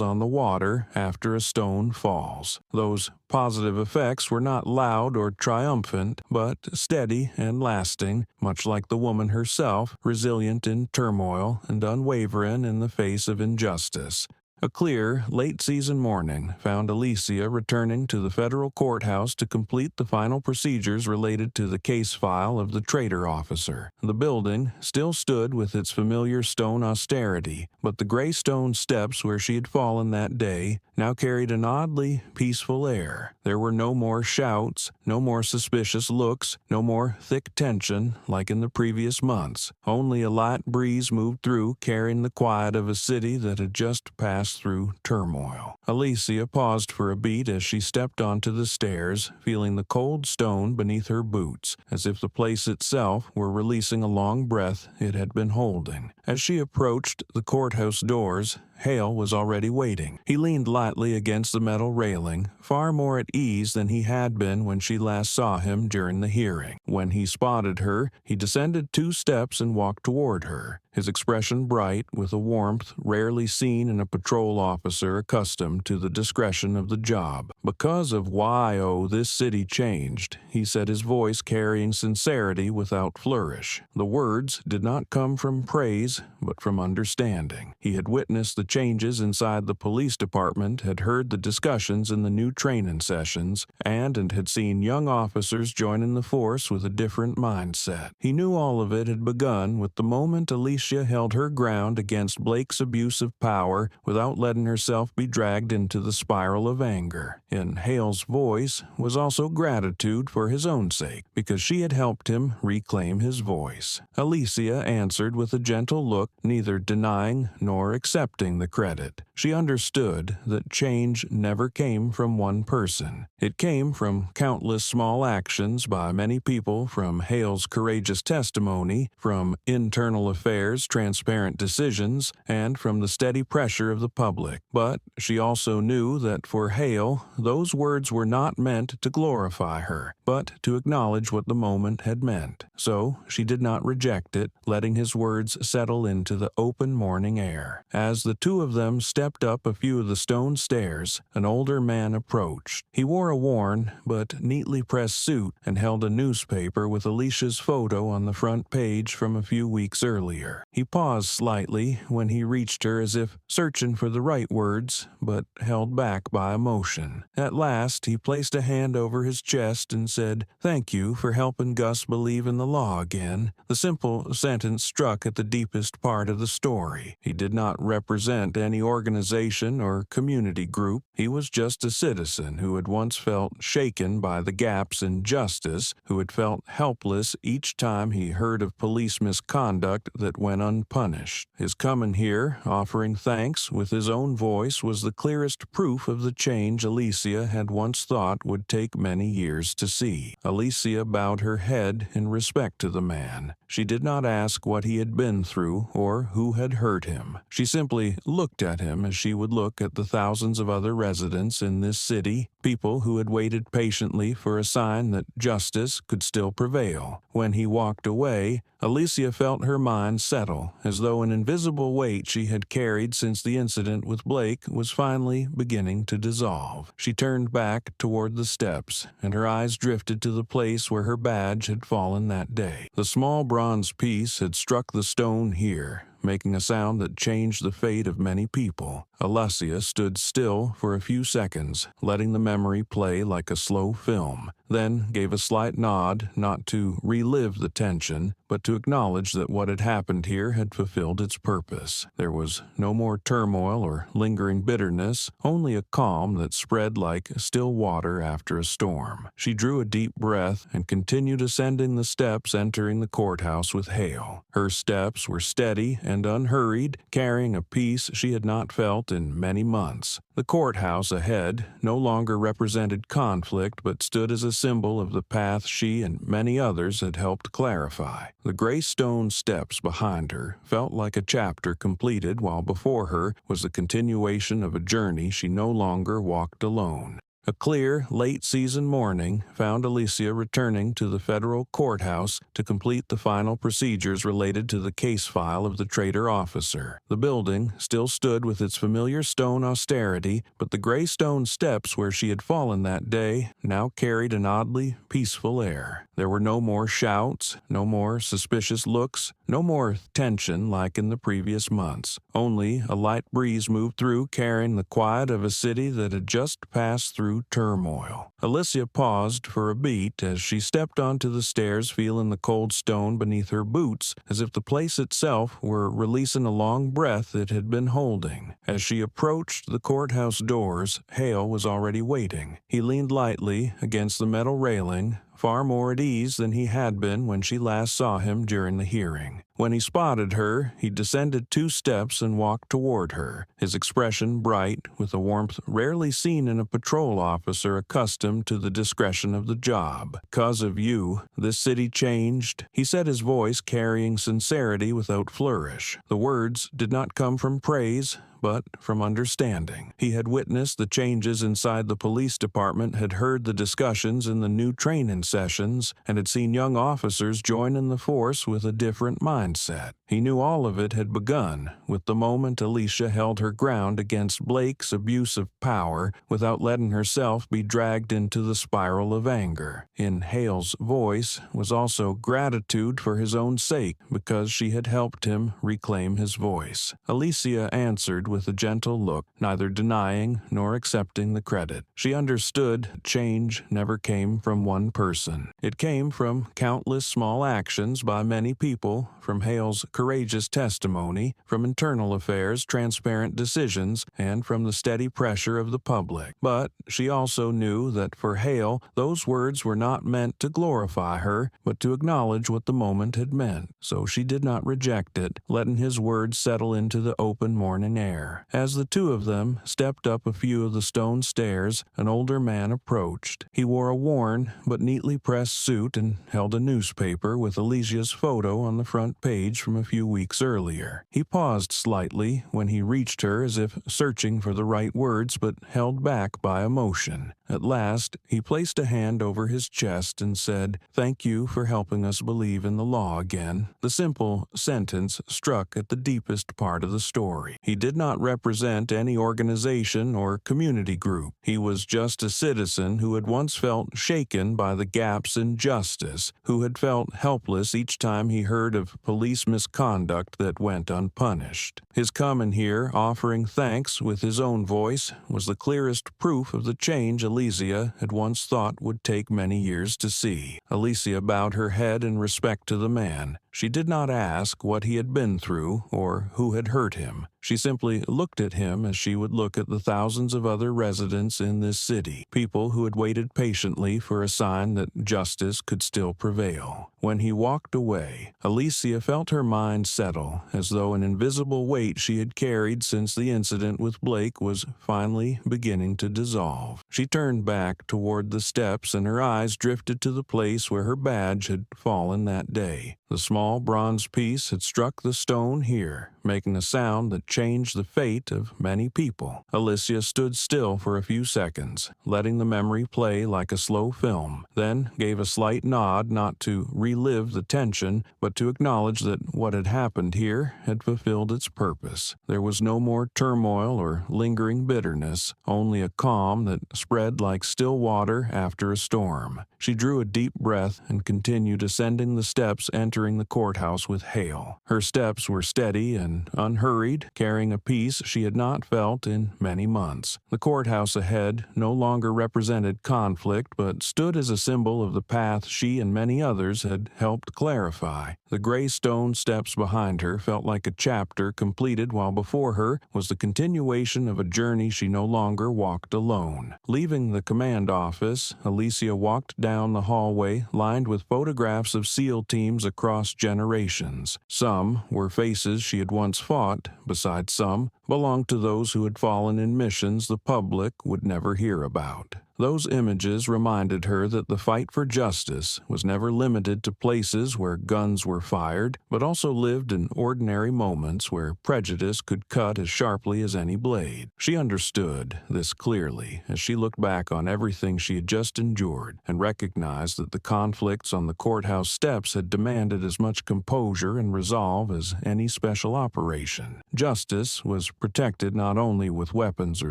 [SPEAKER 1] on the water after a stone falls. Those positive effects were not loud or triumphant, but steady and lasting, much like the woman herself, resilient in turmoil and unwavering in the face of injustice. A clear, late-season morning found Alicia returning to the federal courthouse to complete the final procedures related to the case file of the traitor officer. The building still stood with its familiar stone austerity, but the gray stone steps where she had fallen that day now carried an oddly peaceful air. There were no more shouts, no more suspicious looks, no more thick tension like in the previous months. Only a light breeze moved through, carrying the quiet of a city that had just passed passed through turmoil. Alicia paused for a beat as she stepped onto the stairs, feeling the cold stone beneath her boots, as if the place itself were releasing a long breath it had been holding. As she approached the courthouse doors, Hale was already waiting. He leaned lightly against the metal railing, far more at ease than he had been when she last saw him during the hearing. When he spotted her, he descended 2 steps and walked toward her, his expression bright with a warmth rarely seen in a patrol officer accustomed to the discretion of the job. "Because of why, this city changed," he said, his voice carrying sincerity without flourish. The words did not come from praise, but from understanding. He had witnessed the changes inside the police department, had heard the discussions in the new training sessions, and had seen young officers joining the force with a different mindset. He knew all of it had begun with the moment Alicia held her ground against Blake's abuse of power without letting herself be dragged into the spiral of anger. In Hale's voice was also gratitude for his own sake, because she had helped him reclaim his voice. Alicia answered with a gentle look, neither denying nor accepting the credit. She understood that change never came from one person. It came from countless small actions by many people, from Hale's courageous testimony, from internal affairs' transparent decisions, and from the steady pressure of the public. But she also knew that for Hale, those words were not meant to glorify her, but to acknowledge what the moment had meant. So she did not reject it, letting his words settle into the open morning air. As the two of them stepped up a few of the stone stairs, an older man approached. He wore a worn but neatly pressed suit and held a newspaper with Alicia's photo on the front page from a few weeks earlier. He paused slightly when he reached her, as if searching for the right words, but held back by emotion. At last, he placed a hand over his chest and said, "Thank you for helping Gus believe in the law again." The simple sentence struck at the deepest part of the story. He did not represent any organization or community group. He was just a citizen who had once felt shaken by the gaps in justice, who had felt helpless each time he heard of police misconduct that went unpunished. His coming here, offering thanks with his own voice, was the clearest proof of the change Alicia had once thought would take many years to see. Alicia bowed her head in respect to the man. She did not ask what he had been through or who had hurt him. She simply looked at him as she would look at the thousands of other residents in this city, people who had waited patiently for a sign that justice could still prevail. When he walked away, Alicia felt her mind settle, as though an invisible weight she had carried since the incident with Blake was finally beginning to dissolve. She turned back toward the steps, and her eyes drifted to the place where her badge had fallen that day. The small bronze piece had struck the stone here, making a sound that changed the fate of many people. Alicia stood still for a few seconds, letting the memory play like a slow film, then gave a slight nod, not to relive the tension, but to acknowledge that what had happened here had fulfilled its purpose. There was no more turmoil or lingering bitterness, only a calm that spread like still water after a storm. She drew a deep breath and continued ascending the steps, entering the courthouse with Hale. Her steps were steady and unhurried, carrying a peace she had not felt in many months. The courthouse ahead no longer represented conflict, but stood as a symbol of the path she and many others had helped clarify. The gray stone steps behind her felt like a chapter completed, while before her was the continuation of a journey she no longer walked alone. A clear, late-season morning found Alicia returning to the federal courthouse to complete the final procedures related to the case file of the traitor officer. The building still stood with its familiar stone austerity, but the gray stone steps where she had fallen that day now carried an oddly peaceful air. There were no more shouts, no more suspicious looks, no more tension like in the previous months. Only a light breeze moved through, carrying the quiet of a city that had just passed through turmoil. Alicia paused for a beat as she stepped onto the stairs, feeling the cold stone beneath her boots, as if the place itself were releasing a long breath it had been holding. As she approached the courthouse doors, Hale was already waiting. He leaned lightly against the metal railing, far more at ease than he had been when she last saw him during the hearing. When he spotted her, he descended 2 steps and walked toward her, his expression bright, with a warmth rarely seen in a patrol officer accustomed to the discretion of the job. "'Cause of you, this city changed," he said, his voice carrying sincerity without flourish. The words did not come from praise, but from understanding. He had witnessed the changes inside the police department, had heard the discussions in the new training sessions, and had seen young officers join in the force with a different mindset. He knew all of it had begun with the moment Alicia held her ground against Blake's abuse of power without letting herself be dragged into the spiral of anger. In Hale's voice was also gratitude for his own sake because she had helped him reclaim his voice. Alicia answered with a gentle look, neither denying nor accepting the credit. She understood change never came from one person. It came from countless small actions by many people, from Hale's courageous testimony, from internal affairs' transparent decisions, and from the steady pressure of the public. But she also knew that for Hale, those words were not meant to glorify her, but to acknowledge what the moment had meant. So she did not reject it, letting his words settle into the open morning air. As the 2 of them stepped up a few of the stone stairs, an older man approached. He wore a worn but neatly pressed suit and held a newspaper with Alicia's photo on the front page from a few weeks earlier. He paused slightly when he reached her, as if searching for the right words but held back by emotion. At last, he placed a hand over his chest and said, "Thank you for helping us believe in the law again." The simple sentence struck at the deepest part of the story. He did not represent any organization or community group. He was just a citizen who had once felt shaken by the gaps in justice, who had felt helpless each time he heard of police misconduct that went unpunished. His coming here, offering thanks with his own voice, was the clearest proof of the change Alicia had once thought would take many years to see. Alicia bowed her head in respect to the man. She did not ask what he had been through or who had hurt him. She simply looked at him as she would look at the thousands of other residents in this city, people who had waited patiently for a sign that justice could still prevail. When he walked away, Alicia felt her mind settle, as though an invisible weight she had carried since the incident with Blake was finally beginning to dissolve. She turned back toward the steps, and her eyes drifted to the place where her badge had fallen that day. The small bronze piece had struck the stone here, making a sound that changed the fate of many people. Alicia stood still for a few seconds, letting the memory play like a slow film, then gave a slight nod, not to relive the tension, but to acknowledge that what had happened here had fulfilled its purpose. There was no more turmoil or lingering bitterness, only a calm that spread like still water after a storm. She drew a deep breath and continued ascending the steps entering the courthouse with Hale. Her steps were steady and unhurried, carrying a peace she had not felt in many months. The courthouse ahead no longer represented conflict, but stood as a symbol of the path she and many others had helped clarify. The gray stone steps behind her felt like a chapter completed, while before her was the continuation of a journey she no longer walked alone. Leaving the command office, Alicia walked down the hallway lined with photographs of SEAL teams across generations. Some were faces she had once fought, besides some belonged to those who had fallen in missions the public would never hear about. Those images reminded her that the fight for justice was never limited to places where guns were fired, but also lived in ordinary moments where prejudice could cut as sharply as any blade. She understood this clearly as she looked back on everything she had just endured and recognized that the conflicts on the courthouse steps had demanded as much composure and resolve as any special operation. Justice was protected not only with weapons or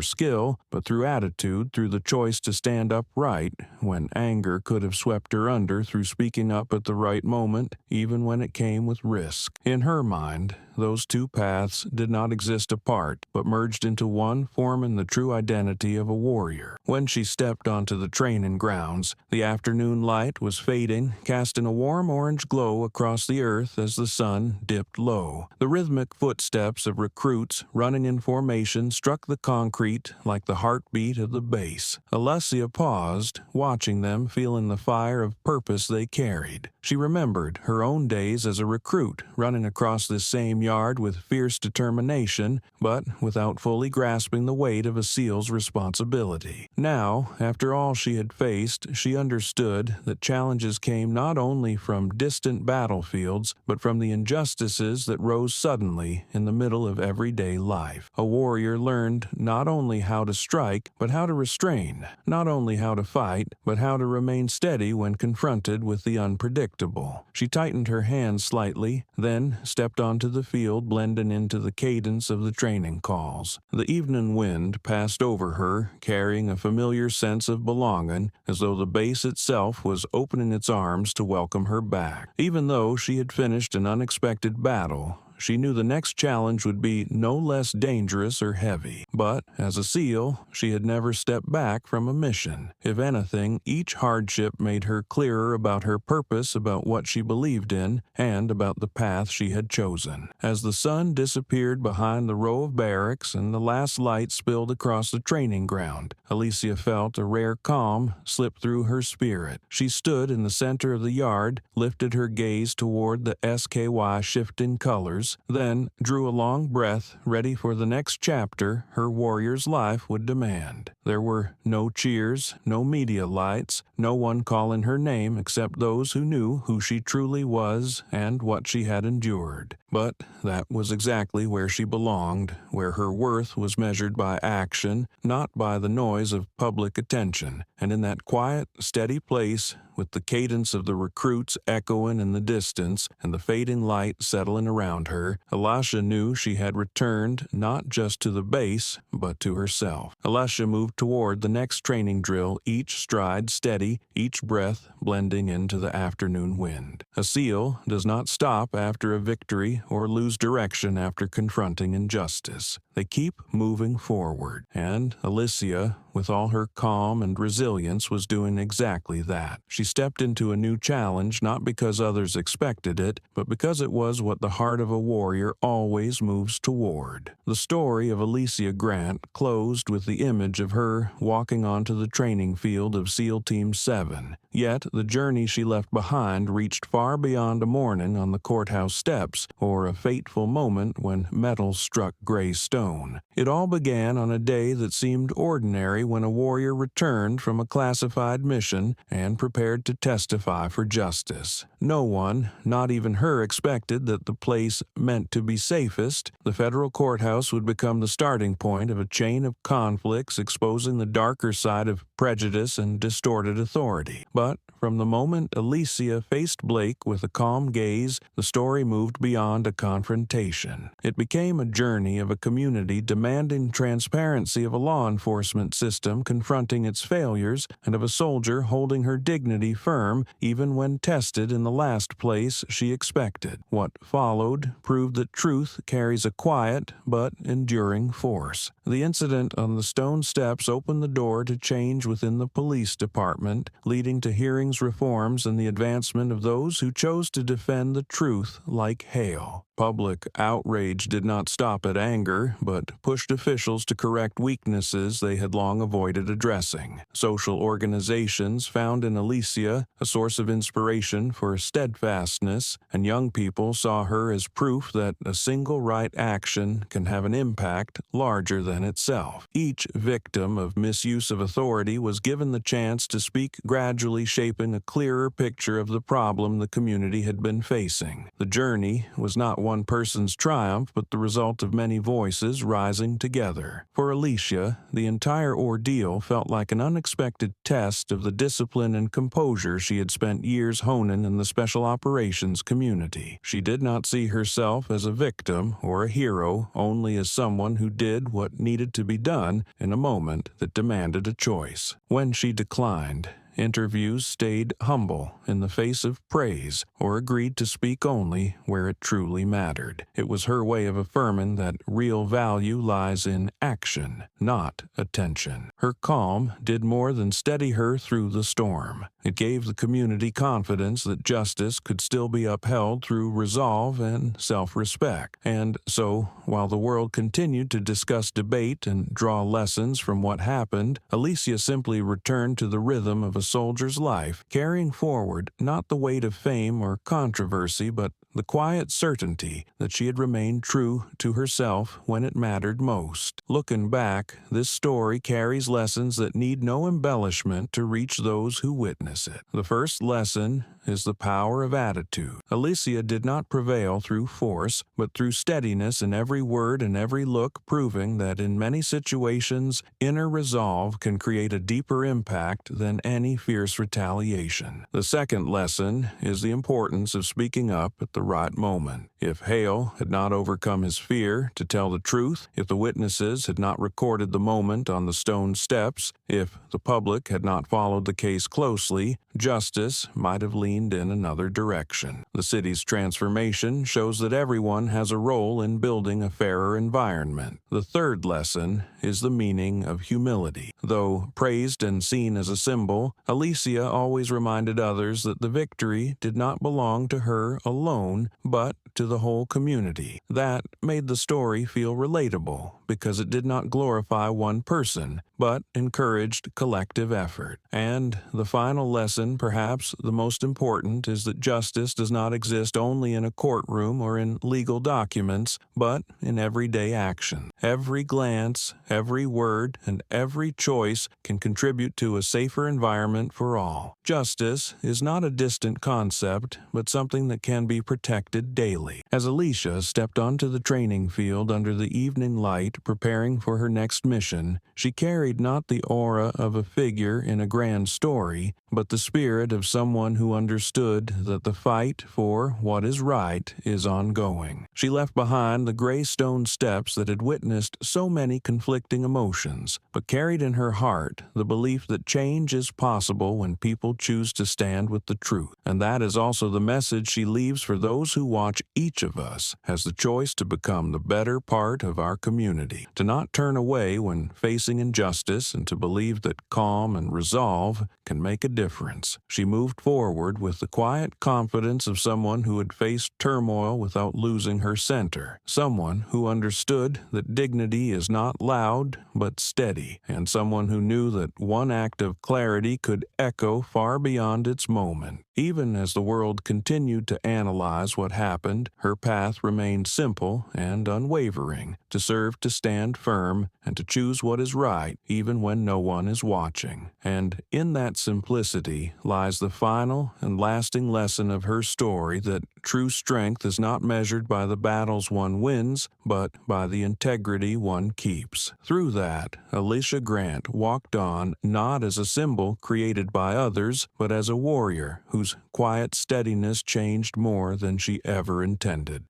[SPEAKER 1] skill, but through attitude, through the choice to stand upright when anger could have swept her under, through speaking up at the right moment, even when it came with risk. In her mind, those two paths did not exist apart, but merged into one, forming the true identity of a warrior. When she stepped onto the training grounds, the afternoon light was fading, casting a warm orange glow across the earth as the sun dipped low. The rhythmic footsteps of recruits running in formation struck the concrete like the heartbeat of the base. Alessia paused, watching them, feeling the fire of purpose they carried. She remembered her own days as a recruit, running across this same yard with fierce determination, but without fully grasping the weight of a SEAL's responsibility. Now, after all she had faced, she understood that challenges came not only from distant battlefields, but from the injustices that rose suddenly in the middle of everyday life. A warrior learned not only how to strike, but how to restrain, not only how to fight, but how to remain steady when confronted with the unpredictable. She tightened her hands slightly, then stepped onto the field, blending into the cadence of the training calls. The evening wind passed over her, carrying a familiar sense of belonging, as though the base itself was opening its arms to welcome her back. Even though she had finished an unexpected battle, she knew the next challenge would be no less dangerous or heavy. But, as a SEAL, she had never stepped back from a mission. If anything, each hardship made her clearer about her purpose, about what she believed in, and about the path she had chosen. As the sun disappeared behind the row of barracks and the last light spilled across the training ground, Alessia felt a rare calm slip through her spirit. She stood in the center of the yard, lifted her gaze toward the SKY shifting colors, then drew a long breath, ready for the next chapter her warrior's life would demand. There were no cheers, no media lights, no one calling her name except those who knew who she truly was and what she had endured. But that was exactly where she belonged, where her worth was measured by action, not by the noise of public attention. And in that quiet, steady place, with the cadence of the recruits echoing in the distance and the fading light settling around her, Alessia knew she had returned not just to the base, but to herself. Alessia moved toward the next training drill, each stride steady, each breath blending into the afternoon wind. A SEAL does not stop after a victory or lose direction after confronting injustice. They keep moving forward, and Alessia, with all her calm and resilience, was doing exactly that. She stepped into a new challenge not because others expected it, but because it was what the heart of a warrior always moves toward. The story of Alessia Grant closed with the image of her walking onto the training field of SEAL Team 7. Yet the journey she left behind reached far beyond a morning on the courthouse steps or a fateful moment when metal struck gray stone. It all began on a day that seemed ordinary when a warrior returned from a classified mission and prepared to testify for justice. No one, not even her, expected that the place meant to be safest. The federal courthouse would become the starting point of a chain of conflicts exposing the darker side of prejudice and distorted authority. But from the moment Alessia faced Blake with a calm gaze, the story moved beyond a confrontation. It became a journey of a community demanding transparency, of a law enforcement system confronting its failures, and of a soldier holding her dignity firm even when tested in the last place she expected. What followed proved that truth carries a quiet but enduring force. The incident on the stone steps opened the door to change within the police department, leading to hearings reforms and the advancement of those who chose to defend the truth like hail. Public outrage did not stop at anger, but pushed officials to correct weaknesses they had long avoided addressing. Social organizations found in Alessia a source of inspiration for steadfastness, and young people saw her as proof that a single right action can have an impact larger than itself. Each victim of misuse of authority was given the chance to speak, gradually shaping a clearer picture of the problem the community had been facing. The journey was not one person's triumph, but the result of many voices rising together. For Alessia, the entire ordeal felt like an unexpected test of the discipline and composure she had spent years honing in the special operations community. She did not see herself as a victim or a hero, only as someone who did what needed to be done in a moment that demanded a choice. When she declined, interviews stayed humble in the face of praise or agreed to speak only where it truly mattered. It was her way of affirming that real value lies in action, not attention. Her calm did more than steady her through the storm. It gave the community confidence that justice could still be upheld through resolve and self-respect. And so, while the world continued to discuss, debate, and draw lessons from what happened, Alicia simply returned to the rhythm of a soldier's life, carrying forward not the weight of fame or controversy, but the quiet certainty that she had remained true to herself when it mattered most. Looking back, this story carries lessons that need no embellishment to reach those who witness it. The first lesson is the power of attitude. Alicia did not prevail through force, but through steadiness in every word and every look, proving that in many situations, inner resolve can create a deeper impact than any fierce retaliation. The second lesson is the importance of speaking up at the right moment. If Hale had not overcome his fear to tell the truth, if the witnesses had not recorded the moment on the stone steps, if the public had not followed the case closely, justice might have leaned in another direction. The city's transformation shows that everyone has a role in building a fairer environment. The third lesson is the meaning of humility. Though praised and seen as a symbol, Alicia always reminded others that the victory did not belong to her alone, but to the whole community. That made the story feel relatable because it did not glorify one person, but encouraged collective effort. And the final lesson, perhaps the most important, is that justice does not exist only in a courtroom or in legal documents, but in everyday action. Every glance, every word, and every choice can contribute to a safer environment for all. Justice is not a distant concept, but something that can be protected daily. As Alicia stepped onto the training field under the evening light, preparing for her next mission, she carried not the aura of a figure in a grand story, but the spirit of someone who understood that the fight for what is right is ongoing. She left behind the gray stone steps that had witnessed so many conflicting emotions, but carried in her heart the belief that change is possible when people choose to stand with the truth. And that is also the message she leaves for those who watch. Each of us has the choice to become the better part of our community, to not turn away when facing injustice, and to believe that calm and resolve can make a difference. She moved forward with the quiet confidence of someone who had faced turmoil without losing her center, someone who understood that dignity is not loud but steady, and someone who knew that one act of clarity could echo far beyond its moment. Even as the world continued to analyze what happened, her path remained simple and unwavering, to serve, to stand firm, and to choose what is right, even when no one is watching. And in that simplicity lies the final and lasting lesson of her story, that true strength is not measured by the battles one wins, but by the integrity one keeps. Through that, Alicia Grant walked on not as a symbol created by others, but as a warrior whose quiet steadiness changed more than she ever intended.